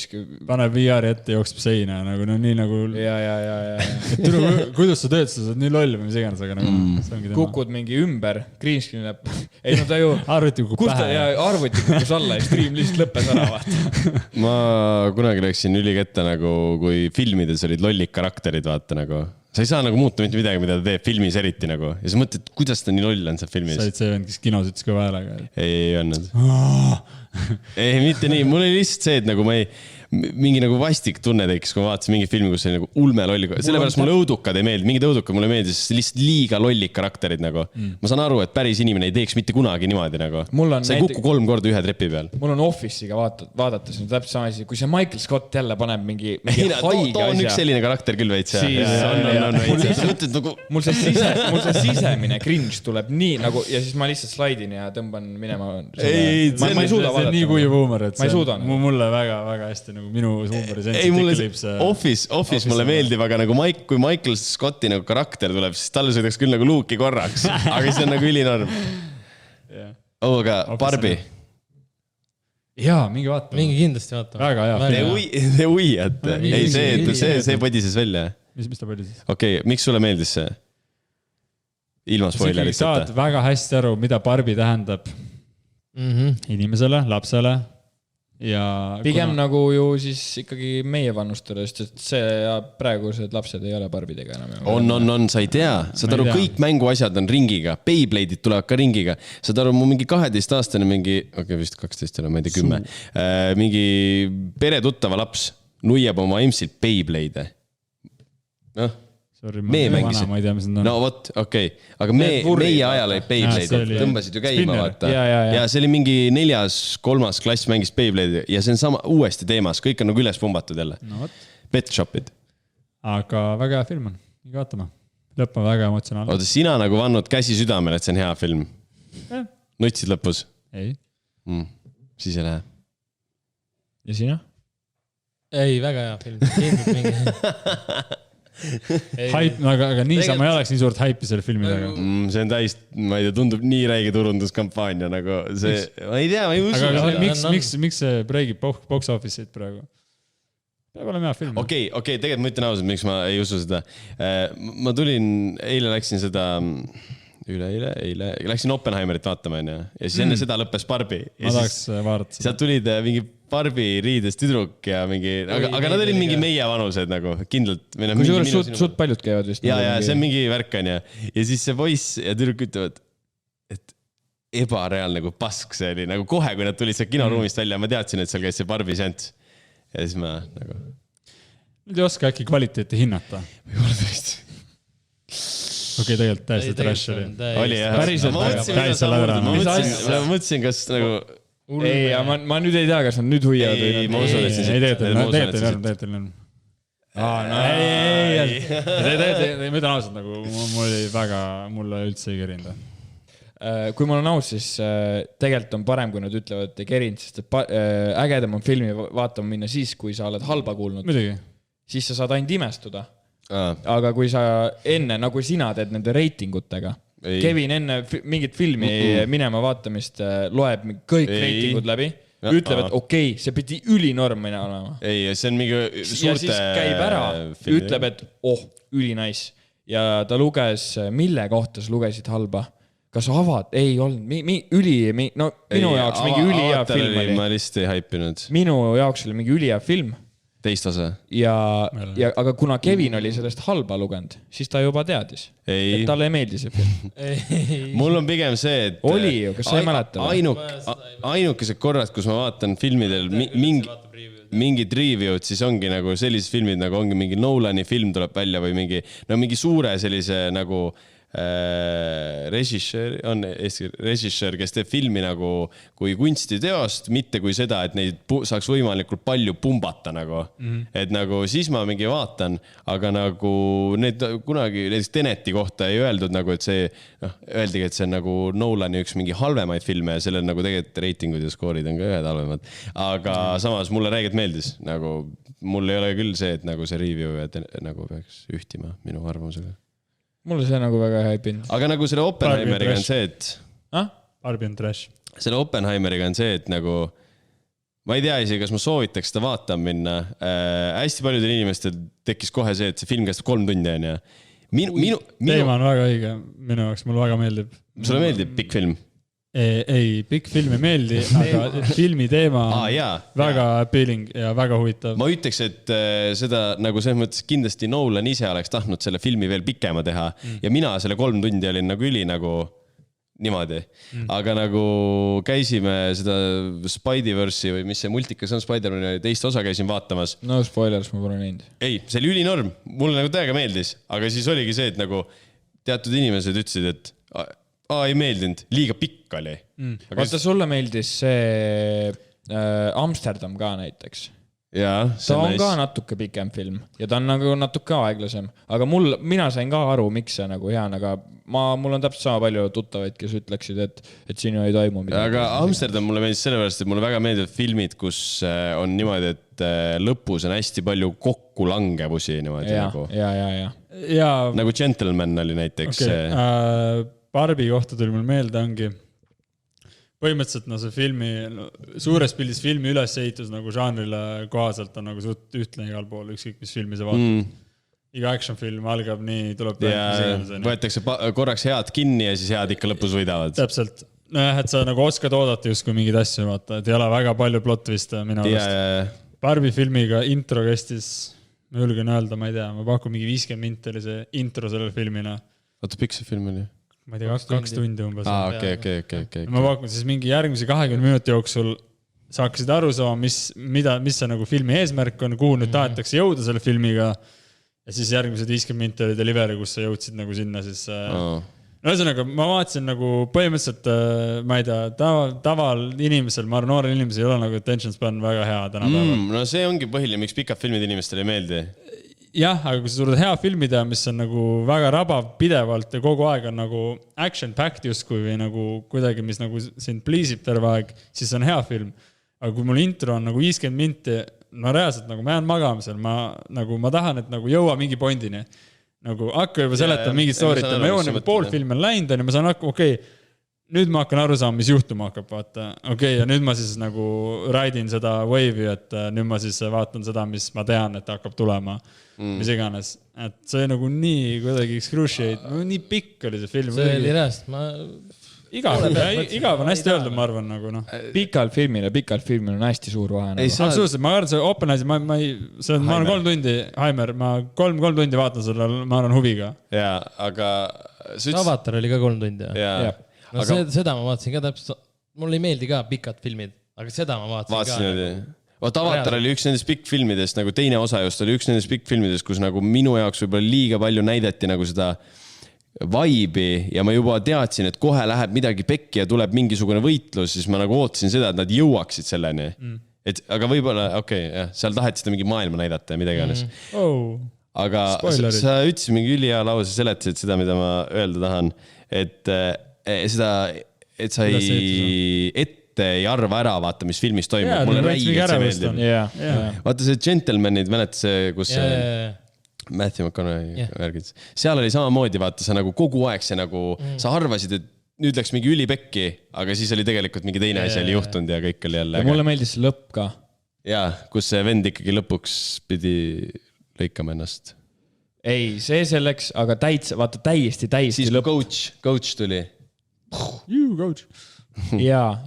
paneb VR-i ette, jookseb seina nagu no nii nagu ja. Kuidas sa tööd, sa saad nii loll või mis iganes, aga nagu kukud mingi ümber, green screen läheb. Ei no ta ju arvuti kukub pähe. Arvuti kukus alla ja stream lihtsalt lõppes ära vaata. Ma kunagi läksin ülikette nagu, kui filmides olid lollid karakterid, vaata nagu. Sa ei saa nagu muuta mitte midagi, mida ta teeb filmis eriti nagu. Ja sa mõtled, kuidas ta nii loll on seal filmis. Sa olid see vend, kes kinos ütles kõva häälega. Ei olnud. Ei, mitte nii. Mul oli lihtsalt see, et nagu ma ei... mingi nagu vastik tunne tekkis, kui ma vaatasin mingi filmi, kus oli nagu ulme lolli. Sellepärast mulle õudukad ei meeldi. Mingid õudukad mulle meeldis, sest lihtsalt liiga lollid karakterid nagu. Ma saan aru, et päris inimene ei teeks mitte kunagi niimoodi nagu. Sa ei kuku 3 korda ühe trepi peal. Mul on Office'iga vaadates on täpselt sama asi. Kui see Michael Scott jälle paneb mingi haige asja. Ta on üks selline karakter küll veits. Mul see sisemine cringe tuleb nii nagu ja siis ma lihtsalt slaidin ja tõmban minema. Ma ei suuda vaadata. Nii kuiv huumor, et ma ei suuda. Mulle väga hästi minu huumorisensid tekkilib see. Office mulle meeldib, aga nagu kui Michael Scotti nagu karakter tuleb, siis talle sõidaks küll nagu luuki korraks, aga see on nagu ülinorm. Aga Barbie. Jaa, mingi vaatama. Mingi kindlasti vaatama. Väga hea. Te uiate. Ei, see põdises välja. Mis ta põdises? Okei, miks sulle meeldis see? Ilma spoileriteta. Saad väga hästi aru, mida Barbie tähendab inimesele, lapsele. Ja pigem nagu ju siis ikkagi meie vannustele, sest see ja praegused lapsed ei ole Barbidega enam. On, sa ei tea. Saad aru, kõik mänguasjad on ringiga. Beyblade'id tulevad ka ringiga. Saad aru, mu mingi 12-aastane vist 12 ma ei tea 10. Mingi peretuttava laps nuiab oma emsilt Beyblade'e. Noh. Meie mängisid. Ma ei tea, mis need on. No vot, okei. Aga meie ajal oli Beyblade. Tõmbasid ju käima, vaata. Ja see oli mingi 4.-3. klass mängis Beyblade ja see on sama uuesti teemas. Kõik on nagu üles pumbatud jälle. Pet shopid. Aga väga hea film on. Mingi vaatama. Lõpp on väga emotsionaalne. Oota, sina nagu vannud käsi südamel, et see on hea film. Nutsid lõpus? Ei. Siis ei lähe. Ja sina? Ei, väga hea film. Kindlalt mingi... aga niisama ei oleks nii suurt haipi selle filmi taga. See on täis, ma ei tea, tundub nii räige turunduskampaania nagu see, ma ei tea, ma ei usu. Aga miks see breigib box office'id praegu? Peab olema hea film. Okei, tegelikult ma ütlen ausalt, miks ma ei usu seda. Ma tulin, eile läksin seda, eile läksin Oppenheimerit vaatama ja siis enne seda lõppes Barbie. Ma tahaks vaadata seda. Sealt tulid mingi Barbie riides tüdruk ja mingi, aga nad olid mingi meie vanused nagu, kindlalt. Kui suht paljud käivad vist. Ja see on mingi värk on ja siis see poiss ja tüdruk ütlevad, et ebareaalne nagu pask see oli, nagu kohe, kui nad tulid seal kinoruumist välja, ma teadsin, et seal käis see Barbie seants. Ja siis ma nagu... Nüüd ei oska äkki kvaliteeti hinnata. Võib-olla tõesti. Okei, tegelikult täiesti trash oli. Oli jah. Ma mõtlesin, kas nagu... Ei, ma nüüd ei tea, kas nad nüüd huiavad või... Ei, ma usun, et siis... Ei, tegelikult ei. Ma ütlen ausalt, nagu mulle üldse ei kerinda. Kui mul on aus, siis tegelikult on parem, kui nad ütlevad, et ei kerind, sest ägedam on filmi vaatama minna siis, kui sa oled halba kuulnud. Midagi. Siis sa saad ainult imestuda. Aga kui sa enne, nagu sina teed nende reitingutega, Kevin enne mingit filmi minema vaatamist loeb kõik reitingud läbi, ütleb, et okei, see pidi ülinormina olema. Ei, see on mingi suurte... Ja siis käib ära, ütleb, et ülinais. Ja ta luges, mille kohta sa lugesid halba? Kas avad? Ei olnud. Minu jaoks mingi ülihea film oli. Ma lihtsalt ei haipinud. Minu jaoks oli mingi ülihea film. Teist osa. Aga kuna Kevin oli sellest halba lugenud, siis ta juba teadis, et talle ei meeldi see film. Mul on pigem see, et... Oli ju, kas sa ei mäleta? Ainukesed korrad, kus ma vaatan filmidel mingid review'd, siis ongi nagu sellised filmid, nagu ongi mingi Nolani film tuleb välja või mingi suure sellise nagu... režissöör, kes teeb filmi nagu kui kunstiteost, mitte kui seda, et neid saaks võimalikult palju pumbata nagu. Et nagu siis ma mingi vaatan, aga nagu need kunagi näiteks Teneti kohta ei öeldud nagu, et see, öeldigi, et see on nagu Nolani üks mingi halvemaid filme ja sellel nagu tegelikult reitingud ja skoorid on ka ühed halvemad. Aga samas mulle räigelt meeldis, nagu mul ei ole küll see, et nagu see review nagu peaks ühtima minu arvamusega. Mulle see nagu väga hea pind. Aga nagu selle Oppenheimeriga on see, et... Barbie on trash. selle Oppenheimeriga on see, et nagu ma ei tea isegi, kas ma soovitaks seda vaatama minna. Hästi paljudel inimestel tekkis kohe see, et see film kestab 3 tundi on ja teema on väga õige minu jaoks, mulle väga meeldib. Sulle meeldib pikk film? Ei, pikk film ei meeldi, aga filmi teema on väga appealing ja väga huvitav. Ma ütleks, et seda nagu selles mõttes kindlasti Nolan ise oleks tahtnud selle filmi veel pikema teha ja mina selle 3 tundi olin nagu üli nagu niimoodi. Aga nagu käisime seda Spider-Verse'i või mis see multikas on, Spider-Mani teist osa käisin vaatamas. No spoilers, ma pole näinud. Ei, see oli ülinorm. Mulle nagu täiega meeldis, aga siis oligi see, et nagu teatud inimesed ütlesid, et ei meeldinud, liiga pikk oli. Vaata, sulle meeldis see Amsterdam ka näiteks. Jaa, ta on ka natuke pikem film ja ta on nagu natuke aeglasem, aga mina sain ka aru, miks see nagu hea, aga mul on täpselt sama palju tuttavaid, kes ütleksid, et siin ei toimu midagi. Aga Amsterdam mulle meeldis sellepärast, et mulle väga meeldivad filmid, kus on niimoodi, et lõpus on hästi palju kokkulangevusi niimoodi nagu. Ja. Nagu Gentleman oli näiteks. Barbie kohta tuli mul meelde ongi. Põhimõtteliselt see filmi, suures pildis filmi ülesehitus nagu žanrile kohaselt on nagu suht ühtne igal pool, ükskõik mis filmi sa vaatad. Iga action film algab nii, tuleb võetakse korraks head kinni ja siis head ikka lõpus võidavad. Täpselt. Et sa nagu oskad oodata justkui mingid asju, vaata, et ei ole väga palju plot twiste minu arust. Barbie filmiga intro kestis, ma julgen öelda, ma ei tea, ma pakun mingi 50 minti oli see intro sellel filmina. Oota, pikk see film oli? Ma ei tea, 2 tundi umbes. Okay. Ma pakun siis mingi järgmise 20 minuti jooksul sa hakkasid aru saama, mis see nagu filmi eesmärk on, kuhu nüüd tahetakse jõuda selle filmiga ja siis järgmised 50 minti oli delivery, kus sa jõudsid nagu sinna siis ühesõnaga, ma vaatasin nagu põhimõtteliselt, ma ei tea, taval inimesel, ma arvan, noorel inimesel ei ole nagu attention span väga hea tänapäeval. No see ongi põhiline, miks pikad filmid inimestele ei meeldi. Jah, aga kui sa suudad hea filmi teha, mis on nagu väga rabav pidevalt ja kogu aeg on nagu action-packed justkui või nagu kuidagi, mis nagu sind pliisib terve aeg, siis on hea film. Aga kui mul intro on nagu 50 minti, no reaalselt nagu ma jään magamisel, ma tahan, et nagu jõua mingi pointini. Nagu hakka juba seletama mingit story't ja ma jõuan nagu pool filmi on läinud ja ma saan okei, nüüd ma hakkan aru saama, mis juhtuma hakkab, vaata. Ja nüüd ma siis nagu raidin seda wave'i, et nüüd ma siis vaatan seda, mis ma tean, et hakkab tulema, mis iganes. Et see nagu nii kuidagi excruciate, nii pikk oli see film. See oli reast, igav on hästi öeldud, ma arvan nagu noh. Pikal filmil on hästi suur vahe. Absoluutselt, ma arvan, see Oppenheimer, ma olen 3 tundi, Heimer, ma 3 tundi vaatan selle, ma arvan huviga. Jaa, aga... Avatar oli ka 3 tundi, jah? No seda ma vaatasin ka täpselt, mulle ei meeldi ka pikad filmid, aga seda ma vaatasin ka. Vaat Avatar oli üks nendest pikk filmidest, nagu teine osa just oli üks nendest pikk filmidest, kus nagu minu jaoks võib-olla liiga palju näidati nagu seda vibe'i ja ma juba teadsin, et kohe läheb midagi pekki ja tuleb mingisugune võitlus, siis ma nagu ootasin seda, et nad jõuaksid selleni. Aga võib-olla, seal taheti seda mingi maailma näidata ja midagi annes. Aga sa ütlesid mingi ülihea lause, seletasid seda, mida ma öelda tahan, et sa ette ei arva ära, vaata, mis filmis toimub. Mulle räigelt see meeldib. Vaata see Gentlemanid, mäleta see, kus Matthew McConaughey värgid. Seal oli samamoodi, vaata, sa nagu kogu aeg see nagu, sa arvasid, et nüüd läks mingi ülipekki, aga siis oli tegelikult mingi teine asi oli juhtunud ja kõik oli jälle. Ja mulle meeldis lõpp ka. Jaa, kus see vend ikkagi lõpuks pidi lõikama ennast. Ei, see selleks, aga täiesti lõpp. Siis coach tuli. You coach. Ja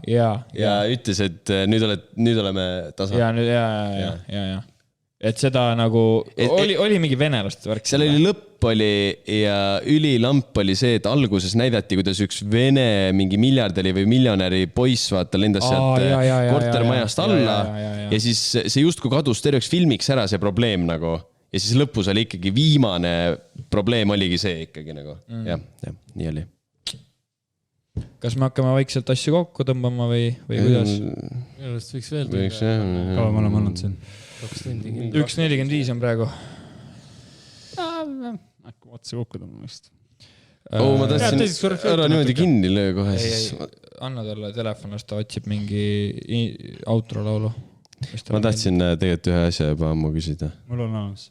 ütles, et nüüd oleme tasa. Ja. Et seda nagu, oli mingi venelast värk. Seal oli lõpp oli ja ülilamp oli see, et alguses näidati, kuidas üks vene mingi miljardäri või miljonäri poiss vaata lendas sealt kortermajast alla ja siis see justkui kadus terveks filmiks ära see probleem nagu. Ja siis lõpus oli ikkagi viimane probleem oligi see ikkagi nagu. Ja, nii oli. Kas me hakkame vaikselt asju kokku tõmbama või kuidas? Minu arust võiks veel kaua me oleme olnud siin? 1.45 on praegu. Äkki otse kokku tõmbama vist. Ma tahtsin ära niimoodi kinni löö kohe. Anna talle telefonist, ta otsib mingi outro laulu. Ma tahtsin tegelikult ühe asja juba ammu küsida. Mul on olemas.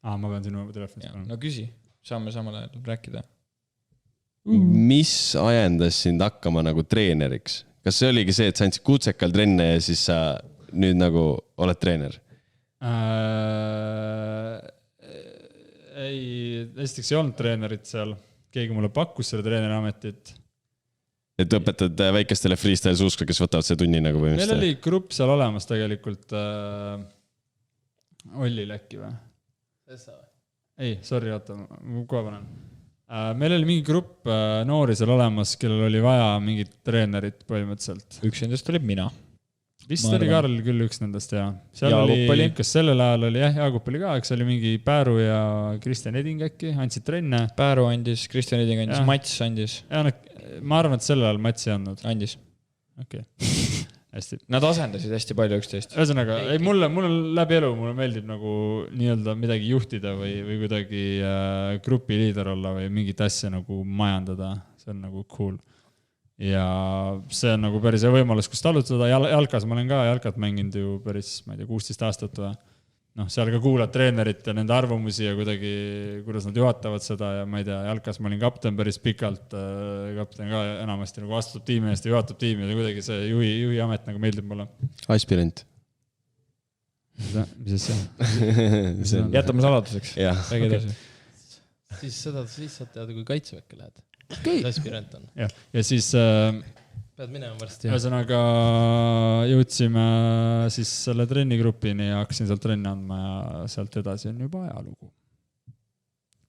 Ma pean sinu telefonist. No küsi, saame samal ajal rääkida. mis ajendas sind hakkama nagu treeneriks? Kas see oligi see, et sa andsid kutsekal trenne ja siis sa nüüd nagu oled treener? Ei, esiteks ei olnud treenerit seal. Keegi mulle pakkus selle treeneri ametit. Et õpetad väikestele freestyle suuskle, kes võtavad see tunni nagu Meil põhimõtteliselt? oli grupp seal olemas tegelikult. Ollil äkki või? Ei, sorry, oota, ma kohe panen. Meil oli mingi grupp noori seal olemas, kellel oli vaja mingit treenerit põhimõtteliselt. Üks nendest oli mina. Vist oli Karl küll üks nendest, jah. Seal Jaagup oli. Kas sellel ajal oli, jah, Jaagup oli ka, eks oli mingi Pääru ja Kristjan Eding äkki, andsid trenne. Pääru andis, Kristjan Eding andis, Mats andis. Ja, ma arvan, et sellel ajal Matsi andnud. Andis. Okei. Hästi. Nad asendasid hästi palju üksteist. Ühesõnaga, mul on läbi elu, mulle meeldib nagu nii-öelda midagi juhtida või kuidagi grupi liider olla või mingit asja nagu majandada. See on nagu cool. Ja see on nagu päris võimalus, kus talutada. Jalkas ma olen ka jalkat mänginud ju päris, ma ei tea, 16 aastat või. Noh, seal ka kuulad treenerit ja nende arvamusi ja kuidagi, kuidas nad juhatavad seda ja ma ei tea, jalkas ma olin kapten päris pikalt. Kapten ka enamasti nagu vastutab tiimi eest ja juhatab tiimi ja kuidagi see juhi amet nagu meeldib mulle. Aspirant. Mis see? Jätame saladuseks. Räägi edasi. Siis seda saad teada, kui kaitseväkke lähed. Aspirant on. Ja siis pead minema varsti. Ühesõnaga jõudsime siis selle trennigrupini ja hakkasin sealt trenni andma ja sealt edasi on juba ajalugu.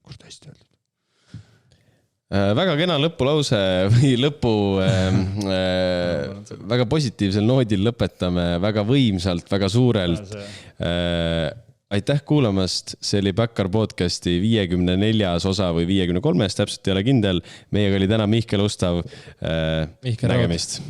Kust hästi öeldud? Väga kena lõpulause või väga positiivsel noodil lõpetame väga võimsalt, väga suurelt. Aitäh kuulamast, see oli Backar podcasti 54. osa või 53. Täpselt ei ole kindel. Meiega oli täna Mihkel Ustav. Nägemist.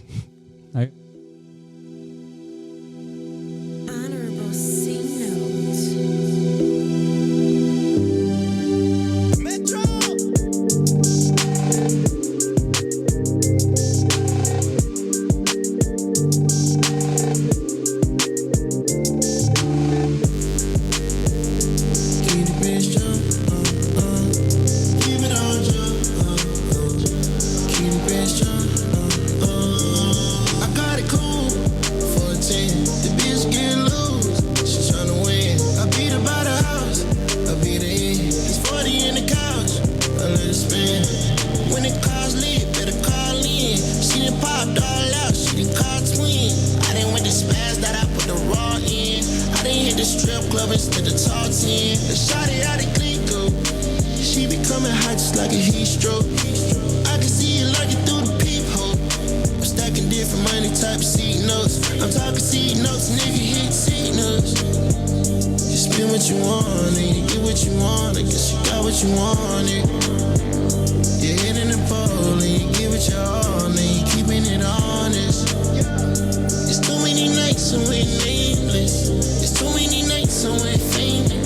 It's too many nights and we're nameless. It's too many nights and we're famous.